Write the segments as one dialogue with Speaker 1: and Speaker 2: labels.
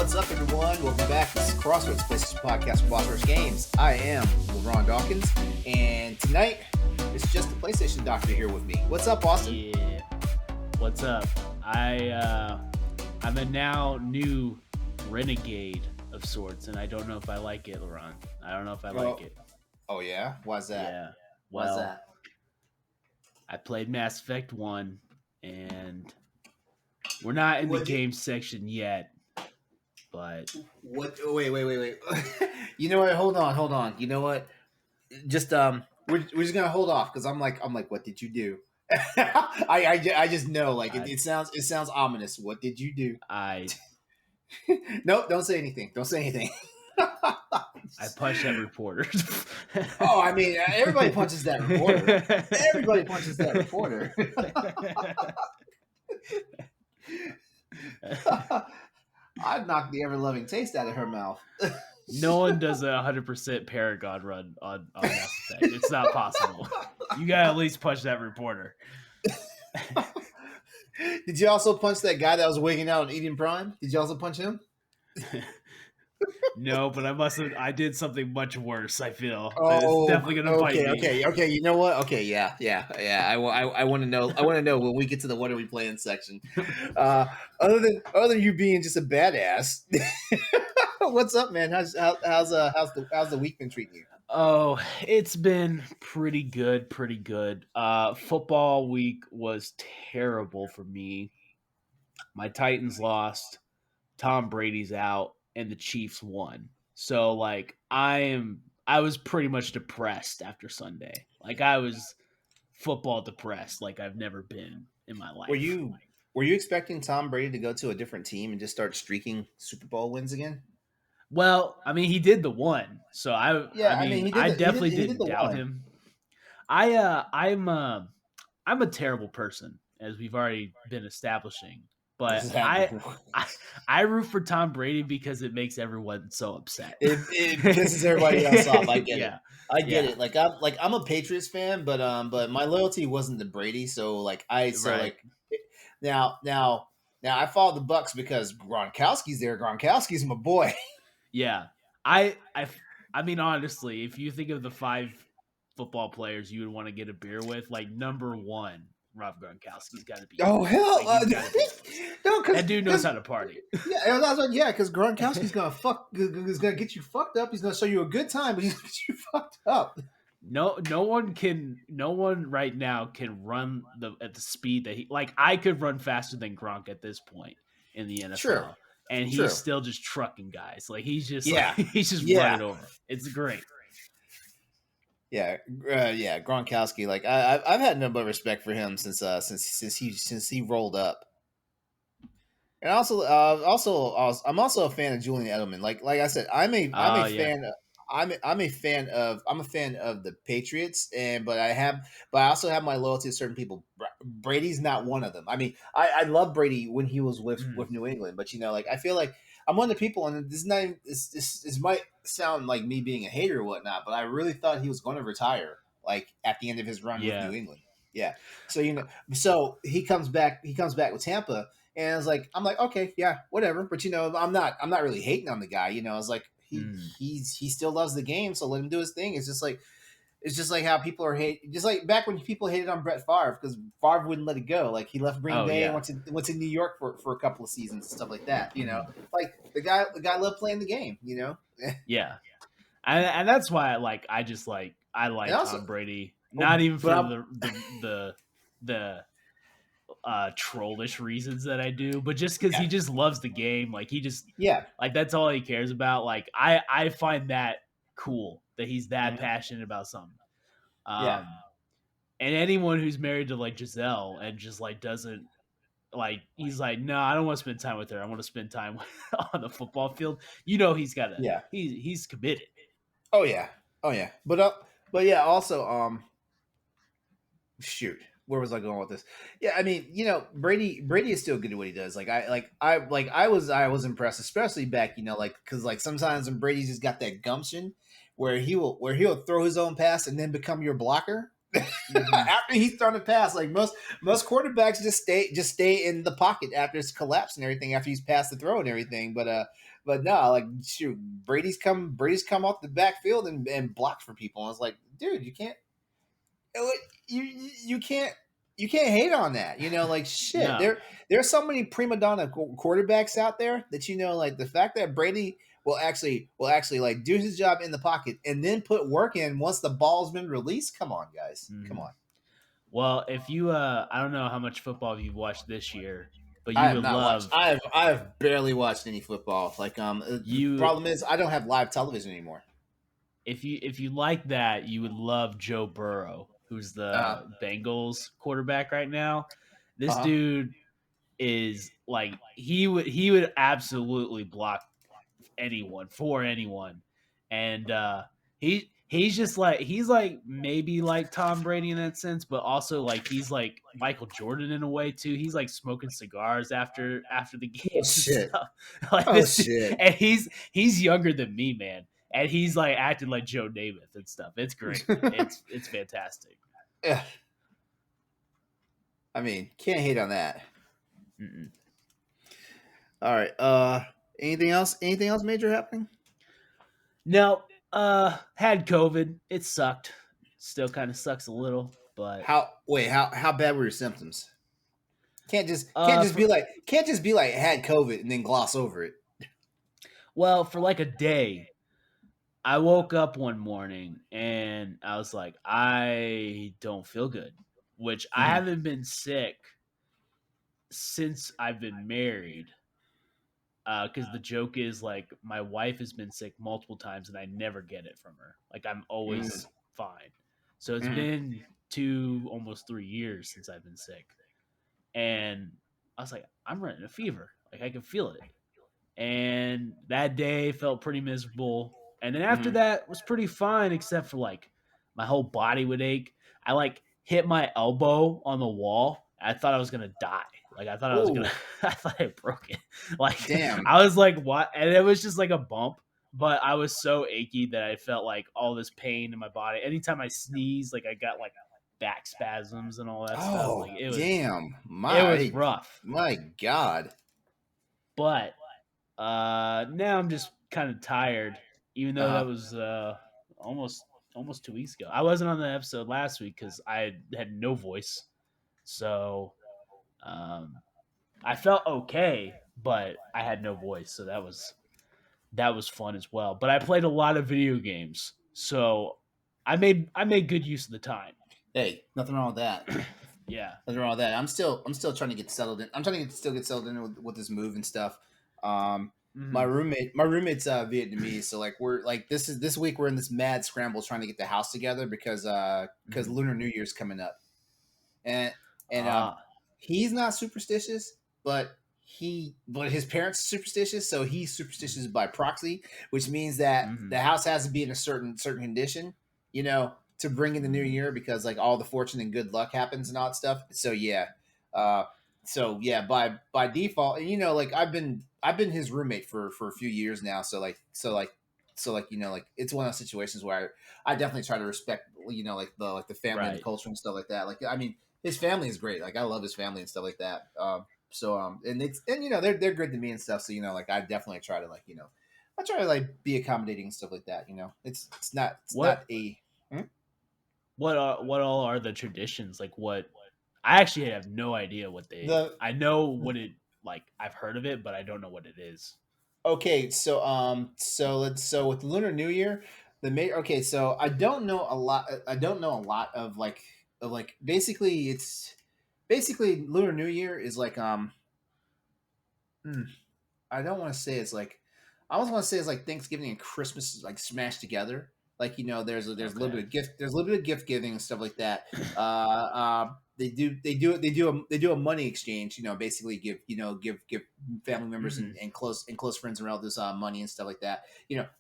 Speaker 1: What's up, everyone? Welcome back. This is Crossroads, PlayStation podcast for Boss Rush Games. I am LeRon and Austin, and tonight it's just the PlayStation Doctor here with me. What's up, Austin?
Speaker 2: Yeah. What's up? I'm a now new renegade of sorts, and I don't know if I like it, LeRon. I don't know if I like it.
Speaker 1: Oh yeah? Why's that?
Speaker 2: Yeah.
Speaker 1: Why's
Speaker 2: Well,
Speaker 1: that?
Speaker 2: I played Mass Effect 1, and we're not in the game section yet, but...
Speaker 1: What? Wait. You know what? Hold on. You know what? Just, we're just gonna hold off, because I'm like, what did you do? I just know, like, it sounds ominous. What did you do? Nope, don't say anything.
Speaker 2: I punched that reporter.
Speaker 1: Oh, I mean, everybody punches that reporter. I'd knock the ever-loving taste out of her mouth.
Speaker 2: No one does a 100% Paragon run on Mass Effect. It's not possible. You gotta at least punch that reporter.
Speaker 1: Did you also punch that guy that was wigging out on Eden Prime? Did you also punch him?
Speaker 2: No, but I did something much worse, I feel.
Speaker 1: Oh,
Speaker 2: it's definitely gonna bite me.
Speaker 1: Okay. You know what? Okay, yeah. I want to know. I want to know when we get to the what are we playing section. Other than you being just a badass, what's up, man? How's the week been treating you?
Speaker 2: Oh, it's been pretty good. Football week was terrible for me. My Titans lost. Tom Brady's out. And the Chiefs won. So like I was pretty much depressed after Sunday. Like I was football depressed like I've never been in my life.
Speaker 1: Were you expecting Tom Brady to go to a different team and just start streaking Super Bowl wins again?
Speaker 2: Well, I mean he did the one. So I definitely didn't doubt him. I'm a terrible person, as we've already been establishing. But I root for Tom Brady because it makes everyone so upset.
Speaker 1: It pisses everybody else off. I get it. I get it. Like I'm a Patriots fan, but my loyalty wasn't to Brady. So now I follow the Bucks because Gronkowski's there. Gronkowski's my boy.
Speaker 2: Yeah, I mean honestly, if you think of the 5 football players you would want to get a beer with, like number 1. Rob Gronkowski's got to be.
Speaker 1: Oh hell!
Speaker 2: No, that dude knows how to party.
Speaker 1: Yeah, because Gronkowski's he's gonna get you fucked up. He's gonna show you a good time, but he's gonna get you fucked up.
Speaker 2: No one right now can run at the speed that he. Like I could run faster than Gronk at this point in the NFL,
Speaker 1: sure.
Speaker 2: And he's still just trucking guys. Like he's just running over. It's great.
Speaker 1: Yeah, Gronkowski. Like I've had no but respect for him since he rolled up. And I'm also a fan of Julian Edelman. Like I said, I'm a fan of the Patriots, but I also have my loyalty to certain people. Brady's not one of them. I mean, I love Brady when he was with New England, but I feel like I'm one of the people, and this might sound like me being a hater or whatnot, but I really thought he was going to retire, like at the end of his run with New England. Yeah. So he comes back with Tampa, and I'm like, okay, yeah, whatever. But I'm not really hating on the guy. I was like, he still loves the game, so let him do his thing. It's just like how people are just like back when people hated on Brett Favre because Favre wouldn't let it go. Like he left Green Bay and went to New York for a couple of seasons and stuff like that. Like the guy loved playing the game.
Speaker 2: Yeah, and that's why I like Tom Brady. Not even for the trollish reasons that I do, but just because he just loves the game. Like he just like that's all he cares about. Like I find that cool that he's that passionate about something. And anyone who's married to like Giselle and just like doesn't like, he's like, no, I don't want to spend time with her. I want to spend time on the football field. He's got to. He's committed.
Speaker 1: Oh yeah. But yeah. Also, shoot. Where was I going with this? Yeah, I mean, Brady is still good at what he does. I was impressed, especially back, because sometimes when Brady's just got that gumption where he'll throw his own pass and then become your blocker. After he's thrown a pass, like most quarterbacks just stay in the pocket after it's collapsed and everything, after he's passed the throw and everything. But but no, like shoot, Brady's come off the backfield and blocked for people. And I was like, dude, you can't you can't you can't hate on that. Like shit.
Speaker 2: No.
Speaker 1: There's so many prima donna quarterbacks out there that like the fact that Brady will actually like do his job in the pocket and then put work in once the ball's been released. Come on, guys. Come on.
Speaker 2: Well, if you I don't know how much football you've watched this year, but
Speaker 1: I
Speaker 2: you
Speaker 1: have
Speaker 2: would
Speaker 1: not watched.
Speaker 2: love
Speaker 1: I have barely watched any football. Like the
Speaker 2: you
Speaker 1: problem is I don't have live television anymore.
Speaker 2: if you like that, you would love Joe Burrow, who's
Speaker 1: Uh
Speaker 2: the Bengals quarterback right now. This
Speaker 1: huh.
Speaker 2: dude is like he would absolutely block anyone for anyone, and he's like maybe like Tom Brady in that sense, but also like he's like Michael Jordan in a way too. He's like smoking cigars after the
Speaker 1: Oh
Speaker 2: games and
Speaker 1: shit.
Speaker 2: stuff. Like
Speaker 1: Oh
Speaker 2: this, dude,
Speaker 1: shit.
Speaker 2: and he's younger than me, man, and he's like acting like Joe Namath and stuff. It's great. It's fantastic.
Speaker 1: Yeah. I mean, can't hate on that.
Speaker 2: Mm-mm.
Speaker 1: All right. Anything else? Anything else major happening?
Speaker 2: No, had COVID. It sucked. Still kind of sucks a little, but
Speaker 1: How bad were your symptoms? Can't just be like had COVID and then gloss over it.
Speaker 2: well, for like a day, I woke up one morning and I was like, I don't feel good, which I
Speaker 1: Mm-hmm.
Speaker 2: haven't been sick since I've been married. Because the joke is like my wife has been sick multiple times and I never get it from her. Like I'm
Speaker 1: Mm-hmm.
Speaker 2: always fine. So it's
Speaker 1: Mm-hmm.
Speaker 2: been 2 almost 3 years since I've been sick, and I was like, I'm running a fever. Like I can feel it. And that day felt pretty miserable. And then after
Speaker 1: Mm-hmm.
Speaker 2: that was pretty fine, except for like my whole body would ache. I like hit my elbow on the wall. I thought I was gonna die. Like I thought I was gonna,
Speaker 1: Ooh,
Speaker 2: I thought I broke it. Like
Speaker 1: damn.
Speaker 2: I was like, what? And it was just like a bump. But I was so achy that I felt like all this pain in my body. Anytime I sneezed, like I got like back spasms and all that stuff.
Speaker 1: Oh,
Speaker 2: Like
Speaker 1: damn.
Speaker 2: it was
Speaker 1: My
Speaker 2: rough.
Speaker 1: my God.
Speaker 2: But now I'm just kind of tired, even though that
Speaker 1: Uh-huh.
Speaker 2: was almost almost 2 weeks ago. I wasn't on the episode last week because I had no voice, so um, I felt okay, but I had no voice, so that was fun as well. But I played a lot of video games, so I made good use of the time.
Speaker 1: Hey, nothing wrong with that.
Speaker 2: Yeah.
Speaker 1: Nothing wrong with that. I'm still trying to get settled in. I'm trying to still get settled in with this move and stuff. Um, my
Speaker 2: Hmm.
Speaker 1: roommate's Vietnamese, so like we're like this week we're in this mad scramble trying to get the house together because
Speaker 2: Hmm.
Speaker 1: Lunar New Year's coming up, and and
Speaker 2: Ah.
Speaker 1: he's not superstitious, but his parents are superstitious, so he's superstitious by proxy, which means that
Speaker 2: Hmm.
Speaker 1: the house has to be in a certain condition, to bring in the new year because like all the fortune and good luck happens and all that stuff. Uh, so yeah, by default, and like I've been his roommate for a few years now, so like like it's one of those situations where I definitely try to respect like the family and the
Speaker 2: Right.
Speaker 1: culture and stuff like that. Like I mean, his family is great. Like I love his family and stuff like that. And they're good to me and stuff. So like I definitely try to I try to like be accommodating and stuff like that. It's not
Speaker 2: What
Speaker 1: a hmm?
Speaker 2: what all are the traditions? Like what I actually have no idea what they.
Speaker 1: the
Speaker 2: I know what it like. I've heard of it, but I don't know what it is.
Speaker 1: Okay, so with Lunar New Year, okay, so I don't know a lot. I don't know a lot of like basically Lunar New Year is like hmm, I don't want to say it's like I almost want to say it's like Thanksgiving and Christmas like smashed together. Like there's a little
Speaker 2: Okay.
Speaker 1: bit of gift giving and stuff like that. They do a money exchange. Basically give family members
Speaker 2: Hmm.
Speaker 1: and close friends and relatives money and stuff like that.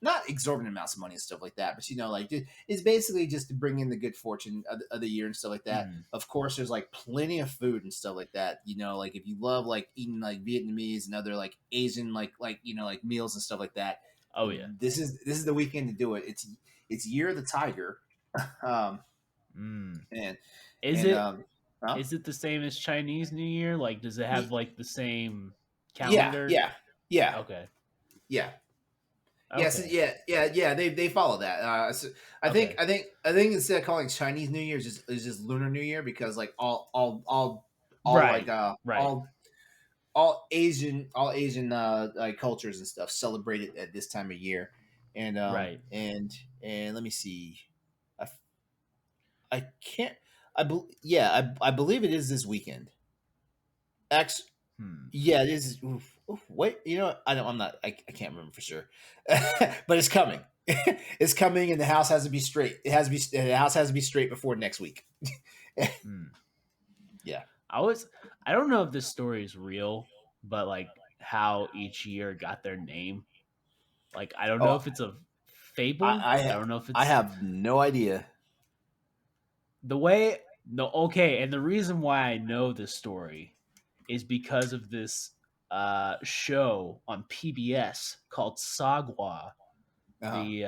Speaker 1: Not exorbitant amounts of money and stuff like that, but like it's basically just to bring in the good fortune of the year and stuff like that.
Speaker 2: Hmm.
Speaker 1: Of course, there's like plenty of food and stuff like that. Like if you love like eating like Vietnamese and other like Asian like meals and stuff like that,
Speaker 2: Oh yeah.
Speaker 1: this is the weekend to do it. It's Year of the Tiger, um,
Speaker 2: Mm.
Speaker 1: and
Speaker 2: Is
Speaker 1: and
Speaker 2: it
Speaker 1: huh?
Speaker 2: is it the same as Chinese New Year? Like, does it have
Speaker 1: Y-
Speaker 2: like the same
Speaker 1: yeah,
Speaker 2: calendar?
Speaker 1: yeah, yeah.
Speaker 2: Okay.
Speaker 1: Yeah. Yes,
Speaker 2: Okay.
Speaker 1: yeah. They follow that. So
Speaker 2: Okay.
Speaker 1: I think instead of calling Chinese New Year, it's just Lunar New Year because like all like
Speaker 2: Right. Right.
Speaker 1: all Asian like cultures and stuff celebrate it at this time of year, and
Speaker 2: Right.
Speaker 1: and let me see, I I can't I believe it is this weekend. X
Speaker 2: Hmm.
Speaker 1: Yeah, it is. Wait, you know what? I don't. I'm not. I can't remember for sure, but it's coming. It's coming, and the house has to be straight. It has to be. The house has to be straight before next week.
Speaker 2: Hmm.
Speaker 1: Yeah.
Speaker 2: I don't know if this story is real, but like how each year got their name. Like I don't know
Speaker 1: Oh,
Speaker 2: if it's a fable. I don't know if
Speaker 1: I
Speaker 2: it's
Speaker 1: have no idea.
Speaker 2: the way no okay, and the reason why I know this story is because of this show on PBS called Sagwa.
Speaker 1: Uh-huh.
Speaker 2: The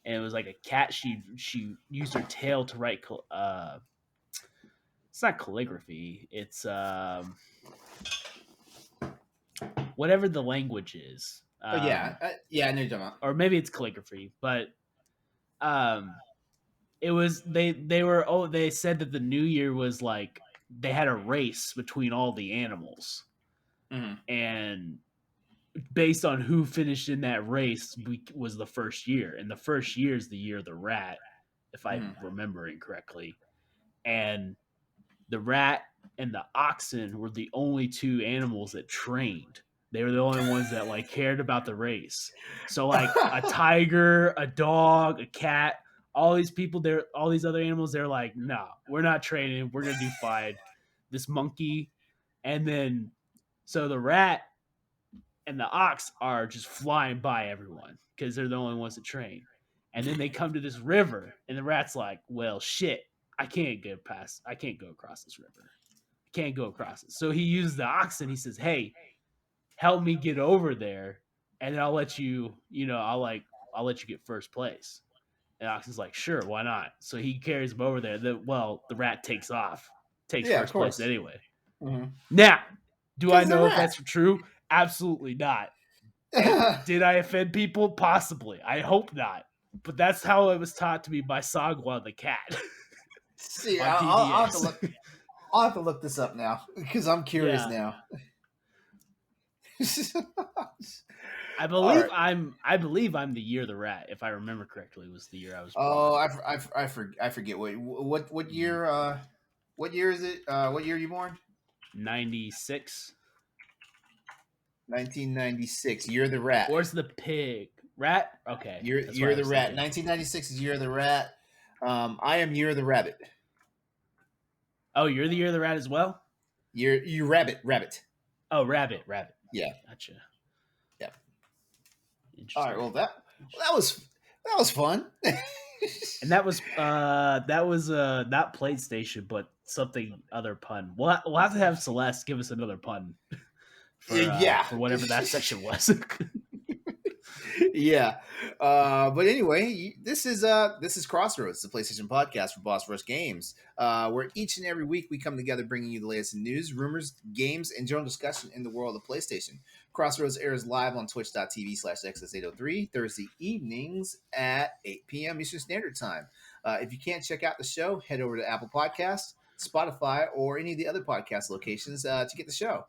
Speaker 2: and it was like a cat. She used her tail to write. It's not calligraphy. It's whatever the language is.
Speaker 1: Oh yeah, yeah. I know you're talking about.
Speaker 2: Or maybe it's calligraphy, but um, it was they said that the New Year was like they had a race between all the animals,
Speaker 1: Mhm.
Speaker 2: and based on who finished in that race was the first year, and the first year is the year of the rat, if I'm
Speaker 1: Mhm.
Speaker 2: remembering correctly, and the rat and the oxen were the only two animals that trained. They were the only ones that like cared about the race. So like a tiger, a dog, a cat, all these people there, all these other animals, they're like, no, we're not training. We're gonna do fine. This monkey, and then so the rat and the ox are just flying by everyone because they're the only ones that train. And then they come to this river, and the rat's like, well, shit, I can't get past. I can't go across this river. I can't go across it. So he used the oxen. He says, hey, help me get over there, and then I'll let you, I'll let you get first place. And Oxen's like, sure, why not? So he carries him over there. The rat takes off, takes
Speaker 1: Yeah, of
Speaker 2: first place
Speaker 1: course.
Speaker 2: anyway.
Speaker 1: Because
Speaker 2: Now, do I
Speaker 1: the
Speaker 2: know if
Speaker 1: rat.
Speaker 2: that's true? Absolutely not. Did I offend people? Possibly. I hope not. But that's how it was taught to me by Sagwa the cat
Speaker 1: See,
Speaker 2: on
Speaker 1: I'll have to
Speaker 2: PBS.
Speaker 1: look. I'll have to look this up now because I'm curious
Speaker 2: Yeah.
Speaker 1: now. All right.
Speaker 2: I believe I'm the year the rat, if I remember correctly, was the year I was
Speaker 1: Oh,
Speaker 2: born.
Speaker 1: I forget what
Speaker 2: Mm,
Speaker 1: year what year is it? What year are you born?
Speaker 2: 96.
Speaker 1: 1996. You're the rat.
Speaker 2: Or it's the pig. Rat? Okay. That's what
Speaker 1: You're
Speaker 2: I
Speaker 1: the
Speaker 2: was
Speaker 1: rat.
Speaker 2: thinking.
Speaker 1: 1996 is Year of the Rat. I am Year of the Rabbit.
Speaker 2: Oh, you're the year of the rat as well?
Speaker 1: You rabbit.
Speaker 2: Oh, rabbit, rabbit.
Speaker 1: Yeah,
Speaker 2: Gotcha.
Speaker 1: yeah. All right.
Speaker 2: Interesting.
Speaker 1: That was fun.
Speaker 2: And that was not PlayStation, but something other pun. We'll have to have Celeste give us another pun
Speaker 1: Yeah.
Speaker 2: for whatever that section was.
Speaker 1: Yeah. But anyway, this is Crossroads, the PlayStation podcast for Boss Rush Games, where each and every week we come together bringing you the latest in news, rumors, games, and general discussion in the world of PlayStation. Crossroads airs live on twitch.tv/xs803 Thursday evenings at 8 p.m. Eastern Standard Time. If you can't check out the show, head over to Apple Podcasts, Spotify, or any of the other podcast locations to get the show.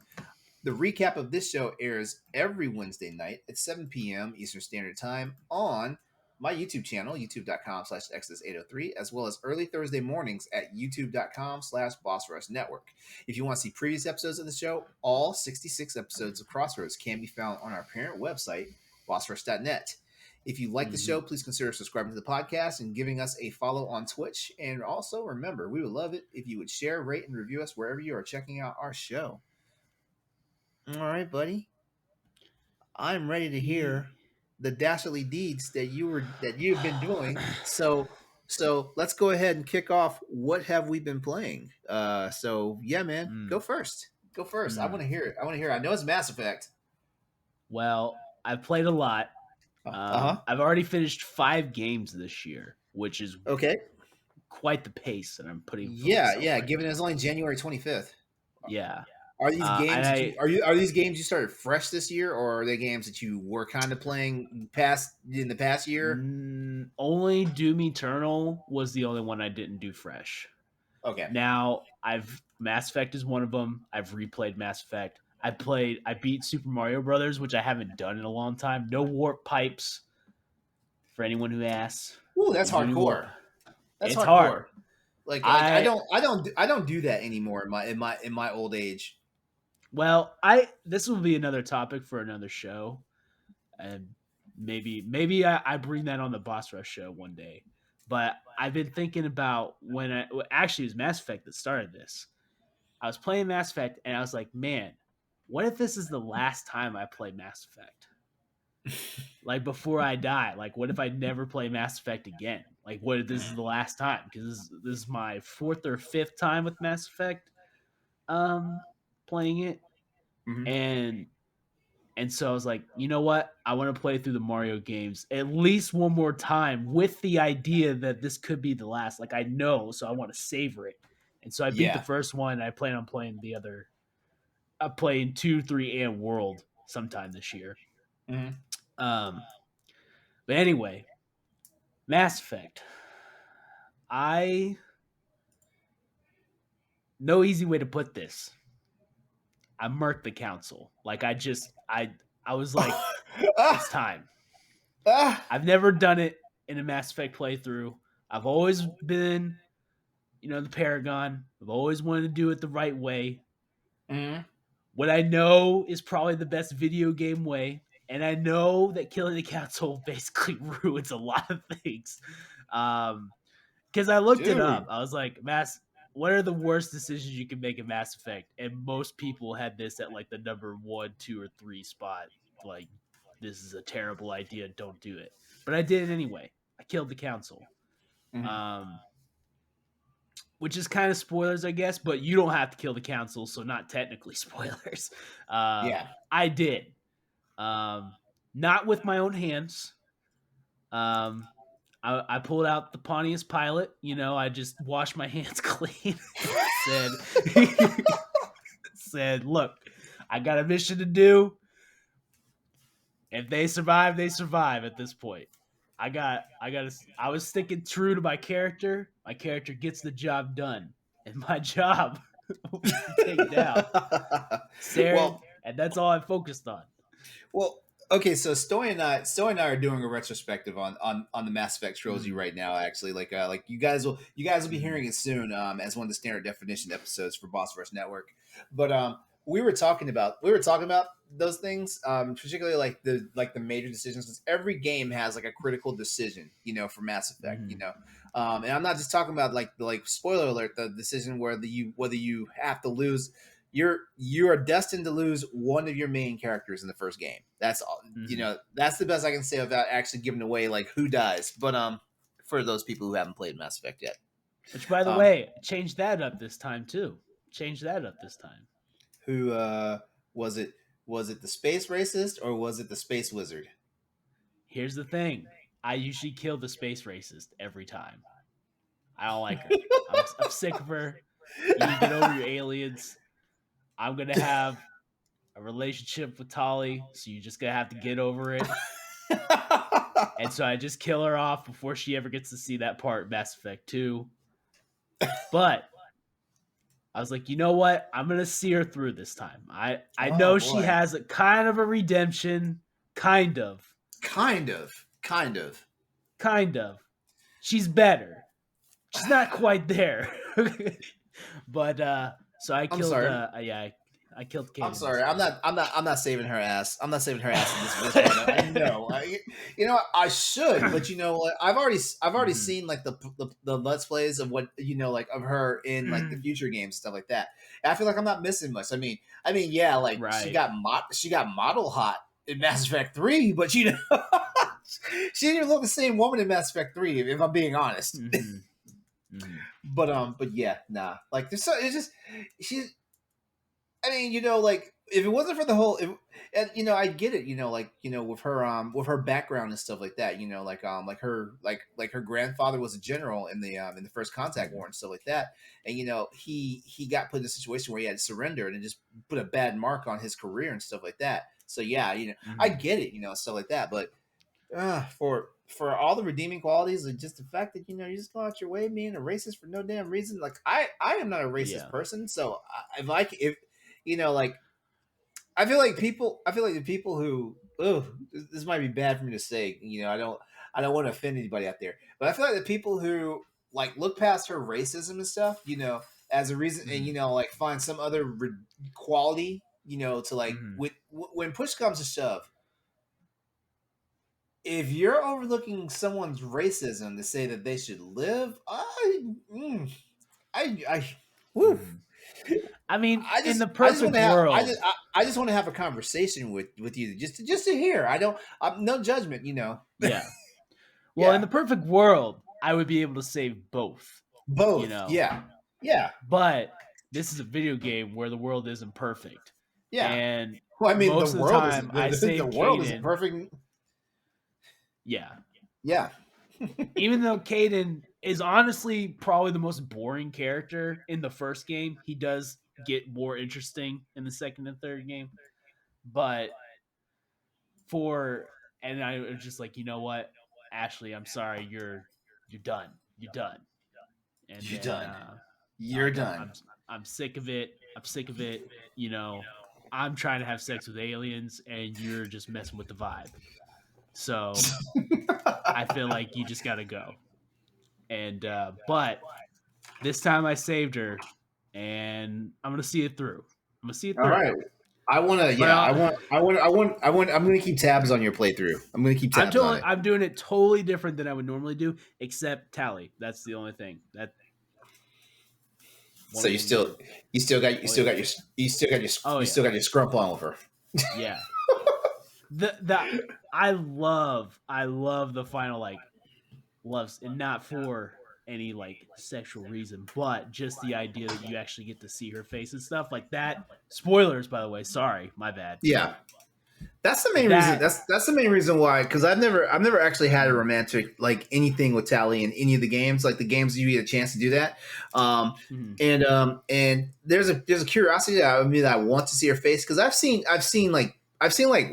Speaker 1: The recap of this show airs every Wednesday night at 7 p.m. Eastern Standard Time on my YouTube channel, youtube.com/Exodus803, as well as early Thursday mornings at youtube.com/Boss Rush Network. If you want to see previous episodes of the show, all 66 episodes of Crossroads can be found on our parent website, bossrush.net. If you like the
Speaker 2: Mm-hmm.
Speaker 1: show, please consider subscribing to the podcast and giving us a follow on Twitch. And also remember, we would love it if you would share, rate, and review us wherever you are checking out our show. All right, buddy. I'm ready to hear the dastardly deeds that you've been doing. So let's go ahead and kick off. What have we been playing? So yeah, man, go
Speaker 2: Mm,
Speaker 1: first. Go first. I
Speaker 2: mm.
Speaker 1: want to hear it. I want to hear it. I know it's Mass Effect.
Speaker 2: Well, I've played a lot.
Speaker 1: Uh-huh.
Speaker 2: I've already finished 5 games this year, which is
Speaker 1: Okay.
Speaker 2: quite the pace that I'm putting for
Speaker 1: Yeah,
Speaker 2: myself
Speaker 1: yeah.
Speaker 2: right
Speaker 1: Given it's
Speaker 2: now.
Speaker 1: only January 25th.
Speaker 2: Yeah.
Speaker 1: Are these games that
Speaker 2: I
Speaker 1: are these games you started fresh this year, or are they games that you were kind of playing in the past year?
Speaker 2: Only Doom Eternal was the only one I didn't do fresh.
Speaker 1: Okay.
Speaker 2: Now Mass Effect is one of them. I've replayed Mass Effect. I beat Super Mario Brothers, which I haven't done in a long time. No warp pipes for anyone who asks.
Speaker 1: Ooh, that's
Speaker 2: Did you do any warp?
Speaker 1: hardcore. That's
Speaker 2: It's hard.
Speaker 1: hardcore. Like
Speaker 2: I
Speaker 1: I don't do that anymore in my old age.
Speaker 2: Well, this will be another topic for another show, and maybe I bring that on the Boss Rush show one day. But I've been thinking about actually it was Mass Effect that started this. I was playing Mass Effect and I was like, man, what if this is the last time I play Mass Effect? Like before I die, like what if I never play Mass Effect again? Like what if this is the last time? Because this is my fourth or fifth time with Mass Effect, playing it,
Speaker 1: Mm-hmm.
Speaker 2: and so I was like, you know what? I want to play through the Mario games at least one more time with the idea that this could be the last. Like I know, so I want to savor it. And so I beat the
Speaker 1: Yeah.
Speaker 2: first one. I plan on playing the other. I'm playing 2, 3, and World sometime this year.
Speaker 1: Mm-hmm.
Speaker 2: Um, but anyway, Mass Effect. No easy way to put this. I murked the council. Like I was like, it's time. I've never done it in a Mass Effect playthrough. I've always been, the Paragon. I've always wanted to do it the right way.
Speaker 1: Mm-hmm.
Speaker 2: What I know is probably the best video game way, and I know that killing the council basically ruins a lot of things. Because I looked it up.
Speaker 1: Dude.
Speaker 2: I was like, what are the worst decisions you can make in Mass Effect? And most people had this at like the number 1, 2, or 3 spot. Like, this is a terrible idea. Don't do it. But I did it anyway. I killed the council.
Speaker 1: Mm-hmm.
Speaker 2: Which is kind of spoilers, I guess, but you don't have to kill the council, so not technically spoilers.
Speaker 1: Yeah.
Speaker 2: I did. Not with my own hands. I pulled out the Pontius Pilot. I just washed my hands clean. said, said, look, I got a mission to do. If they survive, they survive at this point. I was sticking true to my character. My character gets the job done. And my job was to take down Saren,
Speaker 1: Well,
Speaker 2: and that's all I focused on.
Speaker 1: Well, okay, so Stoy and I are doing a retrospective on the Mass Effect trilogy right now. Actually, like you guys will be hearing it soon as one of the standard definition episodes for Boss Rush Network. But we were talking about those things, particularly like the major decisions. Because every game has like a critical decision, for Mass Effect. And I'm not just talking about like spoiler alert, the decision whether you have to lose. You are destined to lose one of your main characters in the first game. That's all. That's the best I can say without actually giving away like who dies. But for those people who haven't played Mass Effect yet,
Speaker 2: which by the way, change that up this time too.
Speaker 1: Who was it? Was it the space racist or was it the space wizard?
Speaker 2: Here's the thing: I usually kill the space racist every time. I don't like her. I'm sick of her. You need to get over your aliens. I'm gonna have a relationship with Tali, so you just gonna have to get over it. And so I just kill her off before she ever gets to see that part, Mass Effect 2. But I was like, you know what? I'm gonna see her through this time. I know she has a kind of a redemption, kind of. She's better. She's not quite there. But so I killed. I killed Kate.
Speaker 1: I'm sorry. I'm not saving her ass. I'm not saving her ass in this right now. I know. I should, but I've already seen like the let's plays of what like of her in like the future games and stuff like that. And I feel like I'm not missing much. I mean, yeah, like
Speaker 2: right.
Speaker 1: she got model hot in Mass Effect 3, but she didn't even look the same woman in Mass Effect 3. If I'm being honest. But yeah, nah. Like it's just she's. I mean, like if it wasn't for the whole, and I get it, like with her background and stuff like that, like her like her grandfather was a general in the first contact war and stuff like that, and he got put in a situation where he had to surrender, and it just put a bad mark on his career and stuff like that. So yeah, I get it, stuff like that, but for all the redeeming qualities, and just the fact that you just go out your way being a racist for no damn reason. Like I am not a racist person, so if like I feel like the people who this might be bad for me to say, I don't want to offend anybody out there, but I feel like the people who like look past her racism and stuff, as a reason, and like find some other quality, to like when push comes to shove, if you're overlooking someone's racism to say that they should live, woo.
Speaker 2: I mean, in the perfect world,
Speaker 1: I just want to have a conversation with you, just to hear. I'm no judgment,
Speaker 2: Yeah. Well, in the perfect world, I would be able to save both.
Speaker 1: Both, yeah.
Speaker 2: But this is a video game where the world isn't perfect.
Speaker 1: Yeah.
Speaker 2: And
Speaker 1: well, I mean,
Speaker 2: most of the time, I save
Speaker 1: the world
Speaker 2: Caden.
Speaker 1: Isn't perfect.
Speaker 2: Yeah.
Speaker 1: Yeah.
Speaker 2: Even though Caden is honestly probably the most boring character in the first game, he does get more interesting in the second and third game. But and I was just like, you know what, Ashley, I'm sorry, you're done. You're done. And
Speaker 1: you're
Speaker 2: then,
Speaker 1: done. You're done.
Speaker 2: I'm sick of it. I'm sick of it. I'm trying to have sex with aliens, and you're just messing with the vibe. So I feel like you just got to go. And but this time I saved her, and I'm gonna see it through. I'm gonna see it through.
Speaker 1: All right. I'm gonna keep tabs on your playthrough. I'm gonna keep tabs on it.
Speaker 2: I'm doing it totally different than I would normally do, except tally. That's the only thing.
Speaker 1: So you still got your scrump on with her.
Speaker 2: Yeah. I love the final loves, and not for any like sexual reason, but just the idea that you actually get to see her face and stuff like that. Spoilers, by the way. Sorry, my bad.
Speaker 1: Yeah, that's the main reason. That's the main reason why. Because I've never actually had a romantic like anything with Tally in any of the games. Like the games you get a chance to do that. And there's a curiosity that I want to see her face, because I've seen like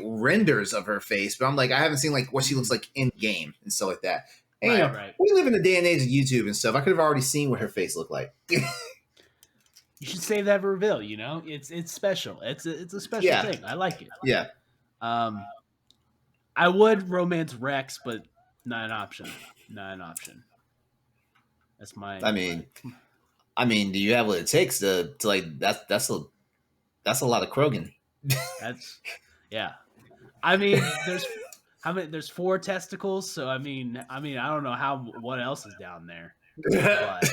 Speaker 1: renders of her face, but I'm like I haven't seen like what she looks like in game and stuff like that. And,
Speaker 2: right.
Speaker 1: We live in a day and age of YouTube and stuff. I could have already seen what her face looked like.
Speaker 2: You should save that reveal. It's special. It's a special thing. I like it.
Speaker 1: Yeah.
Speaker 2: I would romance Rex, but not an option. Not an option. That's my.
Speaker 1: I mean, do you have what it takes to like? That's a lot of Krogan.
Speaker 2: Yeah. I mean, there's 4 testicles, so I mean, I don't know what else is down there. But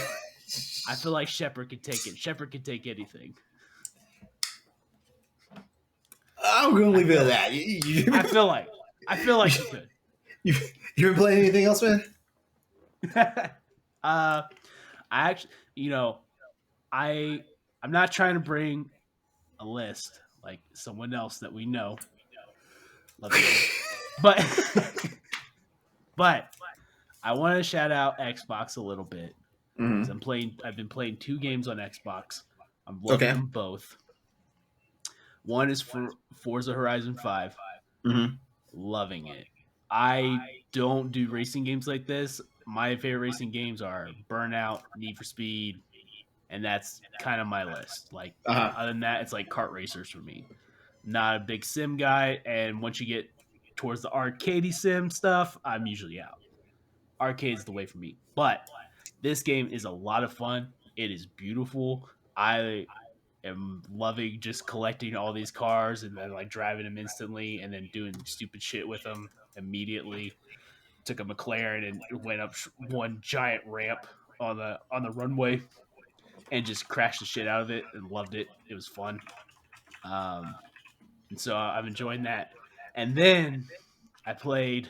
Speaker 2: I feel like Shepard could take it. Shepard could take anything.
Speaker 1: I'm gonna leave it at that.
Speaker 2: I feel like you could.
Speaker 1: You been playing anything else, man?
Speaker 2: I actually, I'm not trying to bring a list like someone else that we know. Love you. But I want to shout out Xbox a little bit. Mm-hmm. I've been playing 2 games on Xbox. I'm loving them both. One is for Forza Horizon 5.
Speaker 1: Mm-hmm.
Speaker 2: Loving it. I don't do racing games like this. My favorite racing games are Burnout, Need for Speed, and that's kind of my list. Like other than that, it's like kart racers for me. Not a big sim guy, and once you get towards the arcadey sim stuff, I'm usually out. Arcade's the way for me. But this game is a lot of fun. It is beautiful. I am loving just collecting all these cars and then like driving them instantly and then doing stupid shit with them immediately. Took a McLaren and went up one giant ramp on the runway and just crashed the shit out of it and loved it. It was fun. And so I'm enjoying that. And then I played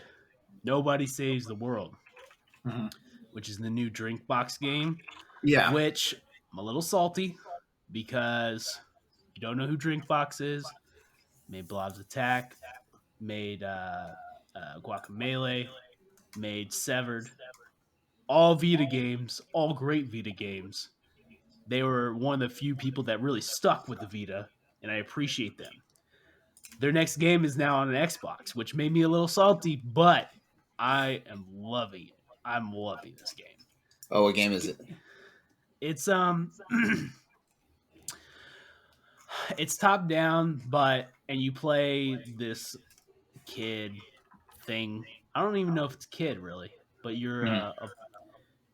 Speaker 2: Nobody Saves the World, which is the new Drinkbox game.
Speaker 1: Yeah.
Speaker 2: Which I'm a little salty because you don't know who Drinkbox is. made Blob's Attack, made Guacamelee, made Severed. All Vita games, all great Vita games. They were one of the few people that really stuck with the Vita, and I appreciate them. Their next game is now on an Xbox, which made me a little salty, but I am loving it. I'm loving this game.
Speaker 1: Oh, what game is it?
Speaker 2: It's it's top down, and you play this kid thing. I don't even know if it's a kid really, but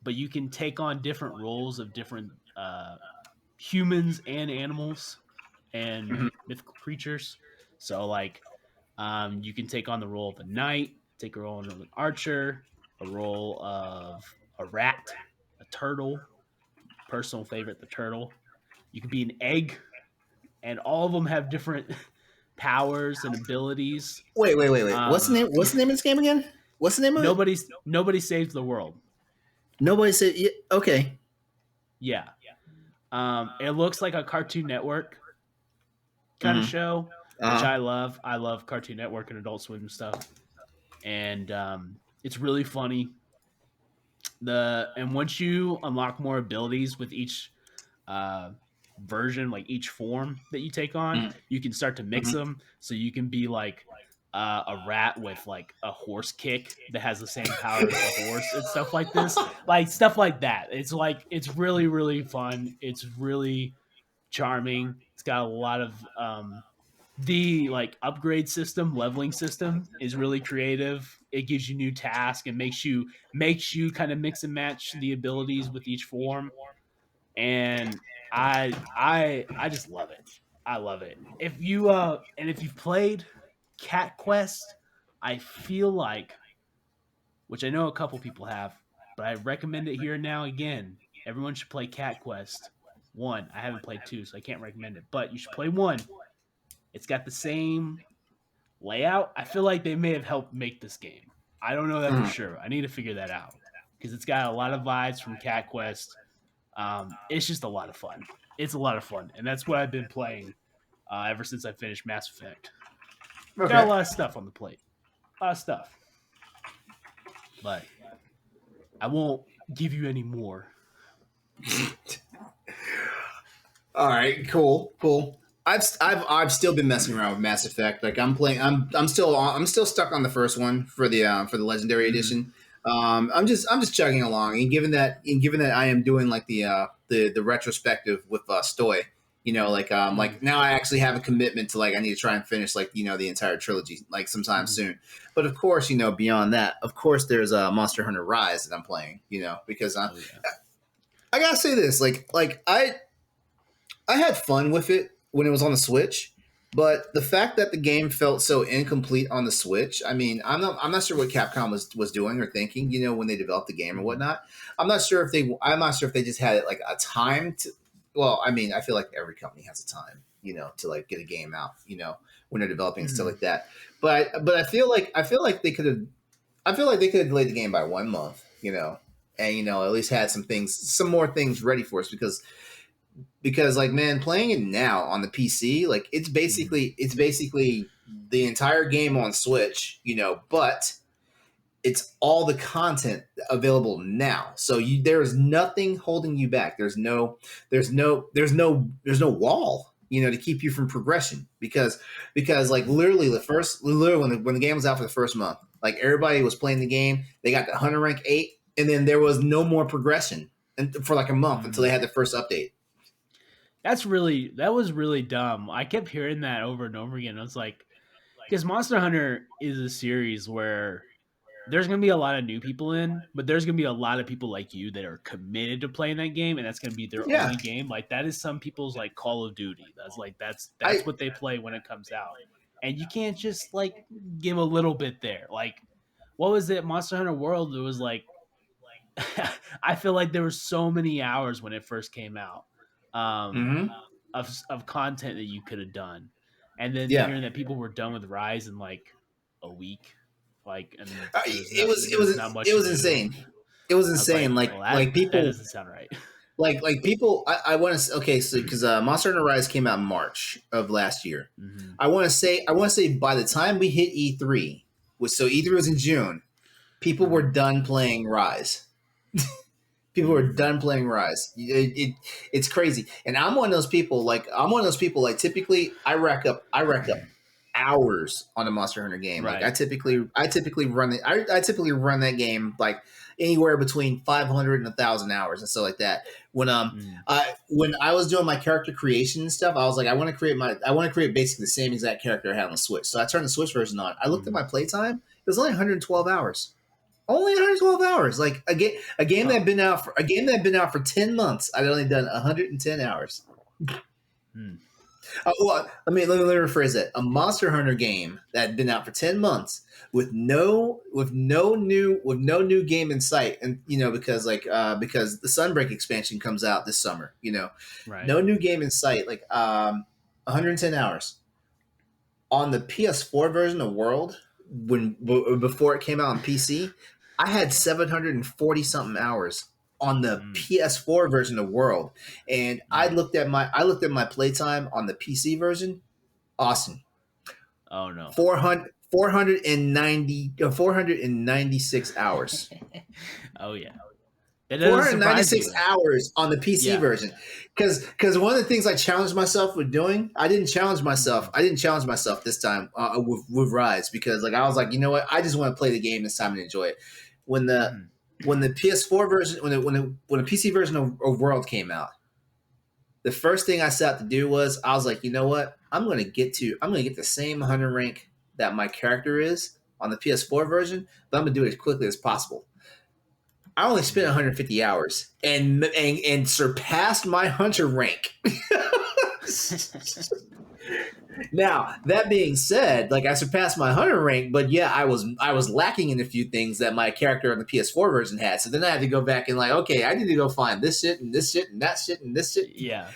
Speaker 2: but you can take on different roles of different humans and animals and
Speaker 1: Mm-hmm.
Speaker 2: mythical creatures. So like you can take on the role of a knight, take a role of an archer, a role of a rat, a turtle, personal favorite, the turtle. You can be an egg, and all of them have different powers and abilities.
Speaker 1: Wait. What's the name? What's the name of this game again? What's the name of it?
Speaker 2: Nobody saves the world.
Speaker 1: Nobody said. Yeah, okay.
Speaker 2: Yeah. It looks like a Cartoon Network kind of show, which I love. I love Cartoon Network and Adult Swim stuff, and it's really funny. And once you unlock more abilities with each version, like each form that you take on, you can start to mix them. So you can be like a rat with like a horse kick that has the same power as the horse and stuff like this, like stuff like that. It's really really fun. It's really charming. It's got a lot of the like upgrade system, leveling system is really creative. It gives you new tasks and makes you kind of mix and match the abilities with each form. And I just love it. I love it. If you've played Cat Quest, I feel like, which I know a couple people have, but I recommend it here and now again. Everyone should play Cat Quest 1. I haven't played 2, so I can't recommend it, but you should play 1. It's got the same layout. I feel like they may have helped make this game. I don't know that for sure. I need to figure that out because it's got a lot of vibes from Cat Quest. It's just a lot of fun. It's a lot of fun, and that's what I've been playing ever since I finished Mass Effect. Okay. Got a lot of stuff on the plate. A lot of stuff. But I won't give you any more.
Speaker 1: All right, cool. I've still been messing around with Mass Effect. Like I'm still stuck on the first one for the Legendary Edition. I'm just chugging along, and given that I am doing like the retrospective with Stoy, like now I actually have a commitment to like I need to try and finish like the entire trilogy like sometime soon. But of course, beyond that, of course there's Monster Hunter Rise that I'm playing, because I gotta say this, like I had fun with it when it was on the Switch, but the fact that the game felt so incomplete on the Switch, I mean, I'm not sure what Capcom was doing or thinking, when they developed the game or whatnot. I'm not sure if they just had like a time to. Well, I mean, I feel like every company has a time, to like get a game out, when they're developing and stuff like that. But I feel like they could have delayed the game by 1 month, and at least had some more things ready for us because like, man, playing it now on the PC, like it's basically the entire game on Switch, but it's all the content available now. So there is nothing holding you back. There's no wall, to keep you from progression because like literally when the game was out for the first month, like everybody was playing the game, they got the Hunter rank 8, and then there was no more progression for like a month until they had the first update.
Speaker 2: That was really dumb. I kept hearing that over and over again. I was like, because Monster Hunter is a series where there's going to be a lot of new people in, but there's going to be a lot of people like you that are committed to playing that game, and that's going to be their only game. Like that is some people's like Call of Duty. That's what they play when it comes out. And you can't just like give a little bit there. Like, what was it? Monster Hunter World, it was like I feel like there were so many hours when it first came out. Of content that you could have done, and then hearing that people were done with Rise in like a week, like, and
Speaker 1: it was insane. It was insane.
Speaker 2: Like
Speaker 1: like
Speaker 2: well,
Speaker 1: people.
Speaker 2: that doesn't sound right.
Speaker 1: like people. I want to okay, so because Monster Hunter Rise came out in March of last year.
Speaker 2: Mm-hmm.
Speaker 1: I want to say by the time we hit E3, so E3 was in June. People were done playing Rise. People are done playing Rise. It's crazy, and I'm one of those people. Like typically, I rack up hours on a Monster Hunter game. Like
Speaker 2: Right.
Speaker 1: I typically run it. I typically run that game like anywhere between 500 and 1,000 hours and stuff like that. When I was doing my character creation and stuff, I was like, I want to create basically the same exact character I had on the Switch. So I turned the Switch version on. I looked at my playtime. It was only 112 hours. Only 112 hours. Like a game that had been out for 10 months. I'd only done 110 hours. Well, let me rephrase that. A Monster Hunter game that had been out for 10 months with no new game in sight, and because the Sunbreak expansion comes out this summer.
Speaker 2: Right.
Speaker 1: No new game in sight. Like 110 hours on the PS4 version of World before it came out on PC. I had 740 something hours on the PS4 version of World, and I looked at my playtime on the PC version. Austin.
Speaker 2: Oh no.
Speaker 1: 496 hours.
Speaker 2: Oh yeah.
Speaker 1: 496 hours on the PC version. Because one of the things I challenged myself with doing, I didn't challenge myself this time with Rise, because like I was like, you know what, I just want to play the game this time and enjoy it. When the PS4 version, when the PC version of World came out, the first thing I set out to do was I was like, you know what, I'm gonna get the same 100 rank that my character is on the PS4 version, but I'm gonna do it as quickly as possible. I only spent 150 hours and surpassed my hunter rank. Now, that being said, like I surpassed my hunter rank, but yeah, I was lacking in a few things that my character on the PS4 version had. So then I had to go back and like, okay, I need to go find this shit and this shit and that shit and this shit.
Speaker 2: Yeah.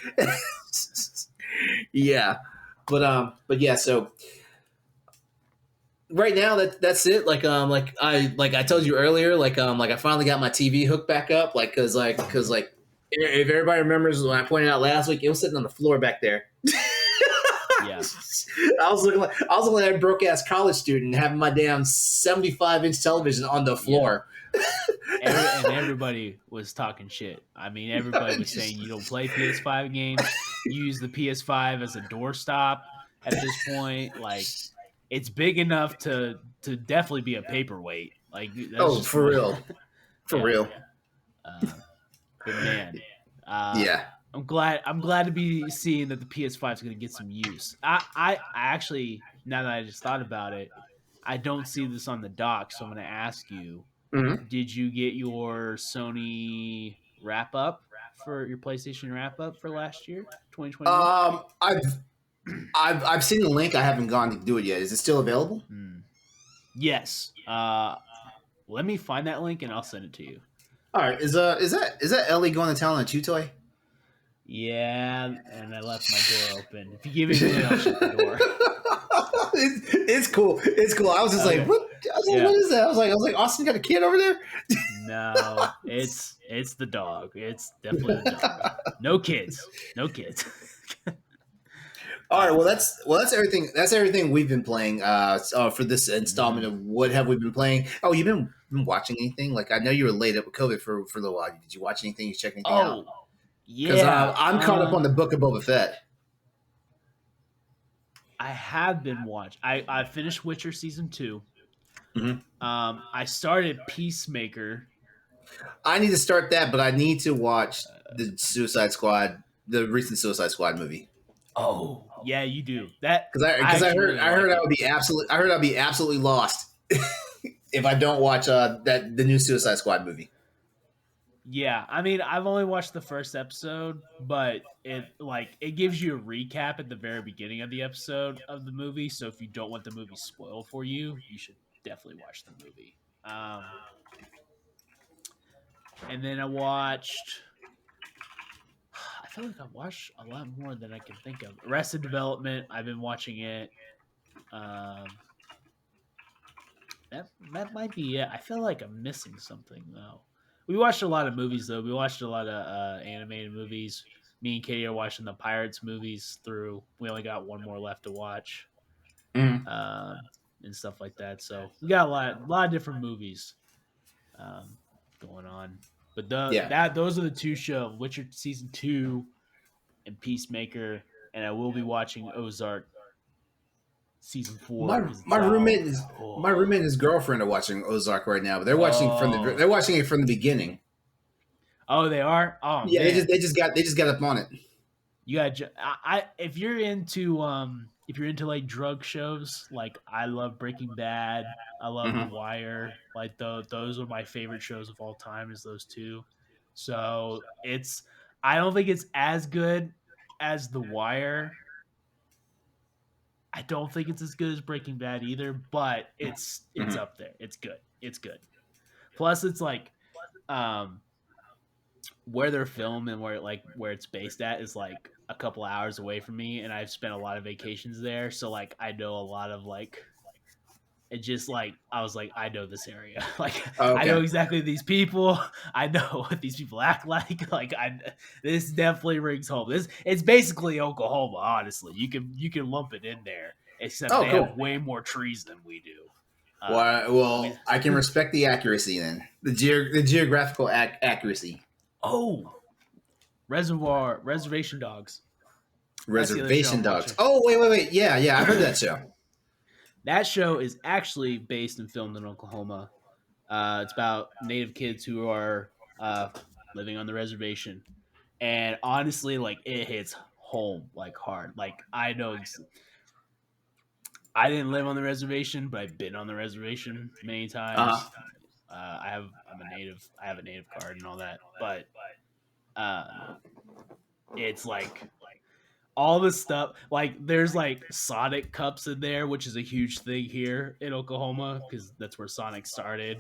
Speaker 1: Yeah. But yeah, so right now that's it. Like I told you earlier, like I finally got my TV hooked back up, like cause if everybody remembers when I pointed out last week, it was sitting on the floor back there.
Speaker 2: Yeah.
Speaker 1: I was looking like a broke ass college student having my damn 75-inch television on the floor.
Speaker 2: Yeah. And everybody was talking shit. I mean, everybody was saying you don't play PS5 games. You use the PS5 as a doorstop at this point. Like, it's big enough to definitely be a paperweight. Like, that's
Speaker 1: for real. For real.
Speaker 2: But man,
Speaker 1: yeah.
Speaker 2: I'm glad to be seeing that the PS5 is going to get some use. I actually, now that I just thought about it, I don't see this on the dock, so I'm going to ask you: Did you get your Sony wrap up for your PlayStation wrap up for last year, 2021?
Speaker 1: I've seen the link. I haven't gone to do it yet. Is it still available?
Speaker 2: Yes. Let me find that link and I'll send it to you.
Speaker 1: All right. Is that Ellie going to town on a chew toy?
Speaker 2: Yeah, and I left my door open. If you give me a minute, I'll shut the door.
Speaker 1: It's cool. It's cool. I was just like, what? What is that? I was like, Austin got a kid over there?
Speaker 2: No, it's the dog. It's definitely the dog. No kids.
Speaker 1: All right. Well, that's everything. That's everything we've been playing. For this installment of what have we been playing? Oh, you've been watching anything? Like I know you were laid up with COVID for a little while. Did you watch anything? You check anything out?
Speaker 2: Yeah,
Speaker 1: because I'm caught up on the Book of Boba Fett.
Speaker 2: I have been watching. I finished Witcher season 2. I started Peacemaker.
Speaker 1: I need to start that, but I need to watch the Suicide Squad, the recent Suicide Squad movie.
Speaker 2: Oh, yeah, you do that
Speaker 1: because I heard I would be absolutely lost if I don't watch the new Suicide Squad movie.
Speaker 2: Yeah, I mean, I've only watched the first episode, but it gives you a recap at the very beginning of the episode of the movie. So if you don't want the movie spoiled for you, you should definitely watch the movie. And then I feel like I've watched a lot more than I can think of. Arrested Development, I've been watching it. That might be it. I feel like I'm missing something though. We watched a lot of movies though. We watched a lot of animated movies. Me and Katie are watching the Pirates movies through. We only got one more left to watch,
Speaker 1: Mm.
Speaker 2: and stuff like that. So we got a lot of different movies um, going on. But
Speaker 1: Yeah.
Speaker 2: those are the two shows: Witcher season 2 and Peacemaker. And I will be watching Ozark season 4
Speaker 1: My
Speaker 2: because it's
Speaker 1: my
Speaker 2: out.
Speaker 1: roommate is my
Speaker 2: Oh,
Speaker 1: roommate and his girlfriend are watching Ozark right now, but
Speaker 2: oh,
Speaker 1: they're watching it from the beginning.
Speaker 2: oh! They are. Oh
Speaker 1: Yeah,
Speaker 2: man,
Speaker 1: they just got up on it.
Speaker 2: you got. If you're into if you're into like drug shows, like I love Breaking Bad. I love The
Speaker 1: Hmm.
Speaker 2: Wire. Like those are my favorite shows of all time. Is those two. So it's. I don't think it's as good as The Wire. I don't think it's as good as Breaking Bad either, but it's
Speaker 1: Hmm.
Speaker 2: up there. It's good. It's good. Plus, it's like um, where they're filmed and where it's based at is like a couple hours away from me, and I've spent a lot of vacations there. So like I know a lot of like it just like I was like I know this area. Like
Speaker 1: Oh,
Speaker 2: I know
Speaker 1: okay.
Speaker 2: exactly these people. I know what these people act like. Like I this definitely rings home. This it's basically Oklahoma. Honestly, you can lump it in there. Except
Speaker 1: Oh,
Speaker 2: they have
Speaker 1: cool.
Speaker 2: way more trees than we do. We,
Speaker 1: Well, I can respect the accuracy then. The geographical accuracy.
Speaker 2: oh, Reservation Dogs. That's the other show
Speaker 1: Reservation
Speaker 2: I'm
Speaker 1: Dogs.
Speaker 2: watching.
Speaker 1: Oh, wait. Yeah, I heard that show.
Speaker 2: That show is actually based and filmed in Oklahoma. It's about native kids who are living on the reservation, and honestly, like it hits home like hard. Like I know, I didn't live on the reservation, but I've been on the reservation many
Speaker 1: Uh
Speaker 2: times. I'm a native. I have a native card and all that, but um, it's like all the stuff like there's like Sonic cups in there, which is a huge thing here in Oklahoma because that's where Sonic started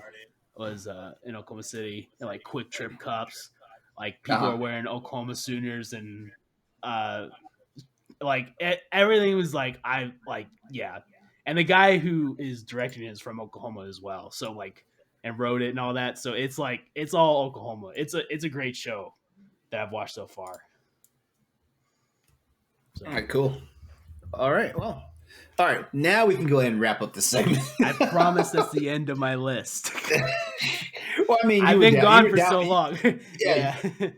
Speaker 2: was in Oklahoma City, and like Quick Trip cups. Like people are
Speaker 1: huh.
Speaker 2: wearing Oklahoma Sooners and uh everything was like I like yeah. And the guy who is directing it is from Oklahoma as well. So like and wrote it and all that. So it's like it's all Oklahoma. It's a great show that I've watched so far.
Speaker 1: All
Speaker 2: So
Speaker 1: right, cool. All right, well, all right. Now we can go ahead and wrap up the segment.
Speaker 2: I promise that's the end of my list.
Speaker 1: Well, I mean,
Speaker 2: I've been
Speaker 1: you
Speaker 2: gone
Speaker 1: were
Speaker 2: for
Speaker 1: down.
Speaker 2: so long.
Speaker 1: Yeah,
Speaker 2: Yeah.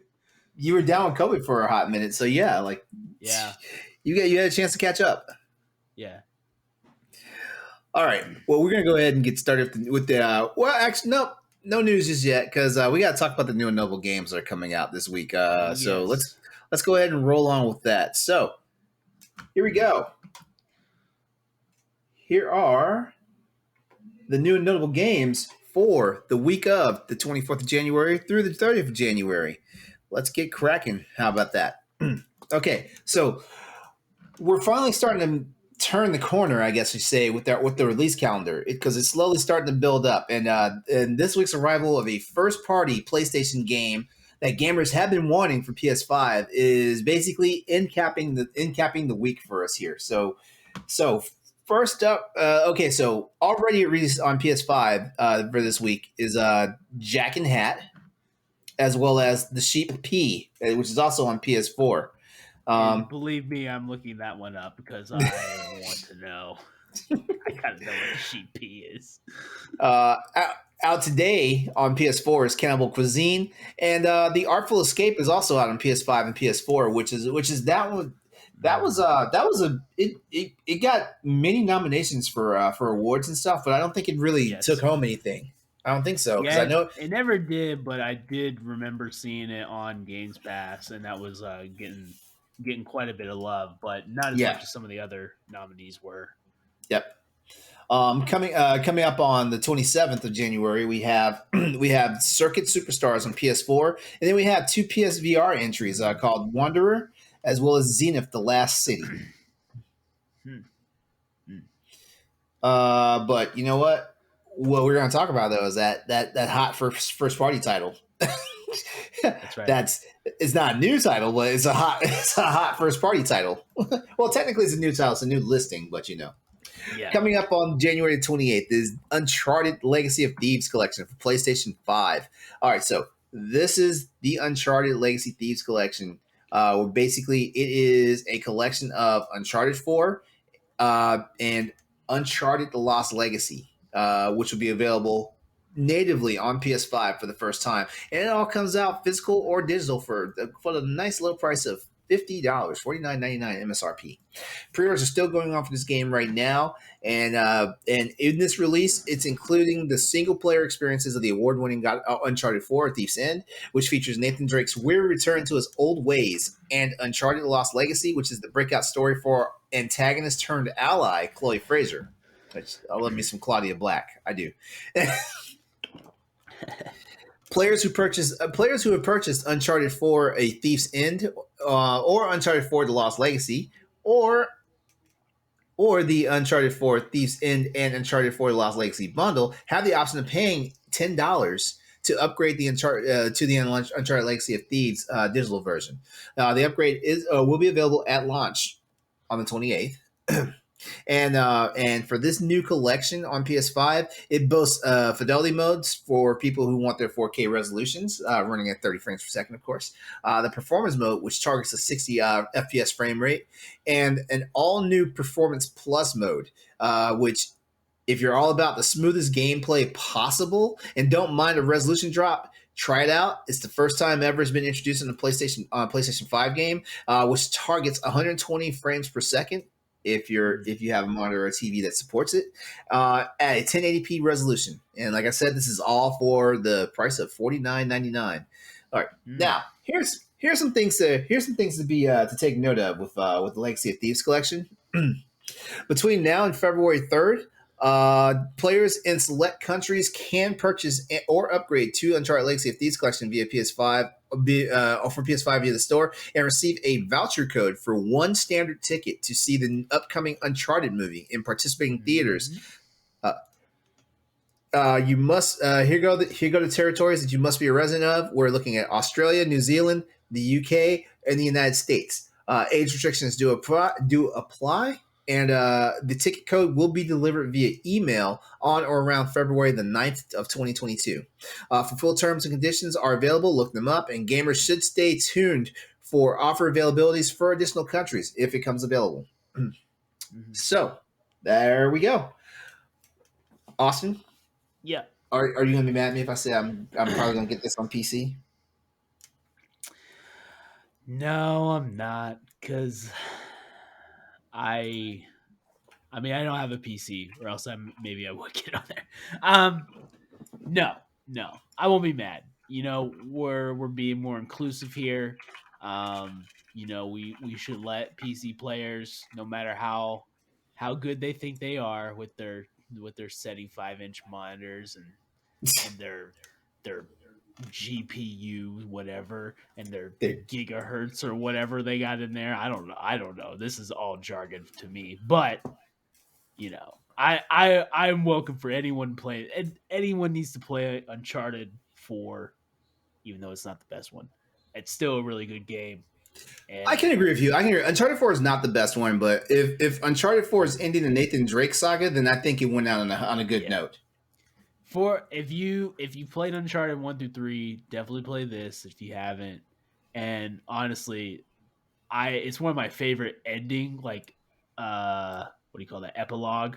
Speaker 1: you were down with COVID for a hot minute, so yeah, like
Speaker 2: Yeah.
Speaker 1: you had a chance to catch up.
Speaker 2: Yeah.
Speaker 1: All right. Well, we're gonna go ahead and get started with the. Well, actually, no news just yet because we got to talk about the new and novel games that are coming out this week.
Speaker 2: Oh
Speaker 1: So
Speaker 2: yes.
Speaker 1: let's go ahead and roll on with that. So here we go. Here are the new and notable games for the week of the 24th of January through the 30th of January. Let's get cracking. How about that? Okay, so we're finally starting to turn the corner, I guess you say, with the release calendar because it's slowly starting to build up. And this week's arrival of a first party PlayStation game that gamers have been wanting for PS5 is basically capping the week for us here. So first up, okay, so already released on PS5 for this week is Jack and Hat, as well as the Sheep P, which is also on PS4.
Speaker 2: And believe me, I'm looking that one up because I want to know. I gotta know what a sheep pea is.
Speaker 1: Out today on PS4 is Cannibal Cuisine, and the Artful Escape is also out on PS5 and PS4, which is that one. It got many nominations for awards and stuff, but I don't think it really took
Speaker 2: Yes.
Speaker 1: home anything. I don't think so because
Speaker 2: Yeah,
Speaker 1: I know.
Speaker 2: it never did, but I did remember seeing it on Games Pass, and that was getting quite a bit of love, but not as
Speaker 1: Yeah.
Speaker 2: much as some of the other nominees were.
Speaker 1: Yep. Coming up on the 27th of January, we have we have Circuit Superstars on PS4, and then we have two PSVR entries called Wanderer as well as Zenith: The Last City.
Speaker 2: Hmm. Hmm.
Speaker 1: But you know what? What we're going to talk about though is that hot first party title.
Speaker 2: That's right.
Speaker 1: That's it's not a new title, but it's a hot first party title. Well, technically it's a new title, it's a new listing, but you know.
Speaker 2: Yeah.
Speaker 1: Coming up on January 28th is Uncharted Legacy of Thieves collection for PlayStation 5. All right, so This is the Uncharted Legacy Thieves Collection. Where basically it is a collection of Uncharted 4 and Uncharted: The Lost Legacy, which will be available natively on PS5 for the first time, and it all comes out physical or digital for the nice low price of $50, $49.99 MSRP. Pre-orders are still going on for this game right now, and in this release, it's including the single-player experiences of the award-winning Uncharted 4: Thief's End, which features Nathan Drake's weird return to his old ways, and Uncharted: The Lost Legacy, which is the breakout story for antagonist turned ally Chloe Fraser. Which I love me some Claudia Black. I do. Players who have purchased Uncharted 4: A Thief's End, or Uncharted 4: The Lost Legacy, or the Uncharted 4 Thief's End and Uncharted 4 The Lost Legacy bundle have the option of paying $10 to upgrade the Uncharted Legacy of Thieves digital version. The upgrade will be available at launch on the 28th. And for this new collection on PS5, it boasts fidelity modes for people who want their 4K resolutions, running at 30 frames per second, of course. The performance mode, which targets a 60 FPS frame rate, and an all-new Performance Plus mode, which, if you're all about the smoothest gameplay possible and don't mind a resolution drop, try it out. It's the first time ever it's been introduced in a PlayStation 5 game, which targets 120 frames per second if you have a monitor or a TV that supports it, at a 1080p resolution. And like I said, this is all for the price of $49.99. All right, now here's some things to be to take note of with the Legacy of Thieves collection. Between now and February 3rd, players in select countries can purchase or upgrade to Uncharted Legacy of Thieves collection via PS5 or for PS5 via the store, and receive a voucher code for one standard ticket to see the upcoming Uncharted movie in participating theaters. You must here go the territories that you must be a resident of. We're looking at Australia, New Zealand, the UK, and the United States. Age restrictions do apply, and the ticket code will be delivered via email on or around February the 9th of 2022. For full terms and conditions are available. Look them up, and gamers should stay tuned for offer availabilities for additional countries if it comes available. So there we go. Austin?
Speaker 2: Yeah.
Speaker 1: Are you gonna be mad at me if I say I'm probably gonna get this on PC?
Speaker 2: No, I'm not, because I mean, I don't have a PC, or else maybe I would get on there. No, I won't be mad. You know, we're being more inclusive here. You know, we should let PC players, no matter how good they think they are with their setting 5-inch monitors and their GPU whatever and their gigahertz or whatever they got in there. I don't know. This is all jargon to me, but you know, I'm welcome for anyone playing. Anyone needs to play Uncharted 4, even though it's not the best one. It's still a really good game. And
Speaker 1: I can agree with you. Uncharted 4 is not the best one, but if Uncharted 4 is ending the Nathan Drake saga, then I think it went out on a good note.
Speaker 2: For if you played Uncharted 1 through 3, definitely play this if you haven't. And honestly, it's one of my favorite ending, like what do you call that, epilogue?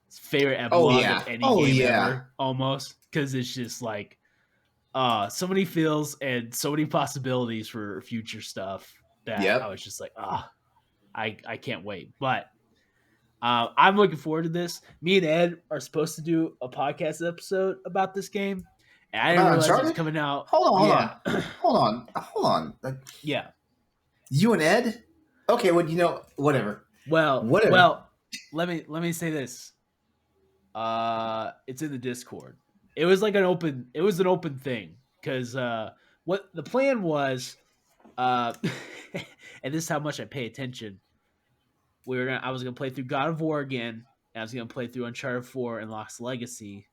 Speaker 2: It's favorite epilogue of any game ever, almost, because it's just like so many feels and so many possibilities for future stuff that I was just like, I can't wait. But I'm looking forward to this. Me and Ed are supposed to do a podcast episode about this game, and I didn't realize it was coming out.
Speaker 1: Hold on.
Speaker 2: Yeah.
Speaker 1: You and Ed? Okay, well, whatever.
Speaker 2: Well, let me say this. It's in the Discord. It was like an open thing, because what the plan was, and this is how much I pay attention. I was gonna play through God of War again, and I was gonna play through Uncharted 4 and Lost Legacy,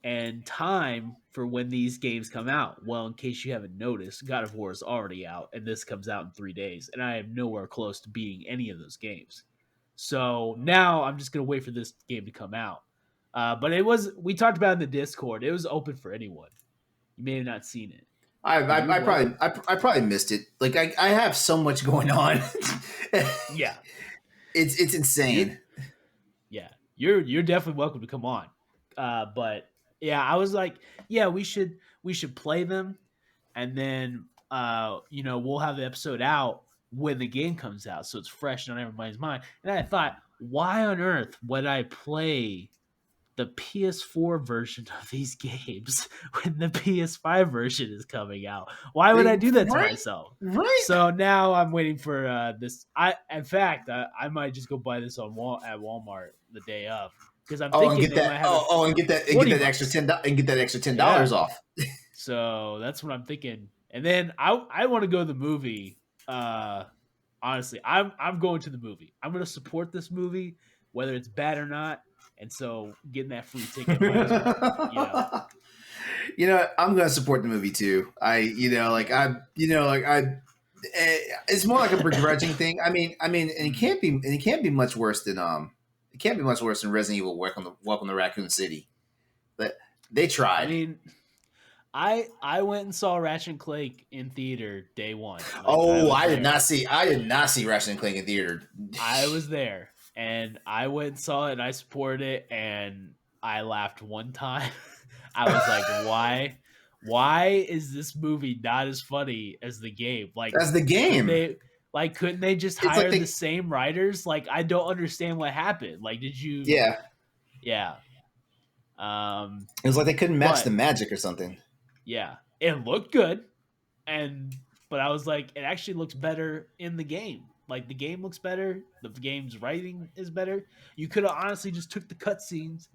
Speaker 2: and time for when these games come out. Well, in case you haven't noticed, God of War is already out, and this comes out in 3 days, and I am nowhere close to beating any of those games. So now I'm just gonna wait for this game to come out. But we talked about it in the Discord. It was open for anyone. You may have not seen it.
Speaker 1: I probably missed it. Like I have so much going on.
Speaker 2: Yeah,
Speaker 1: it's
Speaker 2: you're
Speaker 1: insane.
Speaker 2: you're definitely welcome to come on. But yeah, I was like, yeah, we should play them, and then we'll have the episode out when the game comes out, so it's fresh on everybody's mind. And I thought, why on earth would I play the PS4 version of these games when the PS5 version is coming out? Why would I do that to
Speaker 1: Right,
Speaker 2: myself?
Speaker 1: right.
Speaker 2: So now I'm waiting for this. In fact, I might just go buy this at Walmart the day of, because I'm
Speaker 1: And
Speaker 2: thinking
Speaker 1: get
Speaker 2: they
Speaker 1: that.
Speaker 2: might have it for
Speaker 1: And get that
Speaker 2: 20 bucks.
Speaker 1: extra $10
Speaker 2: Yeah.
Speaker 1: off.
Speaker 2: So that's what I'm thinking. And then I want to go to the movie. Honestly, I'm going to the movie. I'm going to support this movie, whether it's bad or not. And so getting that free ticket might as well.
Speaker 1: I'm going to support the movie too.
Speaker 2: Yeah.
Speaker 1: It's more like a begrudging thing. And it can't be much worse than it can't be much worse than Resident Evil Welcome to Raccoon City. But they
Speaker 2: I
Speaker 1: tried.
Speaker 2: mean, I went and saw Ratchet and Clank in theater day one.
Speaker 1: I did not see Ratchet and Clank in theater.
Speaker 2: I was there, and I went and saw it, and I supported it, and I laughed one time. I was like, why? Why is this movie not as funny as the game? Like,
Speaker 1: That's the game.
Speaker 2: Couldn't they just
Speaker 1: It's
Speaker 2: hire
Speaker 1: like
Speaker 2: the same writers? Like, I don't understand what happened. Like, did you?
Speaker 1: yeah.
Speaker 2: Yeah.
Speaker 1: It was like they couldn't match
Speaker 2: But
Speaker 1: the magic or something.
Speaker 2: yeah, it looked good, but I was like, it actually looks better in the game. Like, the game looks better. The game's writing is better. You could have honestly just took the cutscenes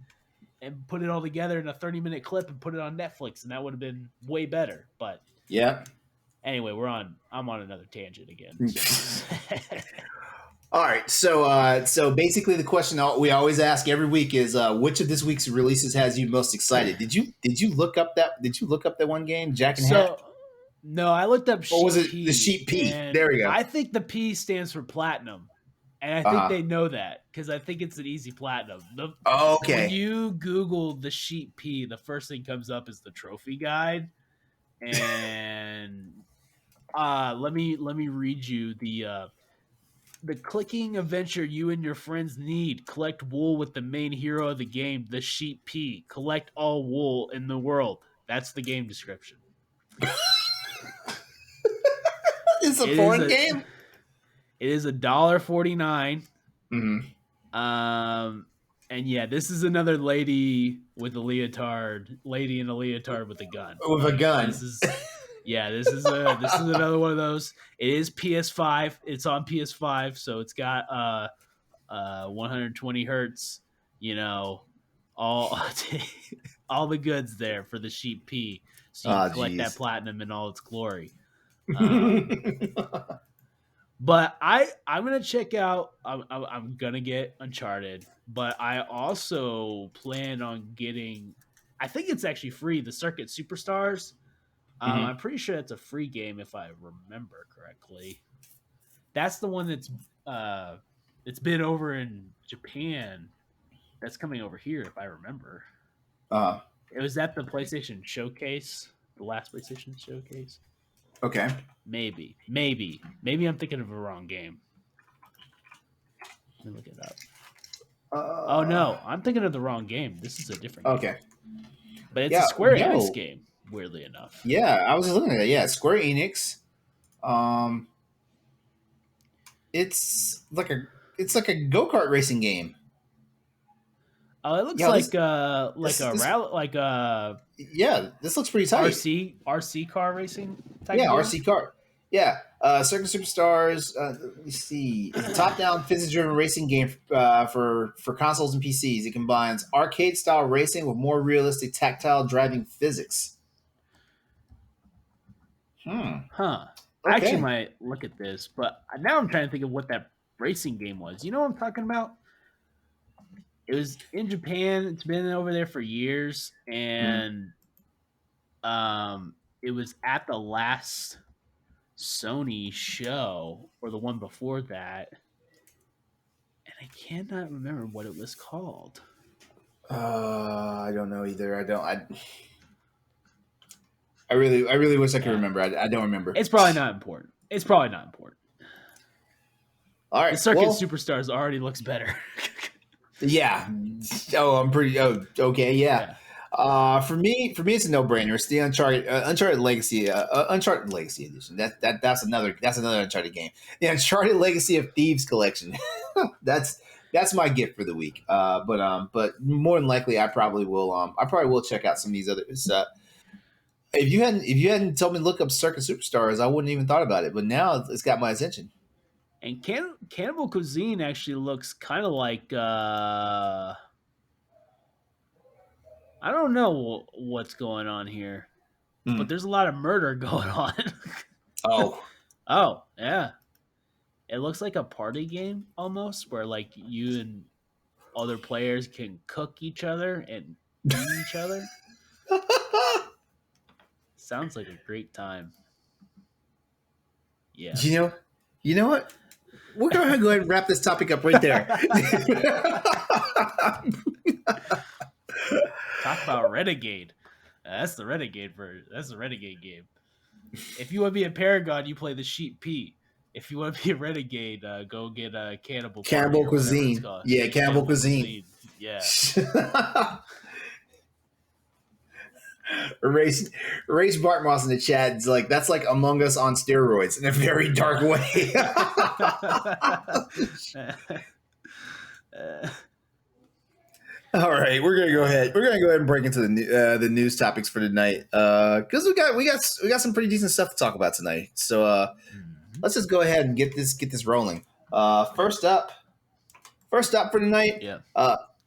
Speaker 2: and put it all together in a 30-minute clip and put it on Netflix, and that would have been way better. But
Speaker 1: yeah.
Speaker 2: Anyway, I'm on another tangent again. So.
Speaker 1: All right, so basically the question we always ask every week is which of this week's releases has you most excited? Did you look up that one game, Jack and Hat?
Speaker 2: No, I looked up
Speaker 1: Or was it the Sheep P? There we go.
Speaker 2: I think the P stands for platinum. And I think they know that because I think it's an easy platinum.
Speaker 1: Okay.
Speaker 2: When you Google the Sheep P, the first thing comes up is the trophy guide. And let me read you the clicking adventure you and your friends need. Collect wool with the main hero of the game, the Sheep P. Collect all wool in the world. That's the game description.
Speaker 1: It's a foreign game?
Speaker 2: It is $1.49.
Speaker 1: Mm-hmm.
Speaker 2: And yeah, this is another lady with a leotard, lady in a leotard with a gun.
Speaker 1: With a gun.
Speaker 2: This is another one of those. It is PS5. It's on PS5, so it's got 120 hertz. All all the goods there for the Sheep P, so you can collect that platinum in all its glory. But I'm gonna check out. I'm gonna get Uncharted, but I also plan on getting. I think it's actually free. The Circuit Superstars. I'm pretty sure it's a free game if I remember correctly. That's the one it's been over in Japan. That's coming over here if I remember. It was at the PlayStation Showcase, the last PlayStation Showcase.
Speaker 1: Okay.
Speaker 2: Maybe I'm thinking of a wrong game. Let me look it up. Oh no, I'm thinking of the wrong game. This is a different game.
Speaker 1: Okay.
Speaker 2: But it's a Square Enix game, weirdly enough.
Speaker 1: Yeah, I was just looking at it. Yeah, Square Enix. It's like a go-kart racing game.
Speaker 2: Oh, it looks like
Speaker 1: yeah, this looks pretty tight.
Speaker 2: RC car racing type
Speaker 1: deal?
Speaker 2: RC
Speaker 1: car. Yeah. Circuit Superstars, let me see. It's a top-down physics-driven racing game for consoles and PCs. It combines arcade-style racing with more realistic tactile driving physics.
Speaker 2: Huh.
Speaker 1: Okay.
Speaker 2: I actually might look at this, but now I'm trying to think of what that racing game was. You know what I'm talking about? It was in Japan. It's been over there for years, and it was at the last Sony show or the one before that, and I cannot remember what it was called.
Speaker 1: I don't know either. I really wish I could remember. I don't remember.
Speaker 2: It's probably not important.
Speaker 1: All right.
Speaker 2: The Circuit Superstars already looks better.
Speaker 1: Yeah. Oh, I'm pretty. Oh, okay. Yeah. For me, it's a no-brainer. It's the Uncharted Legacy, Uncharted Legacy Edition. That's another Uncharted game. The Uncharted Legacy of Thieves collection. that's my gift for the week. But more than likely, I probably will check out some of these others. If you hadn't told me to look up Circuit Superstars, I wouldn't even thought about it. But now it's got my attention.
Speaker 2: And Cannibal Cuisine actually looks kind of like I don't know what's going on here, but there's a lot of murder going on. Oh, yeah. It looks like a party game almost, where like you and other players can cook each other and eat each other. Sounds like a great time. Yeah.
Speaker 1: You know what? We're going to go ahead and wrap this topic up right there.
Speaker 2: Talk about Renegade. That's the Renegade game. If you want to be a Paragon, you play the Sheep P. If you want to be a Renegade, go get a Cannibal
Speaker 1: Cuisine. Yeah, Cannibal Cuisine.
Speaker 2: Yeah.
Speaker 1: Race Bartmoss in the chat is like, that's like Among Us on steroids in a very dark way. All right, we're gonna go ahead and break into the news topics for tonight because we got some pretty decent stuff to talk about tonight. So let's just go ahead and get this rolling. First up for tonight.
Speaker 2: Yeah.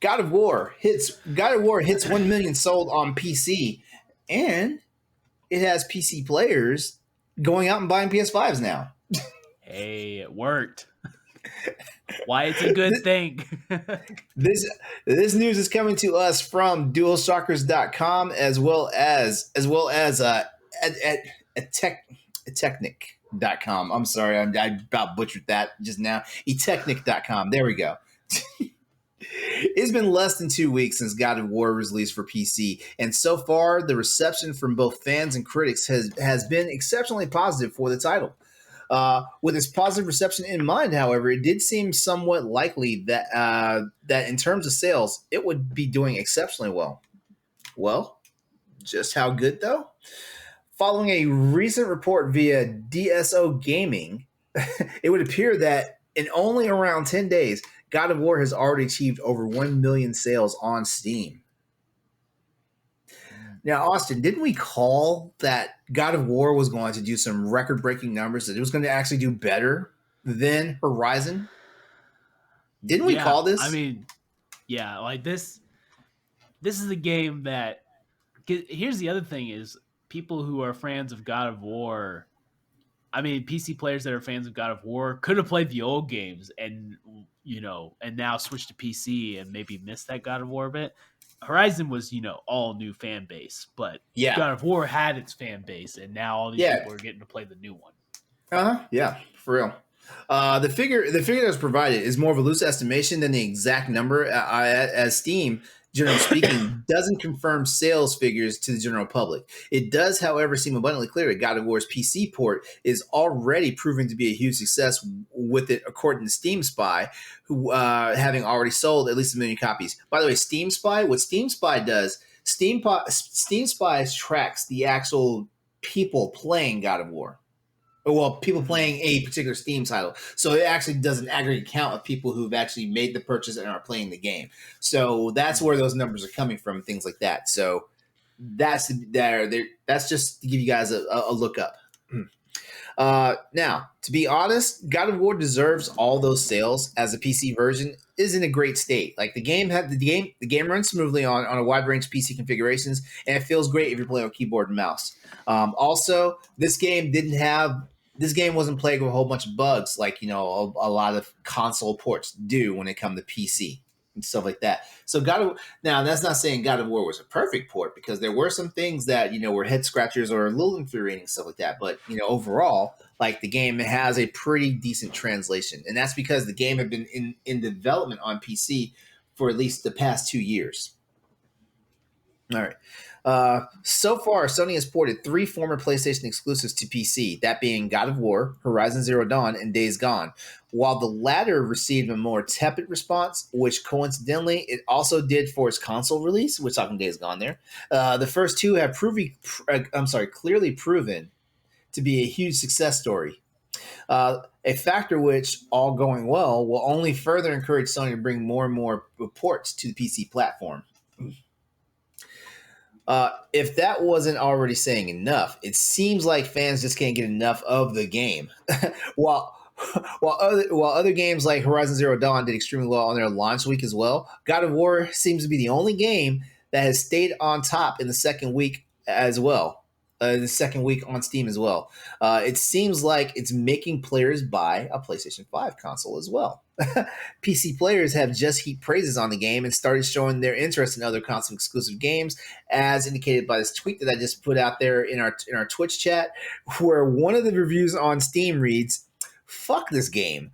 Speaker 1: God of War hits 1 million sold on PC, and it has PC players going out and buying PS5s now.
Speaker 2: Hey, it worked. Why it's a good thing.
Speaker 1: This news is coming to us from DualShockers.com as well as Technic.com. I'm sorry, I about butchered that just now. Technic.com. There we go. It's been less than 2 weeks since God of War was released for PC, and so far the reception from both fans and critics has been exceptionally positive for the title. With its positive reception in mind, however, it did seem somewhat likely that in terms of sales, it would be doing exceptionally well. Well, just how good though? Following a recent report via DSO Gaming, it would appear that in only around 10 days, God of War has already achieved over 1 million sales on Steam. Now, Austin, didn't we call that God of War was going to do some record-breaking numbers, that it was going to actually do better than Horizon? Didn't we call this?
Speaker 2: I mean, yeah, like this is a game that... Here's the other thing is, people who are fans of God of War... I mean, PC players that are fans of God of War could have played the old games and now switched to PC and maybe missed that God of War bit. Horizon was, all new fan base, but God of War had its fan base, and now all these people are getting to play the new one.
Speaker 1: Yeah, for real. The figure that was provided is more of a loose estimation than the exact number, as Steam, generally speaking, doesn't confirm sales figures to the general public. It does, however, seem abundantly clear that God of War's PC port is already proving to be a huge success, with it, according to Steam Spy, who having already sold at least 1 million copies. By the way, Steam Spy, what Steam Spy does, Steam Spy tracks the actual people playing God of War. Well, people playing a particular Steam title. So it actually does an aggregate count of people who've actually made the purchase and are playing the game. So that's where those numbers are coming from, things like that. So that's just to give you guys a look up. Now, to be honest, God of War deserves all those sales, as the PC version is in a great state. Like the game runs smoothly on a wide range of PC configurations, and it feels great if you're playing with keyboard and mouse. Also, this game wasn't plagued with a whole bunch of bugs like, a lot of console ports do when it comes to PC and stuff like that. So now that's not saying God of War was a perfect port, because there were some things that, were head scratchers or a little infuriating, stuff like that. But, overall, like the game has a pretty decent translation. And that's because the game had been in development on PC for at least the past 2 years. All right. So far, Sony has ported 3 former PlayStation exclusives to PC, that being God of War, Horizon Zero Dawn, and Days Gone. While the latter received a more tepid response, which coincidentally it also did for its console release, which talking Days Gone there. The first two have clearly proven to be a huge success story. A factor which, all going well, will only further encourage Sony to bring more and more ports to the PC platform. If that wasn't already saying enough, it seems like fans just can't get enough of the game. while while other games like Horizon Zero Dawn did extremely well on their launch week as well, God of War seems to be the only game that has stayed on top in the second week as well. The second week on Steam as well. It seems like it's making players buy a PlayStation 5 console as well. PC players have just heaped praises on the game and started showing their interest in other console exclusive games, as indicated by this tweet that I just put out there in our Twitch chat, where one of the reviews on Steam reads, "Fuck this game.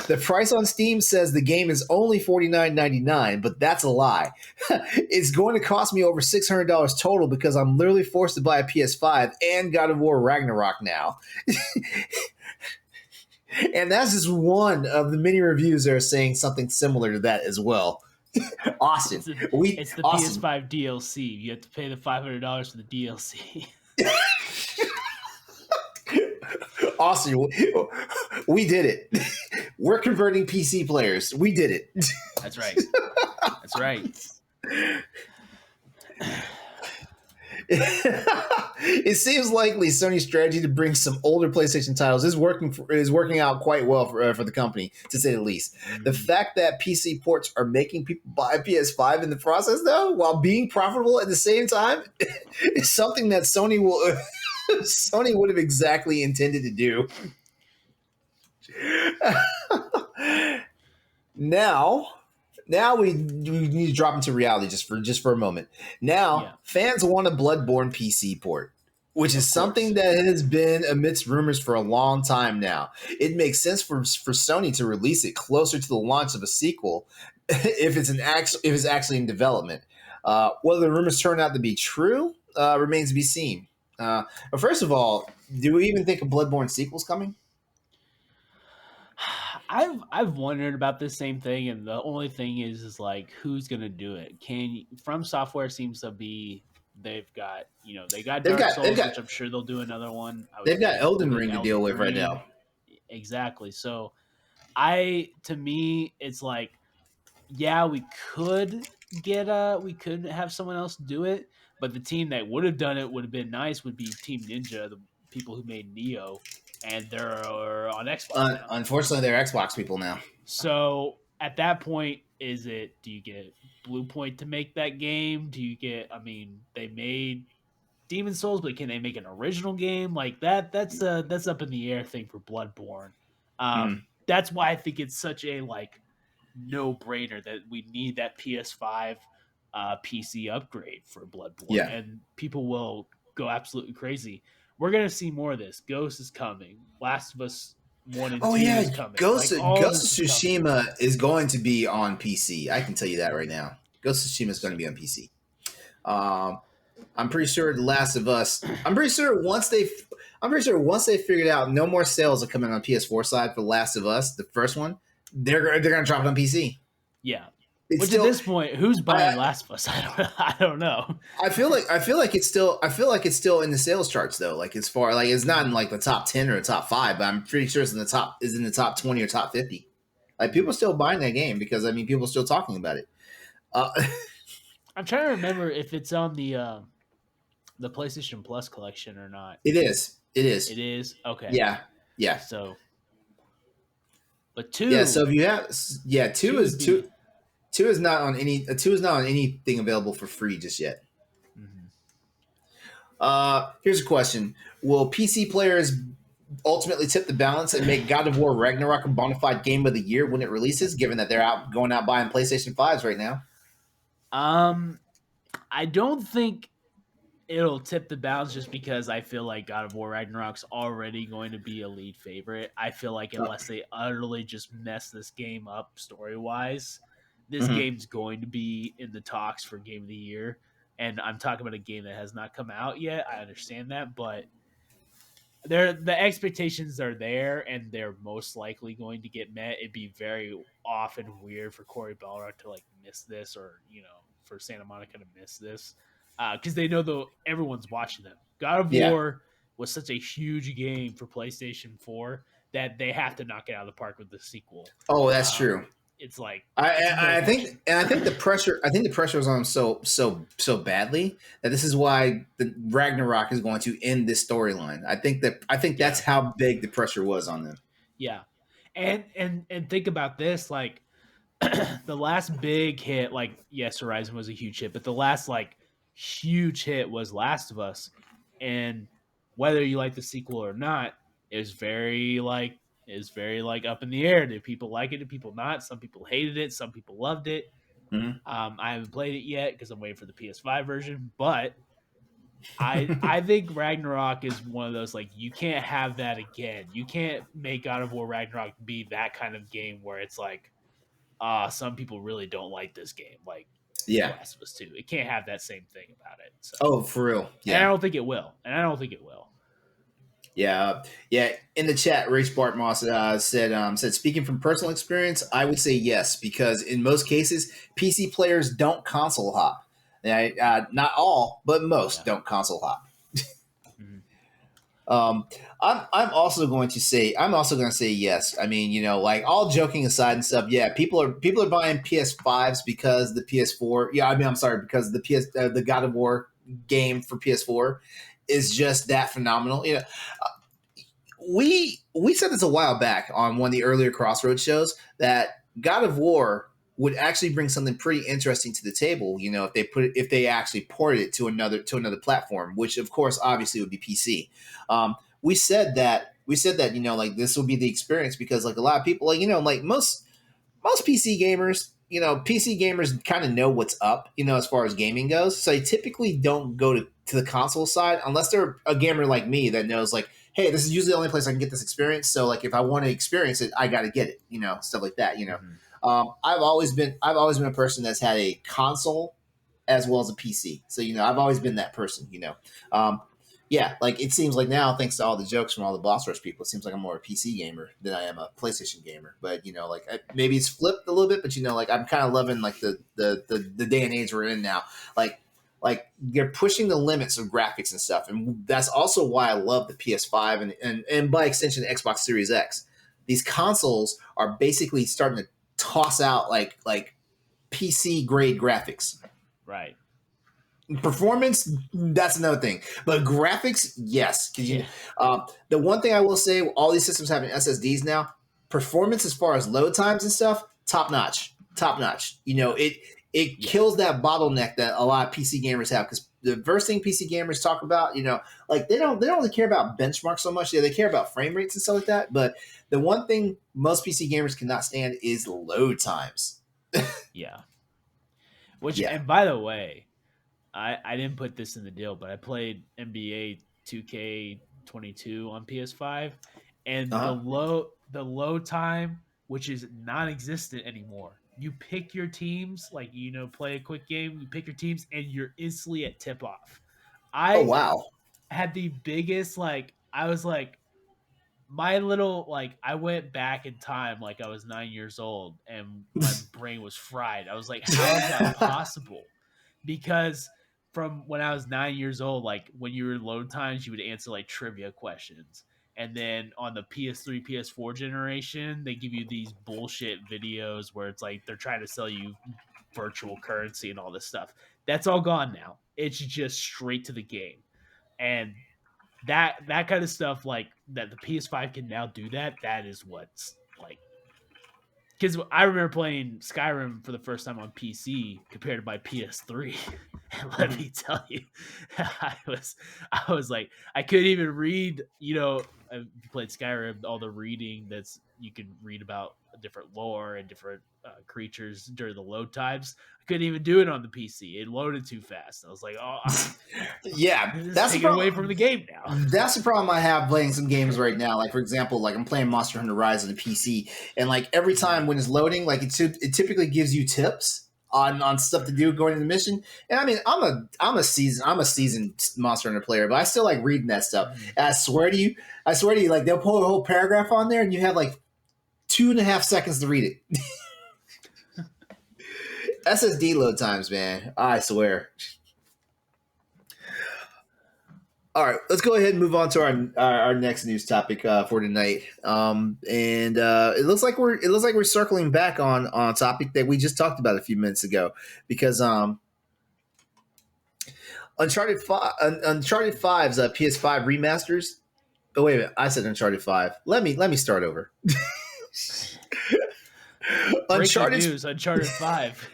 Speaker 1: The price on Steam says the game is only $49.99, but that's a lie. It's going to cost me over $600 total because I'm literally forced to buy a PS5 and God of War Ragnarok now." And that's just one of the many reviews that are saying something similar to that as well. Austin,
Speaker 2: it's the PS5 DLC. You have to pay the $500 for the DLC.
Speaker 1: Austin, we did it. We're converting PC players. We did it.
Speaker 2: That's right. That's right.
Speaker 1: It seems likely Sony's strategy to bring some older PlayStation titles is working out quite well for the company, to say the least. Mm-hmm. The fact that PC ports are making people buy PS5 in the process, though, while being profitable at the same time, is something that Sony would have exactly intended to do. Now we need to drop into reality just for a moment. Now, fans want a Bloodborne PC port, which is something that has been amidst rumors for a long time now. It makes sense for Sony to release it closer to the launch of a sequel if it's actually in development. Whether the rumors turn out to be true remains to be seen. But first of all, do we even think a Bloodborne sequel's coming?
Speaker 2: I've wondered about this same thing, and the only thing is like who's gonna do it? From Software seems to be they've got Dark Souls, which I'm sure they'll do another one.
Speaker 1: They've got Elden Ring to deal with right now.
Speaker 2: Exactly. So to me, it's like, yeah, we could have someone else do it, but the team that would have done it would have been nice would be Team Ninja, the people who made Neo. And they're on Xbox.
Speaker 1: Unfortunately, they're Xbox people now.
Speaker 2: So at that point, do you get Bluepoint to make that game? They made Demon Souls, but can they make an original game like that? That's up in the air thing for Bloodborne. That's why I think it's such a no brainer that we need that PS5 PC upgrade for Bloodborne, and people will go absolutely crazy. We're gonna see more of this. Ghost is coming. Last of Us 1 and 2 is coming.
Speaker 1: Ghost of Tsushima is going to be on PC. I can tell you that right now. Ghost of Tsushima is going to be on PC. I'm pretty sure The Last of Us. I'm pretty sure once they figured out no more sales are coming on PS4 side for The Last of Us, the first one, they're going to drop it on PC.
Speaker 2: Yeah. At this point, who's buying Last of Us? I don't know.
Speaker 1: I feel like it's still in the sales charts though. Like as far it's not in like the top 10 or the top 5, but I'm pretty sure it's in the top 20 or top 50. Like people are still buying that game because people are still talking about it.
Speaker 2: I'm trying to remember if it's on the PlayStation Plus collection or not.
Speaker 1: It is.
Speaker 2: It is. Okay.
Speaker 1: Yeah.
Speaker 2: So, but 2.
Speaker 1: Yeah. So if you have 2 is 2. 2 is not on anything available for free just yet. Mm-hmm. Here's a question: will PC players ultimately tip the balance and make God of War Ragnarok a bona fide game of the year when it releases? Given that they're going out buying PlayStation 5s right now.
Speaker 2: I don't think it'll tip the balance just because I feel like God of War Ragnarok's already going to be a lead favorite. I feel like unless they utterly just mess this game up story-wise, this game's going to be in the talks for Game of the Year. and I'm talking about a game that has not come out yet. I understand that, but the expectations are there, and they're most likely going to get met. It'd be very often weird for Cory Balrog to like miss this, or for Santa Monica to miss this, because they know everyone's watching them. God of
Speaker 1: Yeah.
Speaker 2: War was such a huge game for PlayStation 4 that they have to knock it out of the park with the sequel.
Speaker 1: Oh, that's true.
Speaker 2: It's like
Speaker 1: I think the pressure. I think the pressure was on them so badly that this is why the Ragnarok is going to end this storyline. I think that's how big the pressure was on them.
Speaker 2: Yeah, and think about this, like the last big hit, like yes, Horizon was a huge hit, but the last like huge hit was Last of Us, and whether you like the sequel or not is very like up in the air. Did people like it? Did people not? Some people hated it. Some people loved it.
Speaker 1: Mm-hmm.
Speaker 2: I haven't played it yet because I'm waiting for the PS5 version, but I think Ragnarok is one of those, like, you can't have that again. You can't make God of War Ragnarok be that kind of game where it's like, some people really don't like this game, like Last of Us 2. It can't have that same thing about it. So.
Speaker 1: Oh, for real? Yeah.
Speaker 2: And I don't think it will.
Speaker 1: Yeah. In the chat, Race Bart Moss said, speaking from personal experience, I would say yes, because in most cases, PC players don't console hop. Not all, but most don't console hop. I'm also going to say yes. I mean, like, all joking aside and stuff. Yeah, people are buying PS5s because the PS4. Yeah, I mean, I'm sorry, because the God of War game for PS4 is just that phenomenal. We said this a while back on one of the earlier Crossroads shows that God of War would actually bring something pretty interesting to the table, if they actually ported it to another platform, which of course obviously would be PC. We said that like, this will be the experience, because like a lot of people, like, like most PC gamers kind of know what's up, as far as gaming goes. So they typically don't go to the console side unless they're a gamer like me that knows, like, hey, this is usually the only place I can get this experience. So like, if I want to experience it, I got to get it, stuff like that, Mm-hmm. I've always been a person that's had a console as well as a PC. So, I've always been that person, yeah, like, it seems like now, thanks to all the jokes from all the Boss Rush people, it seems like I'm more a PC gamer than I am a PlayStation gamer. But like, maybe it's flipped a little bit. But like, I'm kind of loving like the day and age we're in now. Like they're pushing the limits of graphics and stuff, and that's also why I love the PS5 and by extension the Xbox Series X. These consoles are basically starting to toss out like PC grade graphics.
Speaker 2: Right.
Speaker 1: Performance, that's another thing, but graphics, yes. The one thing I will say, all these systems having SSDs now, performance as far as load times and stuff, top notch. It kills that bottleneck that a lot of PC gamers have, because the first thing PC gamers talk about, like, they don't really care about benchmarks so much. Yeah, they care about frame rates and stuff like that, but the one thing most PC gamers cannot stand is load times.
Speaker 2: Yeah. And by the way, I didn't put this in the deal, but I played NBA 2K22 on PS5, and the load time, which is non-existent anymore. You pick your teams, like, play a quick game, you pick your teams, and you're instantly at tip-off. Had the biggest, like, I was like, my little, like, I went back in time like I was 9 years old, and my brain was fried. I was like, how is that possible? Because from when I was 9 years old, like, when you were in load times, you would answer like trivia questions. And then on the PS3, PS4 generation, they give you these bullshit videos where it's like they're trying to sell you virtual currency and all this stuff. That's all gone now. It's just straight to the game. And that kind of stuff, like, that the PS5 can now do that is what's, like, because I remember playing Skyrim for the first time on PC compared to my PS3, and let me tell you, I was like, I couldn't even read. If you played Skyrim, all the reading that's you can read about different lore and different creatures during the load times. I couldn't even do it on the PC. It loaded too fast. I was like, oh,
Speaker 1: yeah,
Speaker 2: that's taken away from the game now.
Speaker 1: That's the problem I have playing some games right now. Like, for example, like, I'm playing Monster Hunter Rise on the PC, and like, every time when it's loading, like, it typically gives you tips. on stuff to do going into the mission. And I mean, I'm a seasoned Monster Hunter player, but I still like reading that stuff. And I swear to you, like they'll pull a whole paragraph on there, and you have like 2.5 seconds to read it. SSD load times, man. I swear. All right, let's go ahead and move on to our next news topic for tonight. It looks like we're circling back on a topic that we just talked about a few minutes ago, because Uncharted 5's PS5 remasters. Oh wait a minute, I said Uncharted 5. Let me start over.
Speaker 2: Uncharted 5.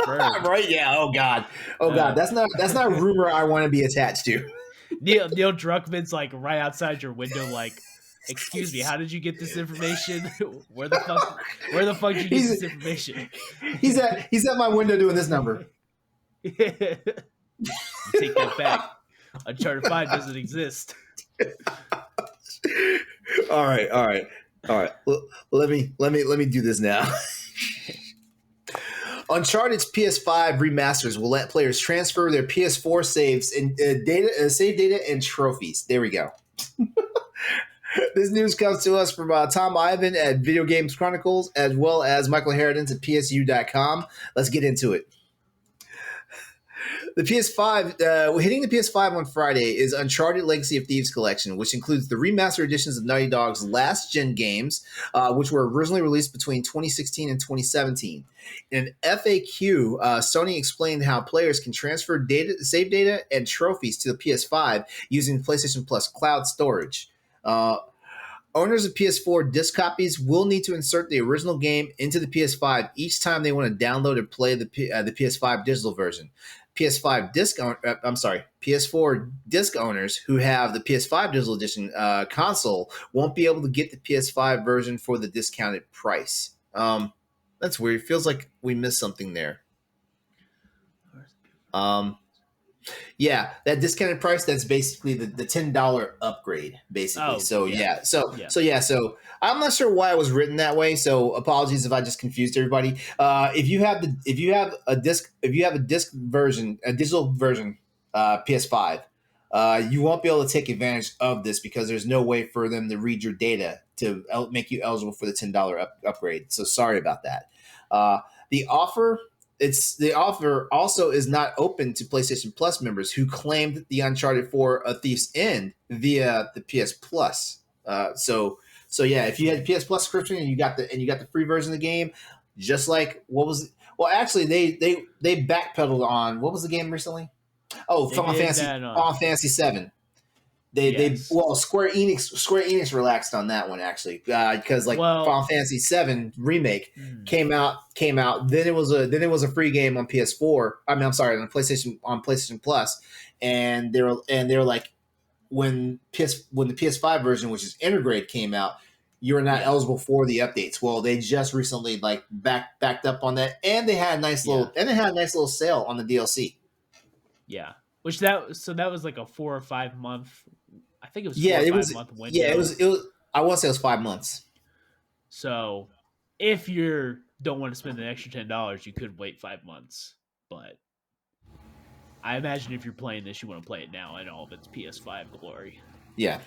Speaker 1: Right? Yeah. Oh god. That's not a rumor I want to be attached to.
Speaker 2: Neil Druckmann's like right outside your window, like, excuse me, how did you get this information? Where the fuck did you get this information?
Speaker 1: He's at my window doing this number.
Speaker 2: Take that back. Uncharted 5 doesn't exist.
Speaker 1: All right. Well, let me do this now. Uncharted's PS5 remasters will let players transfer their PS4 saves and save data and trophies. There we go. This news comes to us from Tom Ivan at Video Games Chronicles, as well as Michael Harridans at PSU.com. Let's get into it. The PS5, hitting the PS5 on Friday is Uncharted Legacy of Thieves Collection, which includes the remastered editions of Naughty Dog's last-gen games, which were originally released between 2016 and 2017. In an FAQ, Sony explained how players can transfer save data and trophies to the PS5 using PlayStation Plus cloud storage. Owners of PS4 disc copies will need to insert the original game into the PS5 each time they want to download or play the PS5 digital version. PS4 disc owners who have the PS5 digital edition console won't be able to get the PS5 version for the discounted price. That's weird. It feels like we missed something there. Yeah, that discounted price, that's basically the $10 upgrade, basically.
Speaker 2: Oh,
Speaker 1: so
Speaker 2: yeah.
Speaker 1: So I'm not sure why it was written that way. So apologies if I just confused everybody. If you have a disc version, a digital version, PS5, you won't be able to take advantage of this because there's no way for them to read your data to make you eligible for the $10 upgrade. So sorry about that. The offer also is not open to PlayStation Plus members who claimed the Uncharted 4 A Thief's End via the PS Plus. So yeah, if you had PS Plus subscription and you got the free version of the game, just like actually they backpedaled on what was the game recently? Oh, Final Fantasy 7. Square Enix relaxed on that one actually because Final Fantasy 7 remake came out. Then it was a free game on PS4. On PlayStation Plus, and they were like when the PS5 version, which is integrated, came out, you're not eligible for the updates. Well, they just recently backed up on that, and they had a nice little sale on the DLC.
Speaker 2: Yeah, that was like a 4 or 5 month. I think it was 4 or 5 month window.
Speaker 1: Yeah, it was. I want to say it was 5 months.
Speaker 2: So, if you don't want to spend an extra $10, you could wait 5 months. But I imagine if you're playing this, you want to play it now in all of its PS5 glory.
Speaker 1: Yeah.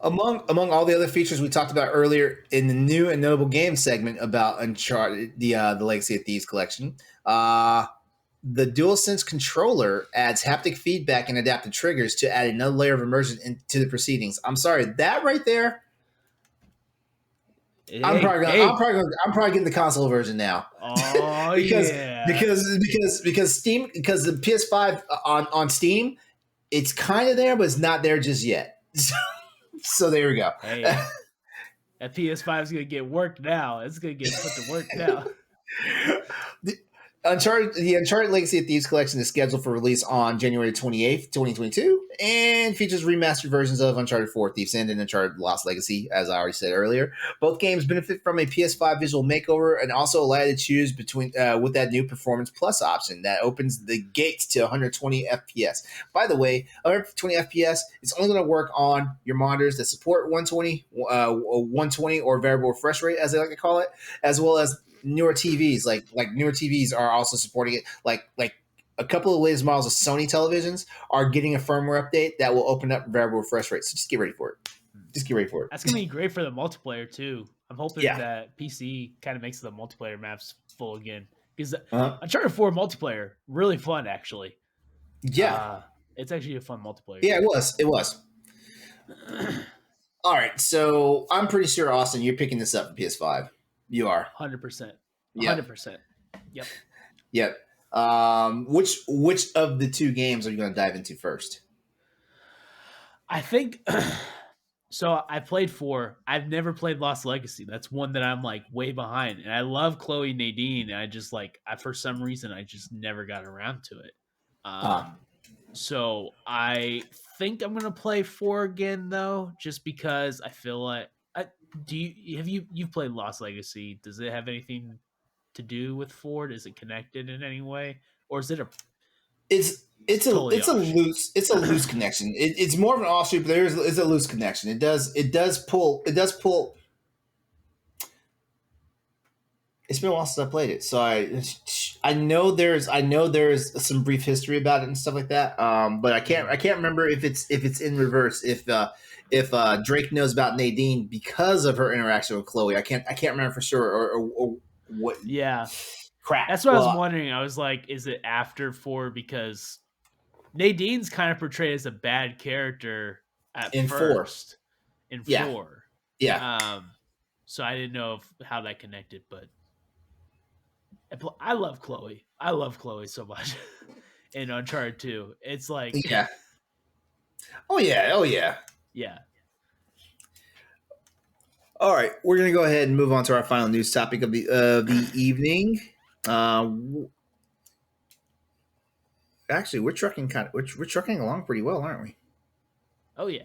Speaker 1: Among all the other features we talked about earlier in the new and notable games segment about Uncharted, the Legacy of Thieves collection, the DualSense controller adds haptic feedback and adaptive triggers to add another layer of immersion into the proceedings. I'm sorry, that right there. I'm probably getting the console version now.
Speaker 2: Oh
Speaker 1: because Steam, because the PS5 on Steam, it's kind of there, but it's not there just yet. So there we go.
Speaker 2: Hey, that PS5 is gonna get worked now. It's gonna get put to work now.
Speaker 1: The Uncharted Legacy of Thieves collection is scheduled for release on January 28th, 2022, and features remastered versions of Uncharted 4 Thief's End and Uncharted Lost Legacy, as I already said earlier. Both games benefit from a PS5 visual makeover and also allow you to choose between with that new Performance Plus option that opens the gates to 120 FPS. By the way, 120 FPS is only going to work on your monitors that support 120 or variable refresh rate, as they like to call it, as well as newer TVs, like newer TVs are also supporting it. Like a couple of latest models of Sony televisions are getting a firmware update that will open up variable refresh rates. So just get ready for it. Just get ready for it.
Speaker 2: That's gonna be great for the multiplayer too. I'm hoping that PC kind of makes the multiplayer maps full again, because Uncharted 4 multiplayer really fun actually.
Speaker 1: Yeah,
Speaker 2: it's actually a fun multiplayer.
Speaker 1: Yeah, it was. All right, so I'm pretty sure, Austin, you're picking this up for PS5. You are
Speaker 2: 100%. 100%. Yep.
Speaker 1: Yep. Which of the two games are you going to dive into first?
Speaker 2: I think so. I played 4. I've never played Lost Legacy. That's one that I'm like way behind, and I love Chloe Nadine. And I just for some reason I just never got around to it. So I think I'm gonna play 4 again though, just because I feel like. You've played Lost Legacy? Does it have anything to do with 4? Is it connected in any way, or is it a?
Speaker 1: It's a loose connection. It's more of an offshoot, but it's a loose connection. It does pull. It's been a while since I played it, so I know there's some brief history about it and stuff like that. But I can't remember if it's in reverse. If Drake knows about Nadine because of her interaction with Chloe, I can't remember for sure or what.
Speaker 2: Yeah,
Speaker 1: crap.
Speaker 2: That's what I was wondering. I was like, is it after 4? Because Nadine's kind of portrayed as a bad character in first. 4. In 4.
Speaker 1: Yeah.
Speaker 2: So I didn't know how that connected, but I love Chloe. I love Chloe so much in Uncharted 2. It's like,
Speaker 1: yeah. Oh yeah.
Speaker 2: Yeah.
Speaker 1: All right, we're gonna go ahead and move on to our final news topic of the evening. Actually, we're trucking along pretty well, aren't we?
Speaker 2: Oh yeah.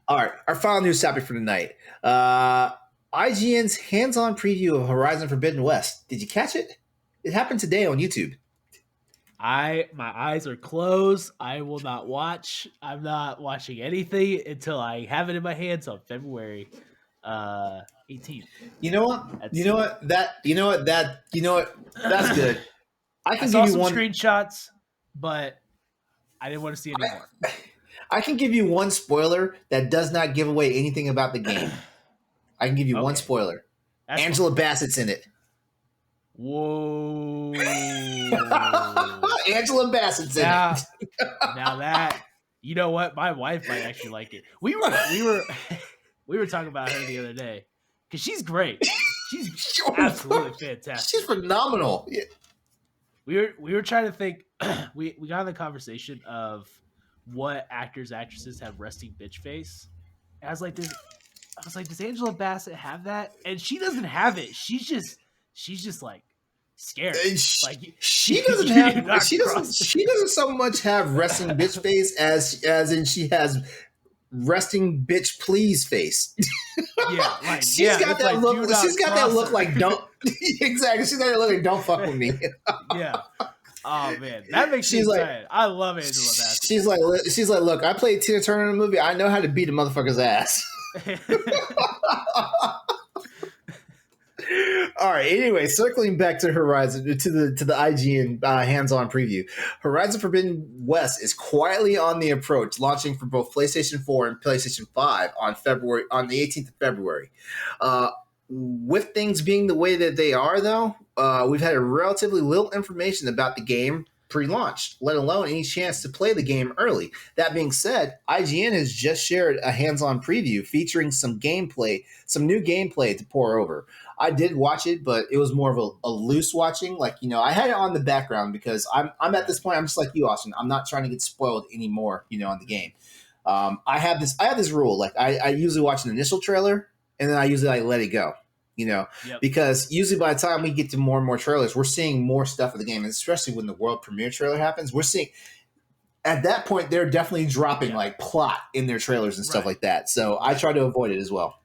Speaker 1: All right, our final news topic for tonight. IGN's hands-on preview of Horizon Forbidden West. Did you catch it? It happened today on YouTube.
Speaker 2: My eyes are closed. I will not watch. I'm not watching anything until I have it in my hands on February 18th.
Speaker 1: You know what? That's good.
Speaker 2: I saw some screenshots, but I didn't want to see any more.
Speaker 1: I can give you one spoiler that does not give away anything about the game. I can give you one spoiler. That's Angela Bassett's in it.
Speaker 2: Whoa.
Speaker 1: Angela Bassett's in it.
Speaker 2: Now that, you know what? My wife might actually like it. We were talking about her the other day because she's great. She's absolutely fantastic.
Speaker 1: She's phenomenal. Yeah.
Speaker 2: We were trying to think. We got in the conversation of what actresses have resting bitch face. And I was like, does Angela Bassett have that? And she doesn't have it. She's just like scared.
Speaker 1: She doesn't so much have resting bitch face as in she has resting bitch please face.
Speaker 2: Yeah,
Speaker 1: she's got that look. She's got that look like don't exactly. She's got that look like don't fuck with me.
Speaker 2: Yeah. Oh man, that makes me excited. I love Angela Bassett.
Speaker 1: She's like, look, I played Tina Turner in a movie. I know how to beat a motherfucker's ass. All right. Anyway, circling back to Horizon, to the IGN hands-on preview, Horizon Forbidden West is quietly on the approach, launching for both PlayStation 4 and PlayStation 5 on the 18th of February. With things being the way that they are, though, we've had relatively little information about the game pre-launch, let alone any chance to play the game early. That being said, IGN has just shared a hands-on preview featuring some new gameplay to pour over. I did watch it, but it was more of a loose watching. Like, I had it on the background because I'm at this point, I'm just like you, Austin. I'm not trying to get spoiled anymore, on the game. I have this rule. Like, I usually watch an initial trailer and then I usually let it go. Because usually by the time we get to more and more trailers, we're seeing more stuff of the game, and especially when the world premiere trailer happens, we're seeing at that point they're definitely dropping like plot in their trailers and stuff like that. So I try to avoid it as well.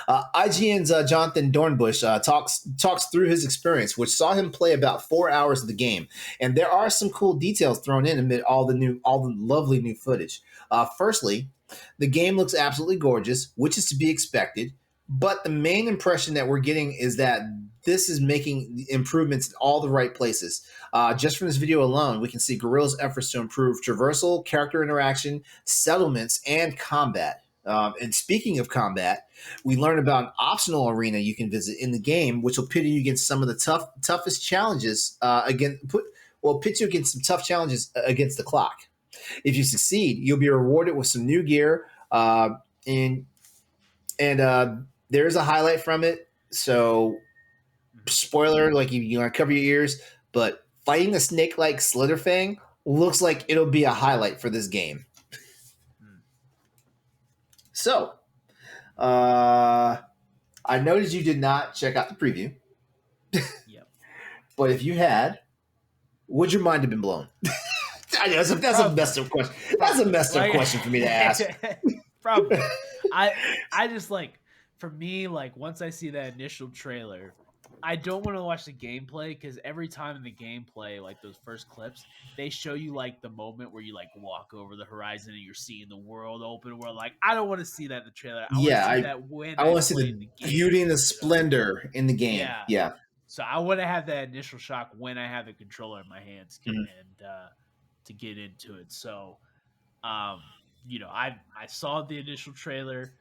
Speaker 1: IGN's Jonathan Dornbush talks through his experience, which saw him play about 4 hours of the game, and there are some cool details thrown in amid all the lovely new footage. Firstly, the game looks absolutely gorgeous, which is to be expected. But the main impression that we're getting is that this is making improvements in all the right places. Just from this video alone, we can see Guerrilla's efforts to improve traversal, character interaction, settlements, and combat. And speaking of combat, we learn about an optional arena you can visit in the game, which will pit you against some of the toughest challenges. Pit you against some tough challenges against the clock. If you succeed, you'll be rewarded with some new gear, and there's a highlight from it. So, spoiler, like you want to cover your ears, but fighting a snake-like Slitherfang looks like it'll be a highlight for this game. So, I noticed you did not check out the preview.
Speaker 2: Yep.
Speaker 1: But if you had, would your mind have been blown? I know that's a messed up question. That's a messed up question for me to ask.
Speaker 2: Probably. I just like, for me, like once I see that initial trailer, I don't want to watch the gameplay because every time in the gameplay, like those first clips, they show you like the moment where you like walk over the horizon and you're seeing the world open. Where like I don't want to see that in the trailer. I want to see that when I want to see the
Speaker 1: beauty and the splendor in the game. Yeah.
Speaker 2: So I want to have that initial shock when I have the controller in my hands and to get into it. So, I saw the initial trailer.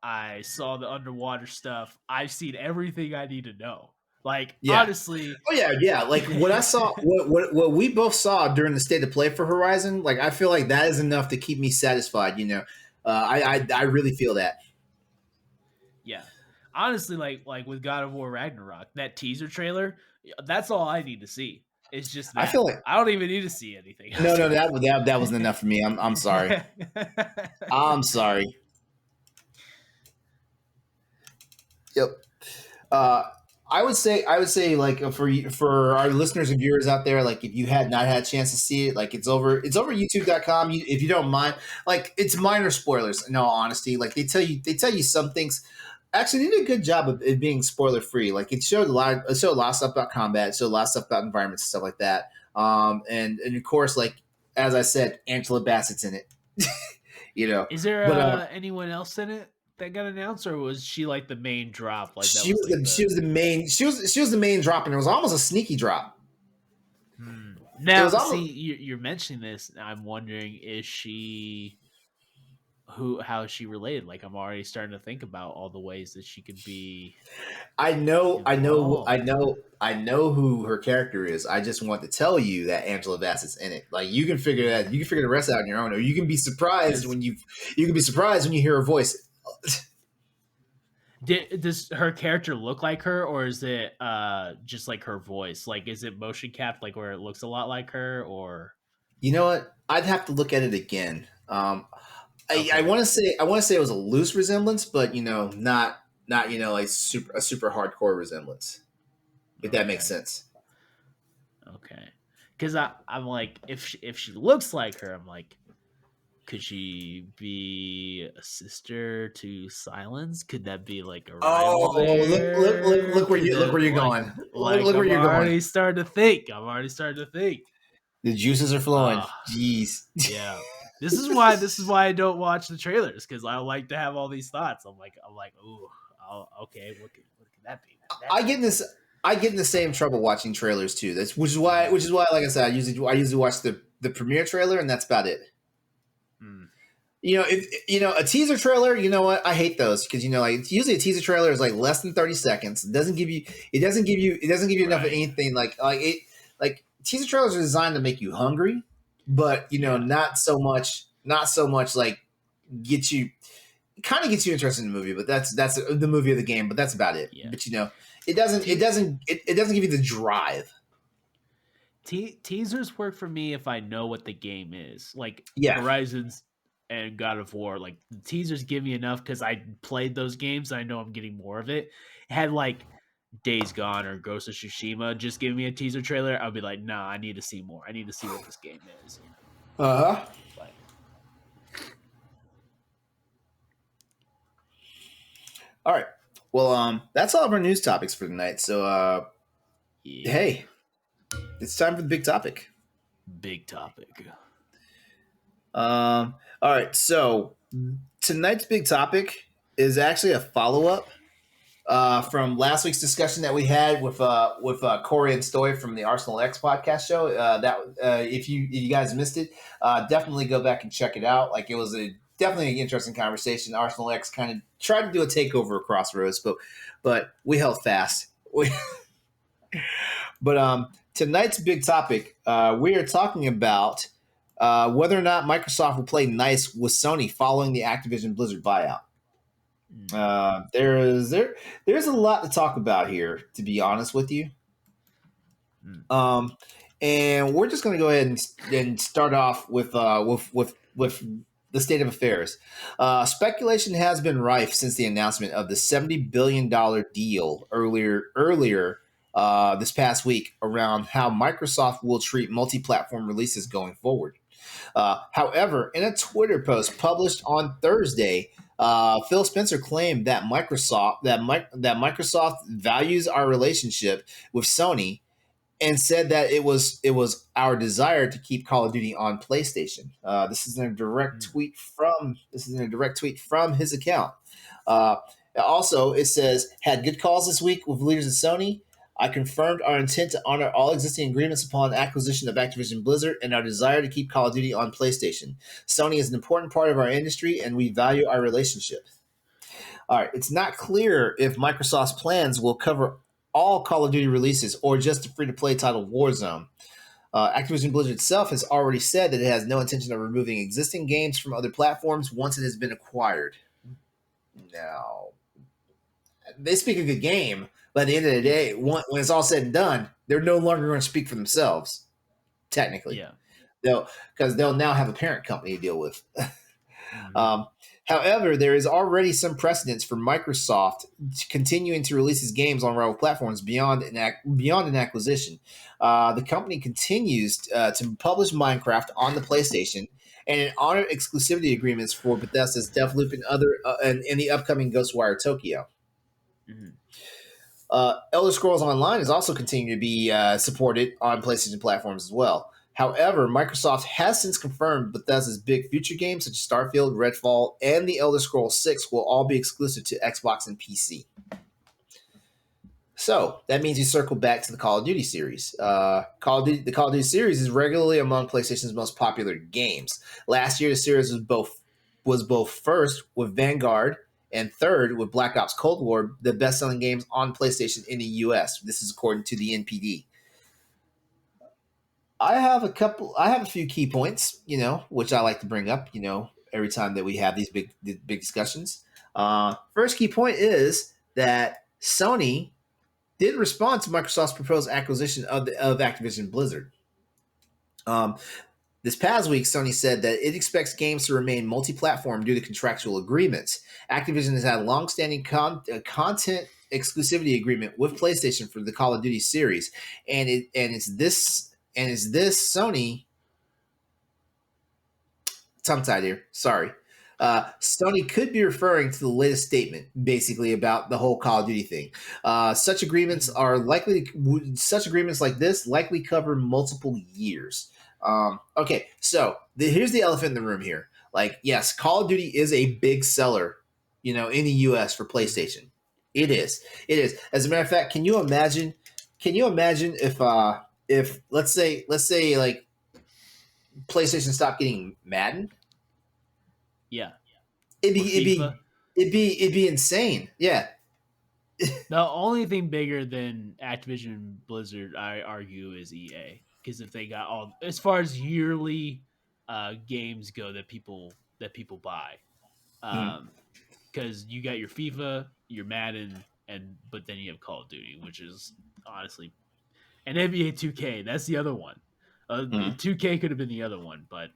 Speaker 2: I saw the underwater stuff. I've seen everything I need to know. Like, honestly.
Speaker 1: Oh, yeah. Like, what I saw, what we both saw during the state of play for Horizon, like, I feel like that is enough to keep me satisfied, I really feel that.
Speaker 2: Yeah. Honestly, like with God of War Ragnarok, that teaser trailer, that's all I need to see. It's just that. I feel like I don't even need to see anything else.
Speaker 1: No, that wasn't enough for me. I'm sorry. I'm sorry. Yep. I would say like for our listeners and viewers out there, like if you had not had a chance to see it, like it's over youtube.com. If you don't mind, like it's minor spoilers in all honesty. Like they tell you some things. Actually, they did a good job of it being spoiler free. Like it showed a lot of stuff about combat, it showed a lot of stuff about environments and stuff like that. And of course, like as I said, Angela Bassett's in it.
Speaker 2: Is there anyone else in it that got announced, or was she like the main drop? Like
Speaker 1: she was the main drop, and it was almost a sneaky drop.
Speaker 2: Now, you're mentioning this. I'm wondering, is she how is she related? Like, I'm already starting to think about all the ways that she could be.
Speaker 1: I know who her character is. I just want to tell you that Angela Bassett's in it. Like, you can figure the rest out on your own, or you can be surprised when you hear her voice.
Speaker 2: Does her character look like her, or is it just like her voice? Like, is it motion capped, like where it looks a lot like her, or?
Speaker 1: You know what? I'd have to look at it again. Okay. I want to say it was a loose resemblance, but not like a super hardcore resemblance. If that makes sense.
Speaker 2: Okay, because I'm like, if she looks like her, I'm like, could she be a sister to Silence? Could that be like a rival there?
Speaker 1: Look where you're going. Look where you're going.
Speaker 2: I'm already starting to think.
Speaker 1: The juices are flowing. Jeez.
Speaker 2: Yeah. This is why I don't watch the trailers, because I like to have all these thoughts. I'm like, ooh, okay, what could that be?
Speaker 1: I get in the same trouble watching trailers too. Which is why, like I said, I usually watch the premiere trailer, and that's about it. A teaser trailer, you know what? I hate those because like usually a teaser trailer is like less than 30 seconds. It doesn't give you enough of anything. Like teaser trailers are designed to make you hungry, but not so much like gets you interested in the movie. But that's the movie of the game. But that's about it. Yeah. But it doesn't give you the drive.
Speaker 2: Teasers work for me if I know what the game is. Like Horizons and God of War, like the teasers give me enough because I played those games. And I know I'm getting more of it. Had like Days Gone or Ghost of Tsushima just give me a teaser trailer, I'll be like, nah, I need to see more. I need to see what this game is.
Speaker 1: All right. Well, that's all of our news topics for tonight. So, hey, it's time for the big topic. All right. So tonight's big topic is actually a follow-up from last week's discussion that we had with Corey and Stoy from the Arsenal X podcast show. If you guys missed it, definitely go back and check it out. Like, it was definitely an interesting conversation. Arsenal X kind of tried to do a takeover of Crossroads, but we held fast. But tonight's big topic, we are talking about whether or not Microsoft will play nice with Sony following the Activision Blizzard buyout. There's a lot to talk about here, to be honest with you. And we're just going to go ahead and start off with the state of affairs. Speculation has been rife since the announcement of the $70 billion deal earlier this past week around how Microsoft will treat multi-platform releases going forward. However, in a Twitter post published on Thursday, Phil Spencer claimed that Microsoft values our relationship with Sony, and said that it was our desire to keep Call of Duty on PlayStation. This is in a direct tweet from his account. Also, it says, had good calls this week with leaders at Sony. I confirmed our intent to honor all existing agreements upon acquisition of Activision Blizzard and our desire to keep Call of Duty on PlayStation. Sony is an important part of our industry, and we value our relationship. All right, it's not clear if Microsoft's plans will cover all Call of Duty releases or just the free-to-play title Warzone. Activision Blizzard itself has already said that it has no intention of removing existing games from other platforms once it has been acquired. Now, they speak a good game, but at the end of the day, when it's all said and done, they're no longer going to speak for themselves, technically.
Speaker 2: Yeah.
Speaker 1: Because they'll now have a parent company to deal with. However, there is already some precedence for Microsoft continuing to release its games on rival platforms beyond an acquisition. The company continues to publish Minecraft on the PlayStation and honor exclusivity agreements for Bethesda's Deathloop and and the upcoming Ghostwire Tokyo. Elder Scrolls Online is also continuing to be supported on PlayStation platforms as well. However, Microsoft has since confirmed Bethesda's big future games such as Starfield, Redfall, and the Elder Scrolls 6 will all be exclusive to Xbox and PC. So that means you circle back to the Call of Duty series. The Call of Duty series is regularly among PlayStation's most popular games. Last year, the series was both first with Vanguard and third with Black Ops Cold War, the best-selling games on PlayStation in the U.S. This is according to the NPD. I have a few key points, which I like to bring up, every time that we have these big discussions. First key point is that Sony did respond to Microsoft's proposed acquisition of Activision Blizzard. This past week, Sony said that it expects games to remain multi-platform due to contractual agreements. Activision has had a long-standing content exclusivity agreement with PlayStation for the Call of Duty series, and it's this Sony. Tongue-tied here. Sorry. Sony could be referring to the latest statement, basically about the whole Call of Duty thing. Such agreements like this likely cover multiple years. Okay, so here's the elephant in the room here. Like, yes, Call of Duty is a big seller, in the U.S. for PlayStation. It is. As a matter of fact, can you imagine if let's say like PlayStation stopped getting Madden?
Speaker 2: Yeah.
Speaker 1: It'd be insane. Yeah.
Speaker 2: The only thing bigger than Activision Blizzard, I argue, is EA. Because if they got all, as far as yearly games go that people buy, because you got your FIFA, your Madden, but then you have Call of Duty, which is honestly, and NBA 2K. That's the other one. 2K could have been the other one, but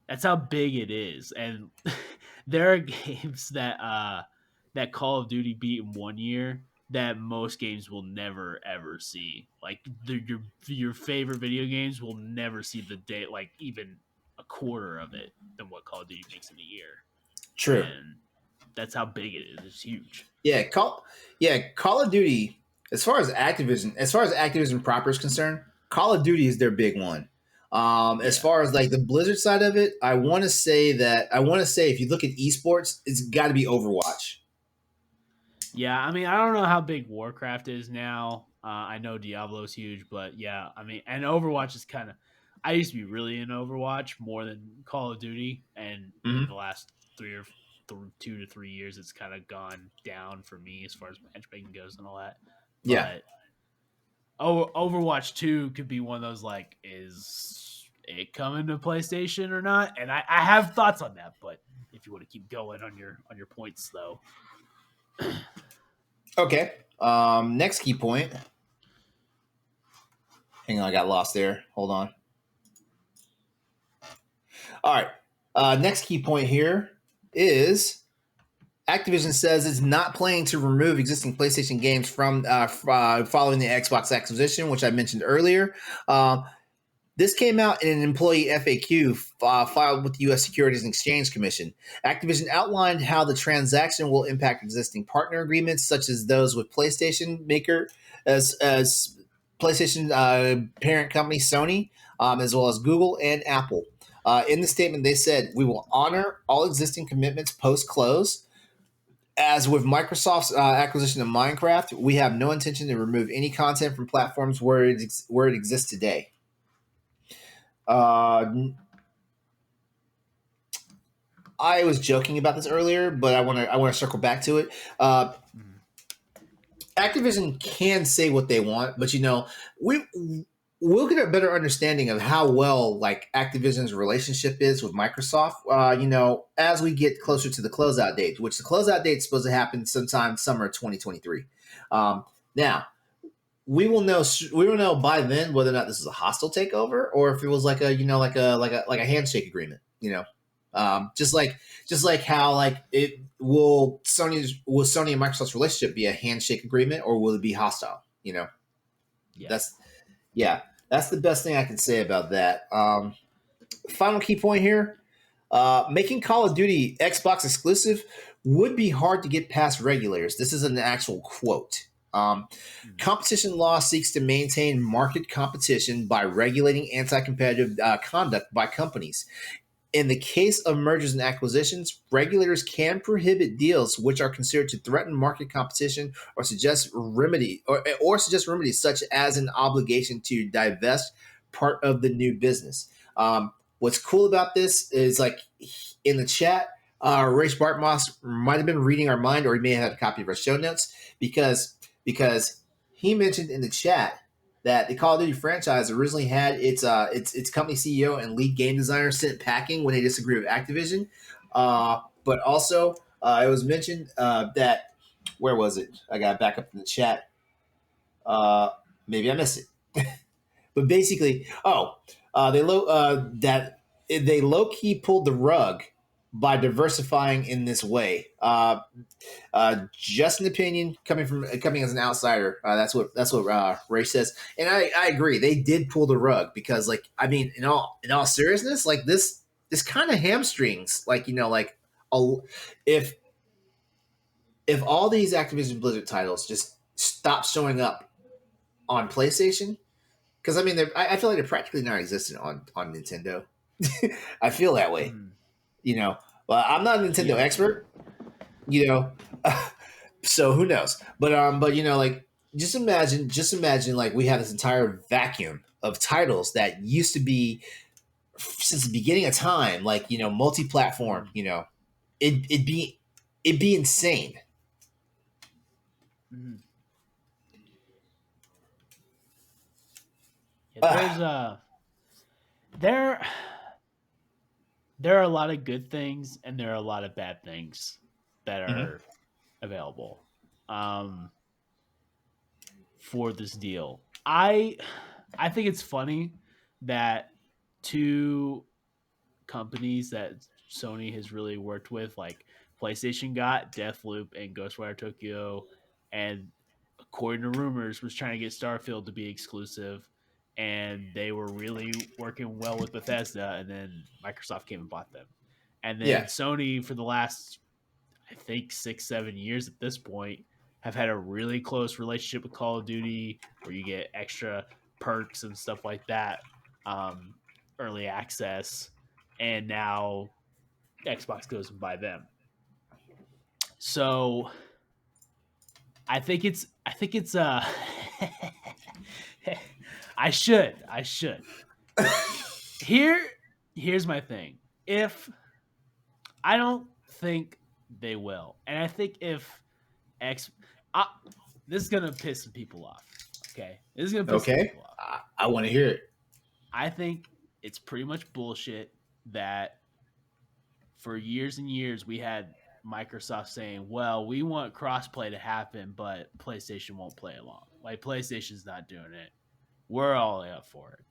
Speaker 2: that's how big it is. And there are games that Call of Duty beat in 1 year that most games will never ever see. Like your favorite video games will never see the day, like even a quarter of it than what Call of Duty makes in a year.
Speaker 1: True.
Speaker 2: And that's how big it is. It's huge.
Speaker 1: Yeah, Call of Duty, as far as Activision proper is concerned, Call of Duty is their big one. As far as like the Blizzard side of it, I want to say if you look at esports, it's got to be Overwatch.
Speaker 2: Yeah, I mean, I don't know how big Warcraft is now. I know Diablo's huge, but yeah, I mean, and Overwatch is kind of. I used to be really in Overwatch more than Call of Duty, and in the
Speaker 1: Mm-hmm.
Speaker 2: last 2 to 3 years, it's kind of gone down for me as far as matchmaking goes and all that.
Speaker 1: Yeah.
Speaker 2: But Overwatch 2 could be one of those like, is it coming to PlayStation or not? And I have thoughts on that, but if you want to keep going on your points though.
Speaker 1: Okay. Next key point. Hang on, I got lost there. Hold on. All right. Next key point here is Activision says it's not planning to remove existing PlayStation games from following the Xbox acquisition, which I mentioned earlier. This came out in an employee FAQ filed with the U.S. Securities and Exchange Commission. Activision outlined how the transaction will impact existing partner agreements, such as those with PlayStation maker, as PlayStation parent company Sony, as well as Google and Apple. In the statement, they said, "We will honor all existing commitments post close. As with Microsoft's acquisition of Minecraft, we have no intention to remove any content from platforms where it exists today." Uh, I was joking about this earlier, but I want to circle back to it. Activision can say what they want, but we'll get a better understanding of how well like Activision's relationship is with Microsoft. As we get closer to the closeout date, which the closeout date is supposed to happen sometime summer 2023. Now we will know by then whether or not this is a hostile takeover or if it was like a handshake agreement. Just like how like it will Sony and Microsoft's relationship be a handshake agreement or will it be hostile?
Speaker 2: Yeah.
Speaker 1: That's the best thing I can say about that. Final key point here: making Call of Duty Xbox exclusive would be hard to get past regulators. This is an actual quote. Competition law seeks to maintain market competition by regulating anti-competitive conduct by companies. In the case of mergers and acquisitions, regulators can prohibit deals which are considered to threaten market competition or suggest remedies such as an obligation to divest part of the new business. What's cool about this is like in the chat, Ray Bartmoss might have been reading our mind, or he may have had a copy of our show notes because he mentioned in the chat that the Call of Duty franchise originally had its company CEO and lead game designer sent packing when they disagreed with Activision. But also, it was mentioned that where was it? I got back up in the chat. Maybe I missed it. But basically, they low key pulled the rug by diversifying in this way. Just an opinion coming as an outsider. That's what Ray says, and I agree. They did pull the rug because, like, I mean, in all seriousness, like this kind of hamstrings, if all these Activision Blizzard titles just stop showing up on PlayStation, because I mean, I feel like they're practically non-existent on Nintendo. I feel that way, Well, I'm not a Nintendo expert, you know. So who knows? But like just imagine like we have this entire vacuum of titles that used to be since the beginning of time, like multi-platform. It'd be insane.
Speaker 2: Mm-hmm. Yeah, there there are a lot of good things and there are a lot of bad things that
Speaker 1: Mhm.
Speaker 2: are available um, for this deal. I think it's funny that two companies that Sony has really worked with, like PlayStation got Deathloop and Ghostwire Tokyo, and according to rumors, was trying to get Starfield to be exclusive, and they were really working well with Bethesda, and then Microsoft came and bought them. And then
Speaker 1: Yeah.
Speaker 2: Sony, for the last, I think, 6, 7 years at this point, have had a really close relationship with Call of Duty where you get extra perks and stuff like that, um, early access, and now Xbox goes and buy them. So I think it's I should. Here's my thing. If I don't think they will. And I think if X I, this is going to piss some people off. Okay? This is going to piss some
Speaker 1: Okay,
Speaker 2: people off.
Speaker 1: I want to hear it.
Speaker 2: I think it's pretty much bullshit that for years and years we had Microsoft saying, "Well, we want crossplay to happen, but PlayStation won't play along. Like PlayStation's not doing it. We're all up for it."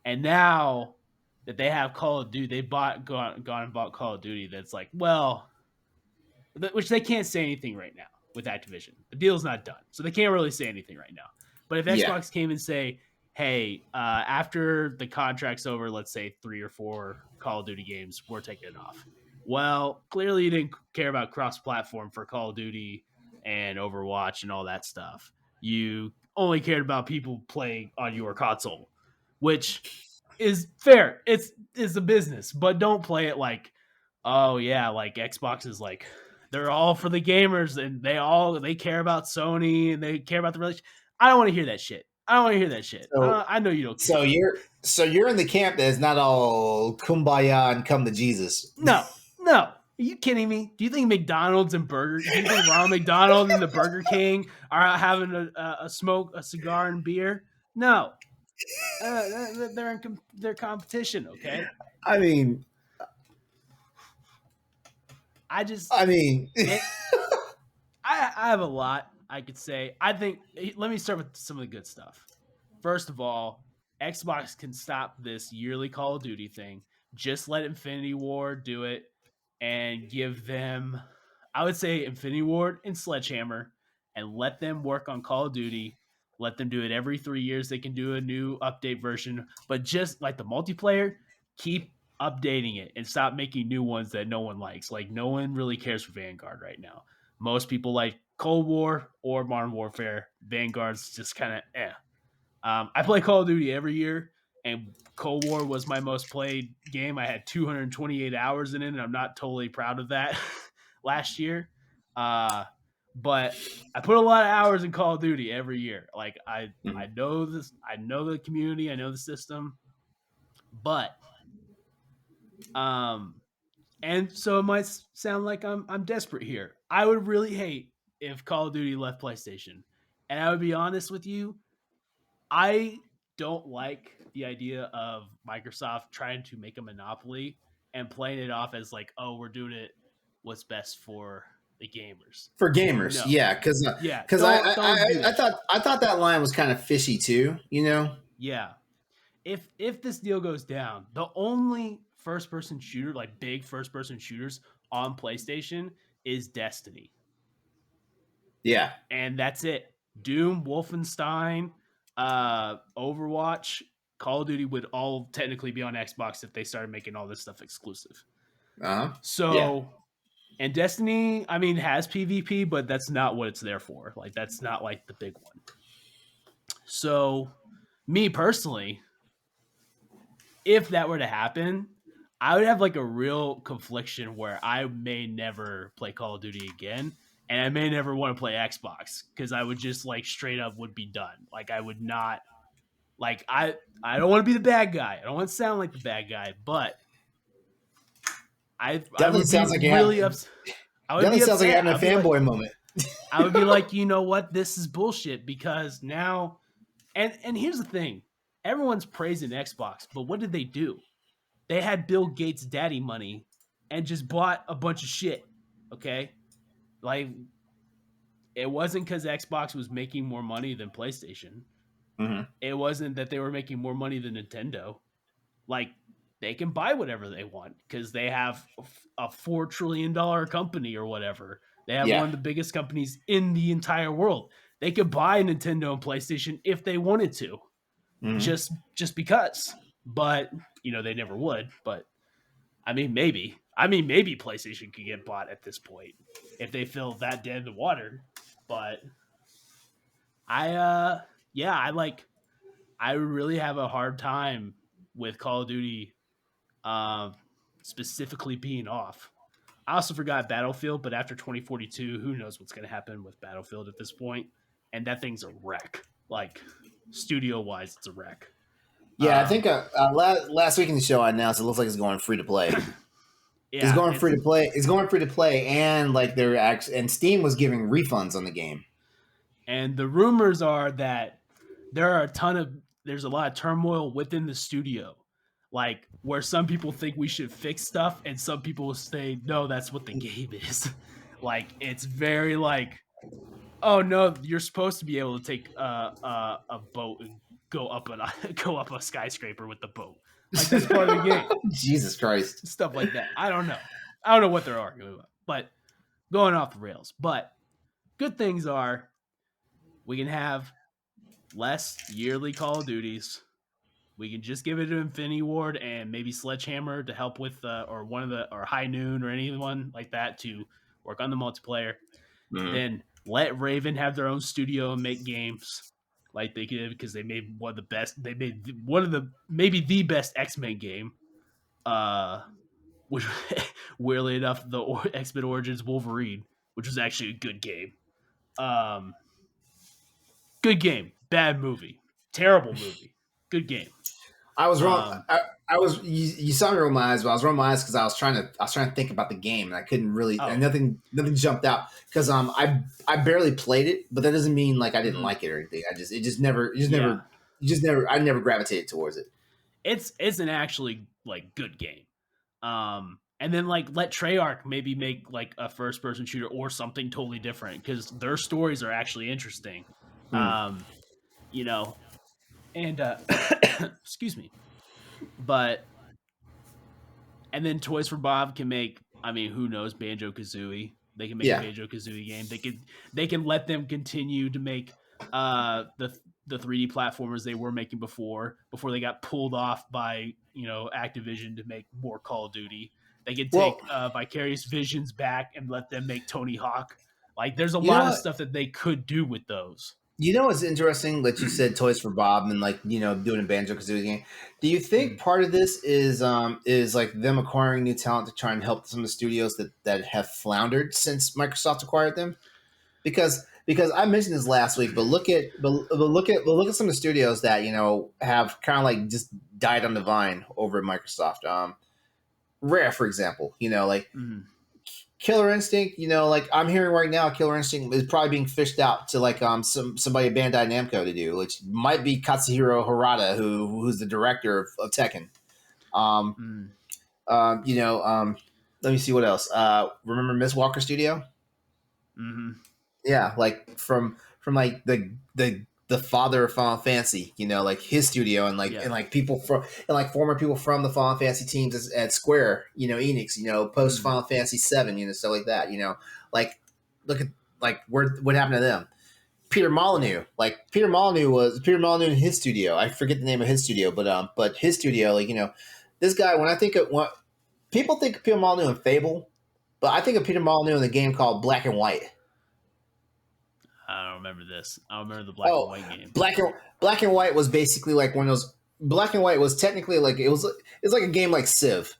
Speaker 2: And now that they have Call of Duty, they gone and bought Call of Duty. That's like, well, which they can't say anything right now with Activision. The deal's not done, so they can't really say anything right now. But if
Speaker 1: Yeah.
Speaker 2: Xbox came and say, "Hey, after the contract's over, let's say 3 or 4 Call of Duty games, we're taking it off." Well, clearly you didn't care about cross-platform for Call of Duty and Overwatch and all that stuff. You only cared about people playing on your console, which is fair. It's a business, but don't play it like, oh yeah, like Xbox is like they're all for the gamers and they care about Sony and they care about the relationship. I don't want to hear that shit.
Speaker 1: So,
Speaker 2: I know you don't care.
Speaker 1: so you're in the camp that is not all kumbaya and come to Jesus.
Speaker 2: No. Are you kidding me? Do you think McDonald's and do you think Ronald McDonald and the Burger King are out having a smoke, a cigar, and beer? No. They're competition, okay?
Speaker 1: I mean,
Speaker 2: I have a lot I could say. I think let me start with some of the good stuff. First of all, Xbox can stop this yearly Call of Duty thing. Just let Infinity Ward do it and give them, I would say, Infinity Ward and Sledgehammer, and let them work on Call of Duty. Let them do it every 3 years. They can do a new update version, but just like the multiplayer, keep updating it and stop making new ones that no one likes. Like no one really cares for Vanguard right now. Most people like Cold War or Modern Warfare. Vanguard's just kind of eh. I play Call of Duty every year, and Cold War was my most played game. I had 228 hours in it, and I'm not totally proud of that last year. But I put a lot of hours in Call of Duty every year. Like I know this, I know the community, I know the system, but and so it might sound like I'm desperate here. I would really hate if Call of Duty left PlayStation, and I would be honest with you, I don't like the idea of Microsoft trying to make a monopoly and playing it off as like, oh, we're doing it what's best for the gamers.
Speaker 1: for gamers,
Speaker 2: No.
Speaker 1: yeah, because
Speaker 2: Yeah.
Speaker 1: I,
Speaker 2: Don't do
Speaker 1: I, I
Speaker 2: that.
Speaker 1: thought that line was kind of fishy too. You know?
Speaker 2: Yeah. If this deal goes down, the only first person shooter, like big first person shooters on PlayStation is Destiny.
Speaker 1: Yeah.
Speaker 2: And that's it. Doom, Wolfenstein, Overwatch, Call of Duty would all technically be on Xbox if they started making all this stuff exclusive.
Speaker 1: Uh huh. Yeah.
Speaker 2: So, and Destiny, I mean, has PvP, but that's not what it's there for. Like, that's not like the big one. So, me personally, if that were to happen, I would have like a real confliction where I may never play Call of Duty again, and I may never want to play Xbox because I would just like straight up would be done. Like I would not like I don't want to be the bad guy. I don't want to sound like the bad guy, but I
Speaker 1: Definitely
Speaker 2: would be
Speaker 1: sounds like you have.
Speaker 2: really upset. I would
Speaker 1: Definitely
Speaker 2: be
Speaker 1: sounds like you're
Speaker 2: upset.
Speaker 1: having a fanboy moment.
Speaker 2: I would be like, you know what, this is bullshit because now, and here's the thing, everyone's praising Xbox, but what did they do? They had Bill Gates' daddy money and just bought a bunch of shit. Okay, like it wasn't because Xbox was making more money than PlayStation.
Speaker 1: Mm-hmm.
Speaker 2: It wasn't that they were making more money than Nintendo. Like they can buy whatever they want because they have a $4 trillion company or whatever. They have one of the biggest companies in the entire world. They could buy Nintendo and PlayStation if they wanted to, just because. But you know they never would. But I mean, maybe PlayStation could get bought at this point if they feel that dead in the water. But I really have a hard time with Call of Duty specifically being off. I also forgot Battlefield, but after 2042, who knows what's going to happen with Battlefield at this point? And that thing's a wreck. Like, studio wise, it's a wreck.
Speaker 1: Yeah, I think last week in the show I announced it looks like it's going free to play.
Speaker 2: Yeah,
Speaker 1: it's going free to play. It's going free to play, and like and Steam was giving refunds on the game.
Speaker 2: And the rumors are that there's a lot of turmoil within the studio, like where some people think we should fix stuff, and some people will say no, that's what the game is. Like it's very like, oh no, you're supposed to be able to take a boat and go up a skyscraper with the boat. Like that's part of the game.
Speaker 1: Jesus Christ,
Speaker 2: stuff like that. I don't know what they're arguing about, but going off the rails. But good things are we can have less yearly Call of Duties. We can just give it to Infinity Ward and maybe Sledgehammer to help with, or High Noon or anyone like that to work on the multiplayer. Mm-hmm. Then let Raven have their own studio and make games like they did because they made one of the best. They made one of the maybe the best X-Men game. Which weirdly enough, the X-Men Origins Wolverine, which was actually a good game. Good game, bad movie, terrible movie, good game.
Speaker 1: I was wrong. I was. You saw me roll my eyes, but I was rolling my eyes because I was trying to think about the game, and I couldn't really. And nothing jumped out because I barely played it, but that doesn't mean like I didn't like it or anything. I never gravitated towards it.
Speaker 2: It's an actually like good game. And then like let Treyarch maybe make like a first person shooter or something totally different because their stories are actually interesting. You know, and excuse me, but and then Toys for Bob can make. I mean, who knows? Banjo-Kazooie. They can make a Banjo-Kazooie game. They can let them continue to make the 3D platformers they were making before they got pulled off by Activision to make more Call of Duty. They could take Vicarious Visions back and let them make Tony Hawk. Like, there's a lot of stuff that they could do with those.
Speaker 1: You know what's interesting that you said Toys for Bob and like doing a Banjo-Kazooie game. Do you think part of this is like them acquiring new talent to try and help some of the studios that have floundered since Microsoft acquired them? Because I mentioned this last week, but look at some of the studios that have kind of like just died on the vine over at Microsoft. Rare, for example, Killer Instinct, like I'm hearing right now, Killer Instinct is probably being fished out to like somebody at Bandai Namco to do, which might be Katsuhiro Harada, who's the director of Tekken. Let me see what else. Remember Miss Walker Studio?
Speaker 2: Mm-hmm.
Speaker 1: Yeah, like from like the father of Final Fantasy, like his studio and like people from former people from the Final Fantasy teams at Square, Enix, post Final Fantasy 7, stuff like that, like look at like what happened to them. Peter Molyneux in his studio. I forget the name of his studio, but his studio, like this guy. When I think of what people think of Peter Molyneux in Fable, but I think of Peter Molyneux in the game called Black and White.
Speaker 2: I don't remember this. I remember the Black and White game.
Speaker 1: Black and White was basically like one of those. Black and White was technically like it's like a game like Civ.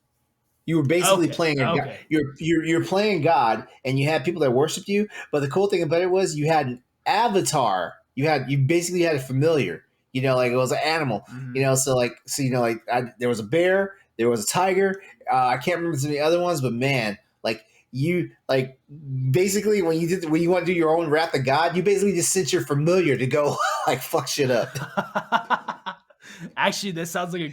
Speaker 1: You were basically playing God. You're playing God, and you had people that worshipped you. But the cool thing about it was you had an avatar. You basically had a familiar. Like it was an animal.
Speaker 2: Mm-hmm.
Speaker 1: There was a bear, there was a tiger. I can't remember some of the other ones, but man, like. You like basically when you want to do your own Wrath of God, you basically just sent your familiar to go like fuck shit up.
Speaker 2: Actually, this sounds like a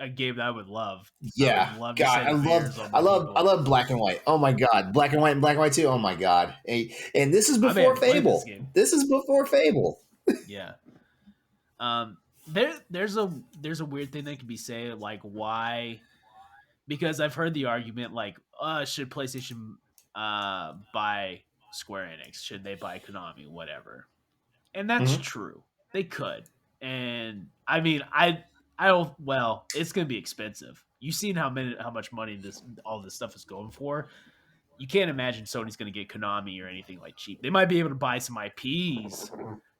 Speaker 2: game that I would love.
Speaker 1: Yeah, I love Black and White. Oh my god, Black and White and Black and White too. Oh my god, and this is before Fable. This is before Fable.
Speaker 2: Yeah. There's a weird thing that can be said like why. Because I've heard the argument like, should PlayStation buy Square Enix? Should they buy Konami? Whatever. And that's true. They could. And I mean, I don't. Well, it's going to be expensive. You've seen how much money all this stuff is going for. You can't imagine Sony's going to get Konami or anything like cheap. They might be able to buy some IPs.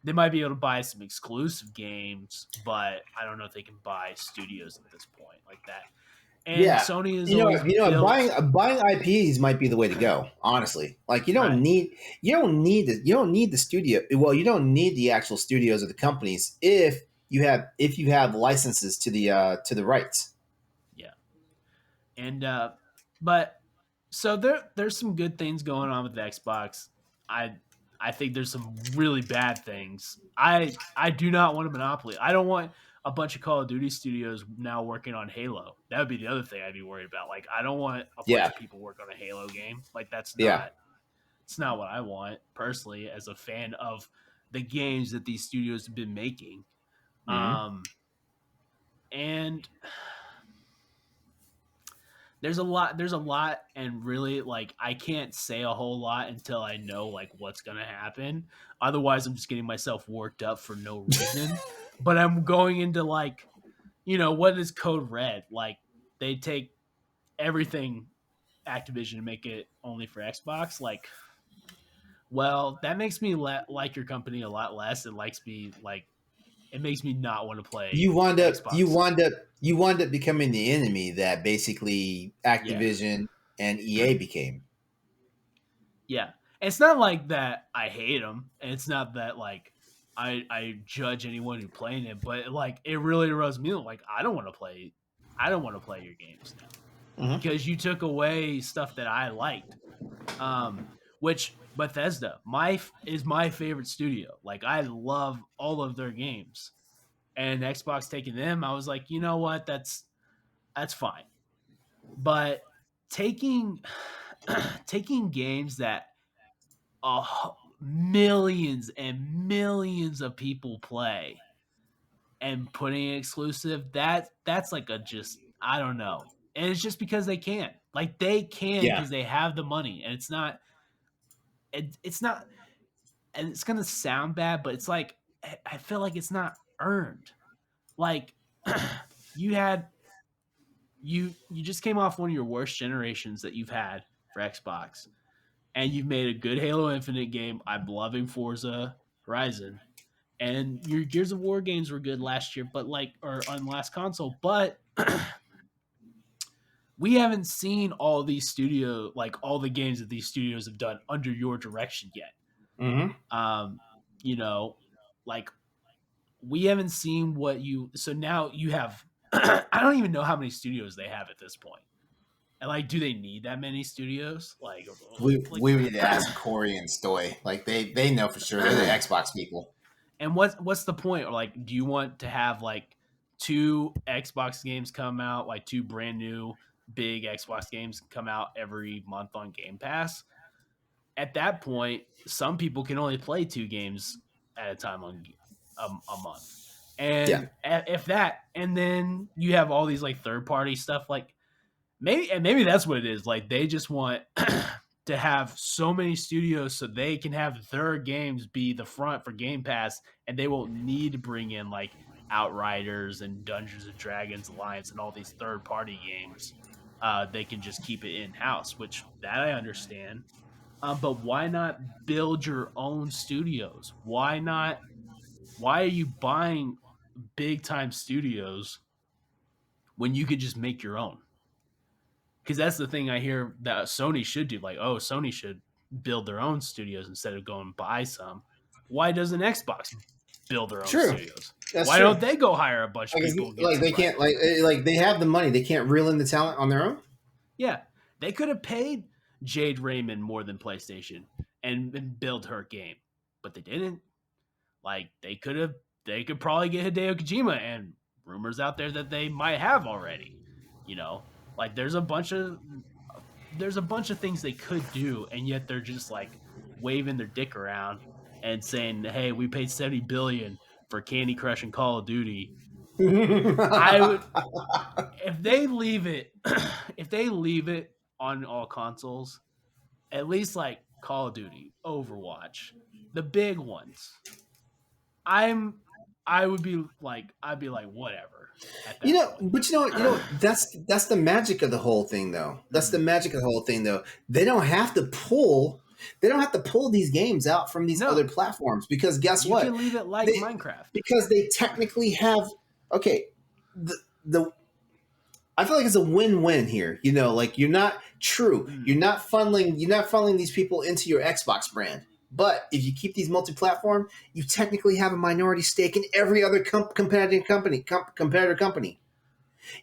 Speaker 2: They might be able to buy some exclusive games, but I don't know if they can buy studios at this point like that. And
Speaker 1: Yeah,
Speaker 2: Sony has always
Speaker 1: buying
Speaker 2: built
Speaker 1: IPs might be the way to go. Honestly, like
Speaker 2: right.
Speaker 1: you don't need the studio. Well, you don't need the actual studios or the companies if you have licenses to the rights.
Speaker 2: Yeah. And but so there's some good things going on with the Xbox. I I think there's some really bad things. I do not want a monopoly. I don't want a bunch of Call of Duty studios now working on Halo. That would be the other thing I'd be worried about. Like I don't want a bunch
Speaker 1: Yeah,
Speaker 2: of people work on a Halo game. Like
Speaker 1: yeah.
Speaker 2: it's not what I want personally as a fan of the games that these studios have been making.
Speaker 1: Hmm.
Speaker 2: And there's a lot, and really like I can't say a whole lot until I know like what's gonna happen. Otherwise I'm just getting myself worked up for no reason. But I'm going into like, what is Code Red? Like they take everything Activision and make it only for Xbox. Like, well, that makes me like your company a lot less. It makes me not want to play Xbox.
Speaker 1: You wind up becoming the enemy that basically
Speaker 2: Yeah.
Speaker 1: Activision and EA became.
Speaker 2: Yeah. It's not like that I hate them, and it's not that like I judge anyone who's playing it, but like it really rubs me like I don't want to play your games now
Speaker 1: Hmm.
Speaker 2: because you took away stuff that I liked. Which Bethesda is my favorite studio. Like I love all of their games, and Xbox taking them, I was like, you know what, that's fine. But taking taking games that millions and millions of people play and putting it exclusive, that's like a just I don't know. And it's just because they can. Like they can
Speaker 1: Yeah.
Speaker 2: because they have the money. And it's not and it's gonna sound bad, but it's like I feel like it's not earned. Like you had you just came off one of your worst generations that you've had for Xbox, and you've made a good Halo Infinite game. I'm loving Forza Horizon, and your Gears of War games were good last year, but like or on last console, but we haven't seen all the games that these studios have done under your direction yet.
Speaker 1: Hmm.
Speaker 2: Um, you know, like we haven't seen what you. So now you have. I don't even know how many studios they have at this point. And like, do they need that many studios?
Speaker 1: We need to ask Corey and Stoy. Like they know for sure. They're the Xbox people.
Speaker 2: And what's the point? Or like, do you want to have like two Xbox games come out, like two brand new big Xbox games come out every month on Game Pass? At that point, some people can only play two games at a time on a month,
Speaker 1: Yeah.
Speaker 2: and if that, and then you have all these like third party stuff, like maybe that's what it is. Like they just want to have so many studios so they can have their games be the front for Game Pass, and they won't need to bring in like Outriders and Dungeons and Dragons Alliance and all these third party games. They can just keep it in house, which that I understand. But why not build your own studios? Why not? Why are you buying big time studios when you could just make your own? Because that's the thing I hear that Sony should do. Like, oh, Sony should build their own studios instead of going and buy some. Why doesn't Xbox build their own
Speaker 1: True.
Speaker 2: studios?
Speaker 1: That's
Speaker 2: Why
Speaker 1: true.
Speaker 2: don't they go hire a bunch of
Speaker 1: Like,
Speaker 2: people and get
Speaker 1: like
Speaker 2: some
Speaker 1: they can't
Speaker 2: money?
Speaker 1: like they have the money. They can't reel in the talent on their own.
Speaker 2: Yeah, they could have paid Jade Raymond more than PlayStation and build her game, but they didn't. Like they could probably get Hideo Kojima, and rumors out there that they might have already. You know, like there's a bunch of things they could do, and yet they're just like waving their dick around and saying, "Hey, we paid 70 billion for Candy Crush and Call of Duty." I would if they leave it if they leave it on all consoles, at least like Call of Duty, Overwatch, the big ones. I'm I'd be like whatever at that point.
Speaker 1: But that's the magic of the whole thing, though. That's the
Speaker 2: Mhm.
Speaker 1: magic of the whole thing, though. They don't have to pull these games out from these other
Speaker 2: No,
Speaker 1: platforms because guess
Speaker 2: you
Speaker 1: what?
Speaker 2: can leave it like
Speaker 1: They
Speaker 2: Minecraft.
Speaker 1: because they technically have okay. The I feel like it's a win-win here. You know, like you're not true. You're not funneling these people into your Xbox brand. But if you keep these multi-platform, you technically have a minority stake in every other competitor company.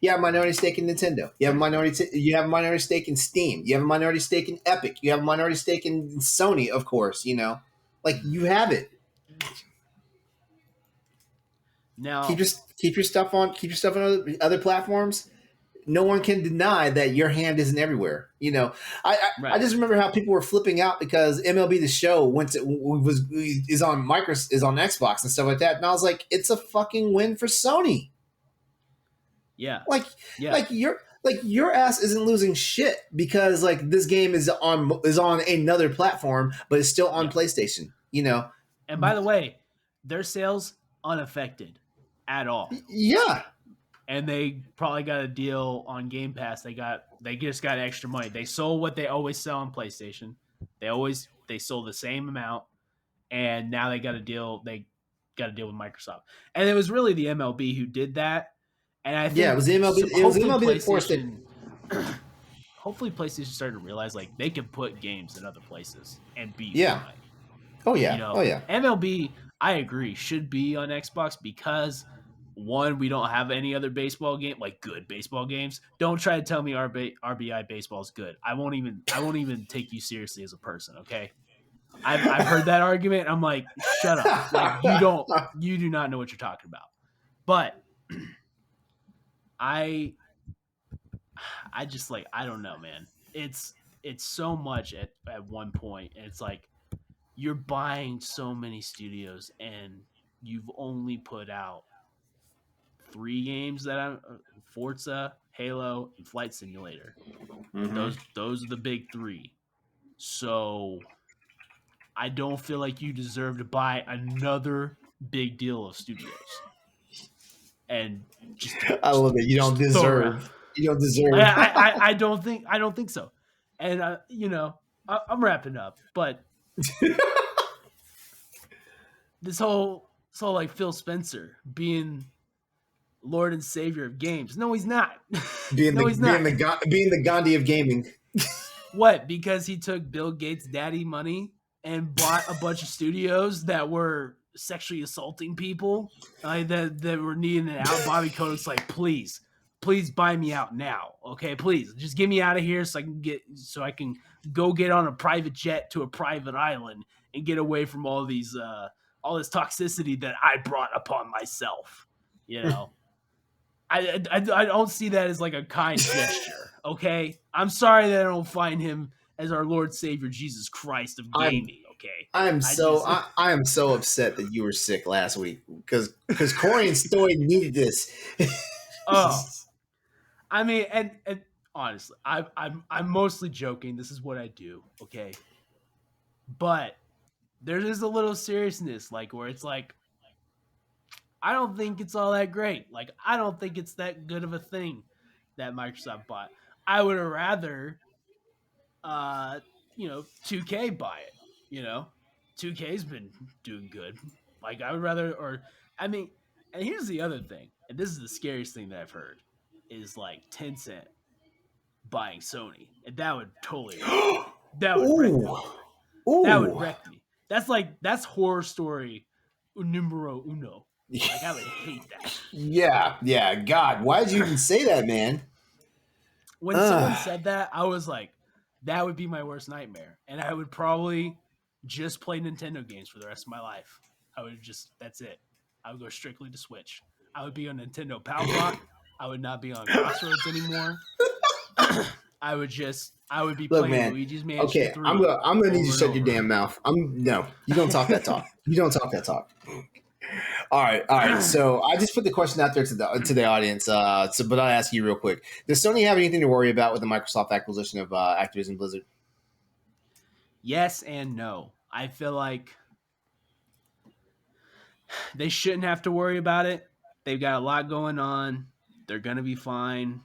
Speaker 1: You have a minority stake in Nintendo. You have a minority stake in Steam. You have a minority stake in Epic. You have a minority stake in Sony, of course. You know, like you have it.
Speaker 2: Now,
Speaker 1: keep your stuff on other platforms. No one can deny that your hand isn't everywhere. You know, I just remember how people were flipping out because MLB The Show is on Xbox and stuff like that, and I was like, it's a fucking win for Sony.
Speaker 2: Yeah,
Speaker 1: like your ass isn't losing shit because like this game is on another platform, but it's still on PlayStation. You know,
Speaker 2: and by the way, their sales unaffected at all.
Speaker 1: Yeah.
Speaker 2: And they probably got a deal on Game Pass. They just got extra money. They sold what they always sell on PlayStation. They sold the same amount, and now they got a deal. They got a deal with Microsoft, and it was really the MLB who did that. And I think
Speaker 1: it was the MLB. It was MLB that forced it.
Speaker 2: Hopefully, PlayStation started to realize like they can put games in other places and be fine.
Speaker 1: Oh yeah.
Speaker 2: You know,
Speaker 1: oh yeah.
Speaker 2: MLB, I agree, should be on Xbox because one, we don't have any other baseball game, like good baseball games. Don't try to tell me RBI baseball is good. I won't even take you seriously as a person. Okay, I've heard that argument. I'm like, shut up. Like you do not know what you're talking about. But I just like, I don't know, man. It's so much at one point, and it's like you're buying so many studios, and you've only put out 3 games that I'm Forza, Halo, and Flight Simulator. Mm-hmm. Those are the big 3. So I don't feel like you deserve to buy another big deal of studios. And
Speaker 1: I love it. You don't deserve. You don't deserve.
Speaker 2: I don't think so. And you know, I'm wrapping up, but this whole like Phil Spencer being Lord and Savior of games. No, he's not.
Speaker 1: Being the Gandhi of gaming.
Speaker 2: What? Because he took Bill Gates' daddy money and bought a bunch of studios that were sexually assaulting people that were needing it out. Bobby Kodak's like, please buy me out now. Okay, please just get me out of here so I can go get on a private jet to a private island and get away from all this toxicity that I brought upon myself. You know. I don't see that as like a kind gesture, okay? I'm sorry that I don't find him as our Lord Savior Jesus Christ of gaming, okay?
Speaker 1: I am so upset that you were sick last week because Corey and Story needed this.
Speaker 2: I mean, and honestly, I'm mostly joking. This is what I do, okay? But there is a little seriousness, like where it's like, I don't think it's all that great. Like, I don't think it's that good of a thing that Microsoft bought. I would have rather, 2K buy it. 2K's been doing good. Like, I would rather, and here's the other thing, and this is the scariest thing that I've heard, is like Tencent buying Sony. And that would totally, that would wreck me. That would wreck me. That's horror story numero uno. Like, I would hate that.
Speaker 1: Yeah. God, why did you even say that, man?
Speaker 2: When someone said that, I was like, that would be my worst nightmare. And I would probably just play Nintendo games for the rest of my life. That's it. I would go strictly to Switch. I would be on Nintendo Power Block. I would not be on Crossroads anymore. I would be playing Luigi's Mansion 3.
Speaker 1: I'm gonna need you to shut your damn mouth. No, you don't talk that talk. You don't talk that talk. All right. So I just put the question out there to the audience. But I'll ask you real quick: does Sony have anything to worry about with the Microsoft acquisition of Activision Blizzard?
Speaker 2: Yes and no. I feel like they shouldn't have to worry about it. They've got a lot going on. They're gonna be fine.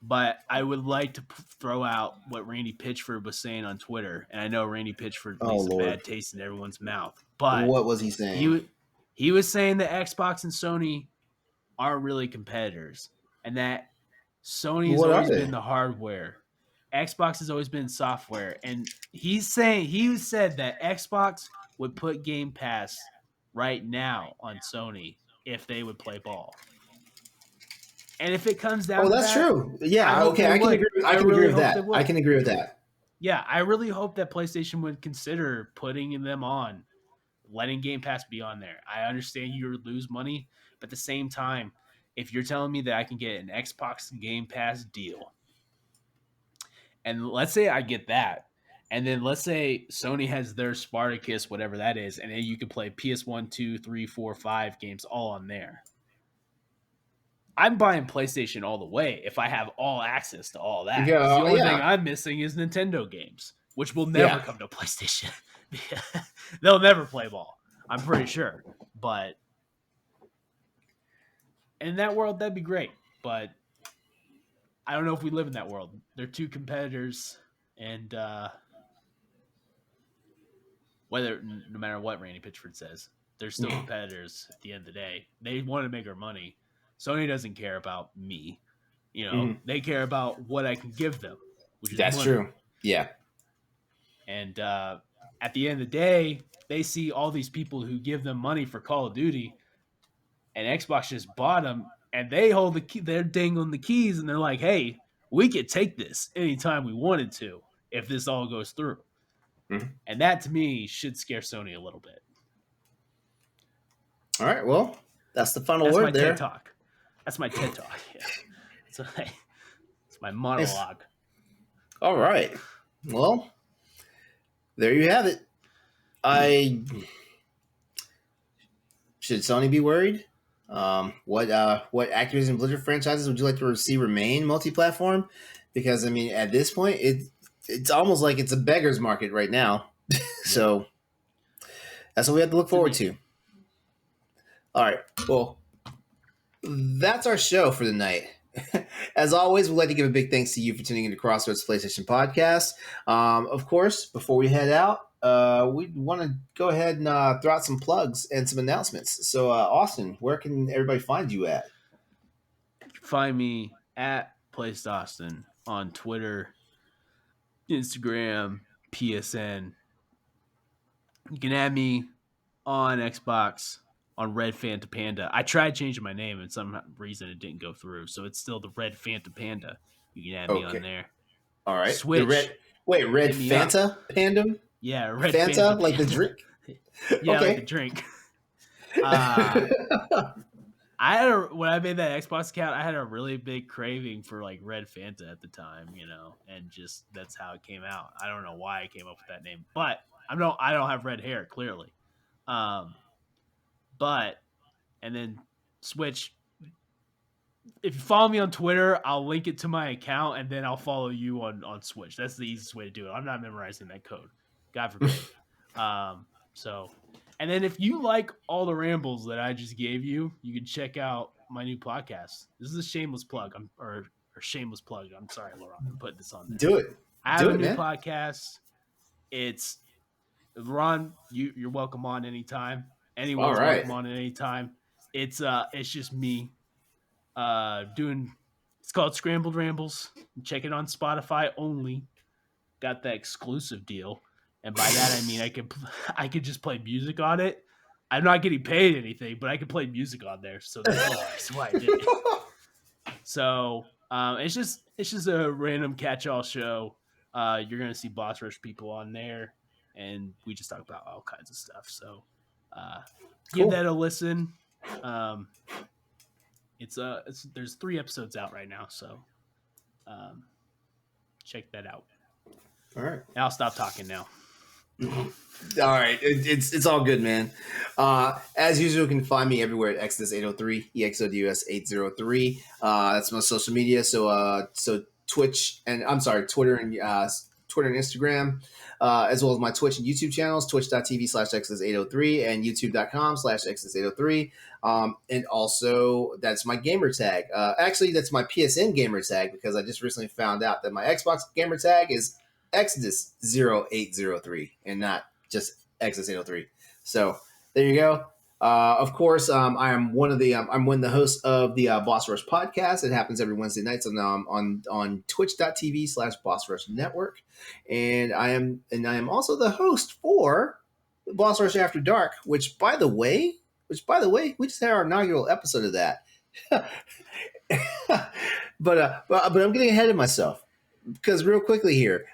Speaker 2: But I would like to throw out what Randy Pitchford was saying on Twitter, and I know Randy Pitchford leaves a bad taste in everyone's mouth. But
Speaker 1: what was he saying?
Speaker 2: He was saying that Xbox and Sony aren't really competitors, and that Sony has always been the hardware. Xbox has always been software. And he said that Xbox would put Game Pass right now on Sony if they would play ball. And if it comes down to
Speaker 1: that's
Speaker 2: that,
Speaker 1: true. Yeah, okay, I can agree. I can agree with that. I can agree with that.
Speaker 2: Yeah, I really hope that PlayStation would consider putting them on, letting Game Pass be on there. I understand you lose money, but at the same time, if you're telling me that I can get an Xbox Game Pass deal, and let's say I get that, and then let's say Sony has their Spartacus, whatever that is, and then you can play PS1, 2, 3, 4, 5 games all on there. I'm buying PlayStation all the way if I have all access to all that. Yeah, the only thing I'm missing is Nintendo games, which will never come to PlayStation. They'll never play ball, I'm pretty sure. But in that world, that'd be great. But I don't know if we live in that world. They're two competitors, and no matter what Randy Pitchford says, they're still competitors at the end of the day. They want to make their money. Sony doesn't care about me. They care about what I can give them, which is
Speaker 1: That's
Speaker 2: money.
Speaker 1: True. Yeah.
Speaker 2: And at the end of the day, they see all these people who give them money for Call of Duty, and Xbox just bought them, and they hold the key. They're dangling the keys, and they're like, "Hey, we could take this anytime we wanted to if this all goes through." Mm-hmm. And that, to me, should scare Sony a little bit.
Speaker 1: All right, well, that's the final word there.
Speaker 2: TED Talk. That's my TED Talk. Yeah. It's my monologue.
Speaker 1: All right. Well, there you have it. Should Sony be worried? What Activision Blizzard franchises would you like to see remain multi-platform? Because at this point, it's almost like it's a beggar's market right now. So that's what we have to look forward to. All right. Well, that's our show for the night. As always, we'd like to give a big thanks to you for tuning into Crossroads PlayStation Podcast. Of course, before we head out, we want to go ahead and throw out some plugs and some announcements. So, Austin, where can everybody find you at?
Speaker 2: You can find me at PlayStation on Twitter, Instagram, PSN. You can add me on Xbox on Red Fanta Panda. I tried changing my name, and some reason it didn't go through, so it's still the Red Fanta Panda. You can add me on there.
Speaker 1: All right.
Speaker 2: Switch.
Speaker 1: Red Fanta Panda?
Speaker 2: Yeah, Red
Speaker 1: Fanta, like the drink?
Speaker 2: Yeah, like the drink. When I made that Xbox account, I had a really big craving for like Red Fanta at the time, and just that's how it came out. I don't know why I came up with that name, but I don't have red hair, clearly. And then Switch. If you follow me on Twitter, I'll link it to my account, and then I'll follow you on Switch. That's the easiest way to do it. I'm not memorizing that code. God forbid. And then if you like all the rambles that I just gave you, you can check out my new podcast. This is a shameless plug. Or shameless plug. I'm sorry, LeRon, I'm putting this on there.
Speaker 1: Do it.
Speaker 2: I have a new podcast. It's LeRon, you're welcome on anytime. Anyone's welcome on at any time. It's just me it's called Scrambled Rambles. Check it on Spotify only. Got that exclusive deal. And by that, I mean, I could just play music on it. I'm not getting paid anything, but I can play music on there. So that's why I did it. So it's just a random catch-all show. You're going to see Boss Rush people on there, and we just talk about all kinds of stuff. So give that a listen. There's 3 episodes out right now, so check that out.
Speaker 1: All right.
Speaker 2: I'll stop talking now.
Speaker 1: All right, it's all good, man. As usual, you can find me everywhere at Exodus 803, EXODUS 803. That's my social media. So Twitch and Twitter and Instagram, as well as my Twitch and YouTube channels, twitch.tv/Exodus803 and youtube.com/Exodus803. And also that's my gamer tag. Actually, that's my PSN gamer tag, because I just recently found out that my Xbox gamer tag is Exodus 0803 and not just Exodus 803. So there you go. Of course, I am one of the hosts of the Boss Rush podcast. It happens every Wednesday night on twitch.tv/Boss Rush Network, and I am also the host for Boss Rush After Dark. Which by the way, we just had our inaugural episode of that. but I'm getting ahead of myself because real quickly here.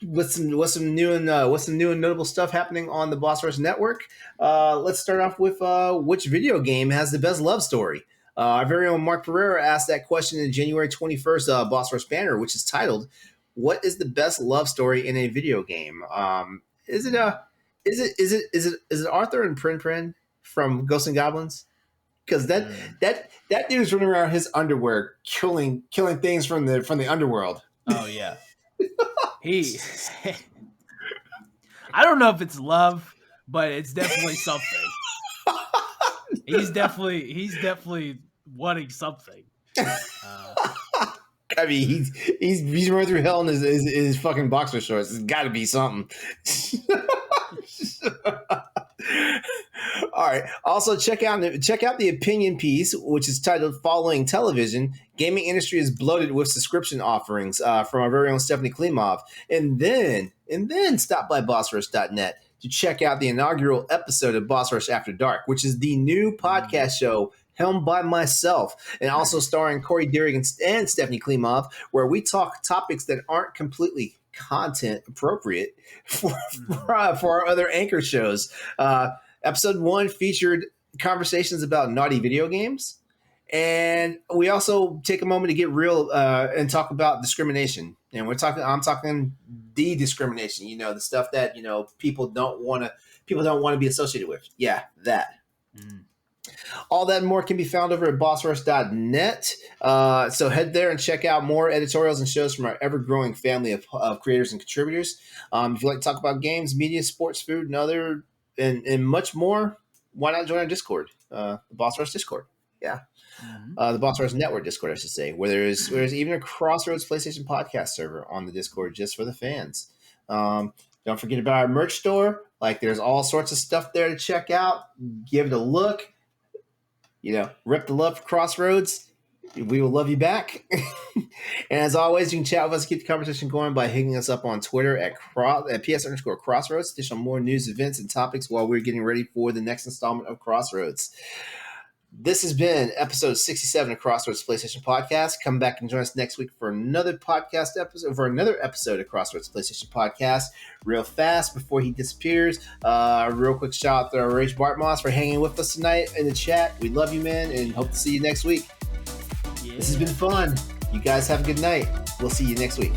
Speaker 1: What's some new and notable stuff happening on the Boss Rush Network? Let's start off with which video game has the best love story? Our very own Mark Pereira asked that question in January 21st Boss Rush banner, which is titled "What is the best love story in a video game?" Is it Arthur and Prin Prin from Ghosts and Goblins? Because that dude's running around his underwear, killing things from the underworld.
Speaker 2: Oh yeah. I don't know if it's love, but it's definitely something. He's definitely wanting something.
Speaker 1: I mean, he's running through hell in his fucking boxer shorts. It's got to be something. All right. Also, check out the opinion piece, which is titled "Following Television: Gaming Industry is Bloated with Subscription Offerings" from our very own Stephanie Klimov, and then stop by BossRush.net to check out the inaugural episode of Boss Rush After Dark, which is the new podcast show helmed by myself and also starring Corey Deering and Stephanie Klimov, where we talk topics that aren't completely content appropriate for our other anchor shows. Episode 1 featured conversations about naughty video games, and we also take a moment to get real and talk about discrimination. And I'm talking the discrimination, the stuff that people don't want to be associated with. Yeah, that. All that and more can be found over at bossrush.net. So head there and check out more editorials and shows from our ever-growing family of creators and contributors. If you like to talk about games, media, sports, food, and much more, why not join our Discord, the Boss Rush Discord? Yeah. The Boss Rush Network Discord, I should say, where there's even a Crossroads PlayStation podcast server on the Discord just for the fans. Don't forget about our merch store. There's all sorts of stuff there to check out. Give it a look. Rip the love for Crossroads. We will love you back. And as always, you can chat with us, keep the conversation going by hitting us up on Twitter at PS_Crossroads to show more news, events, and topics while we're getting ready for the next installment of Crossroads. This has been episode 67 of Crossroads PlayStation Podcast. Come back and join us next week for another episode of Crossroads PlayStation Podcast. Real fast before he disappears, real quick shout out to Rage Bartmoss for hanging with us tonight in the chat. We love you, man, and hope to see you next week. Yeah. This has been fun. You guys have a good night. We'll see you next week.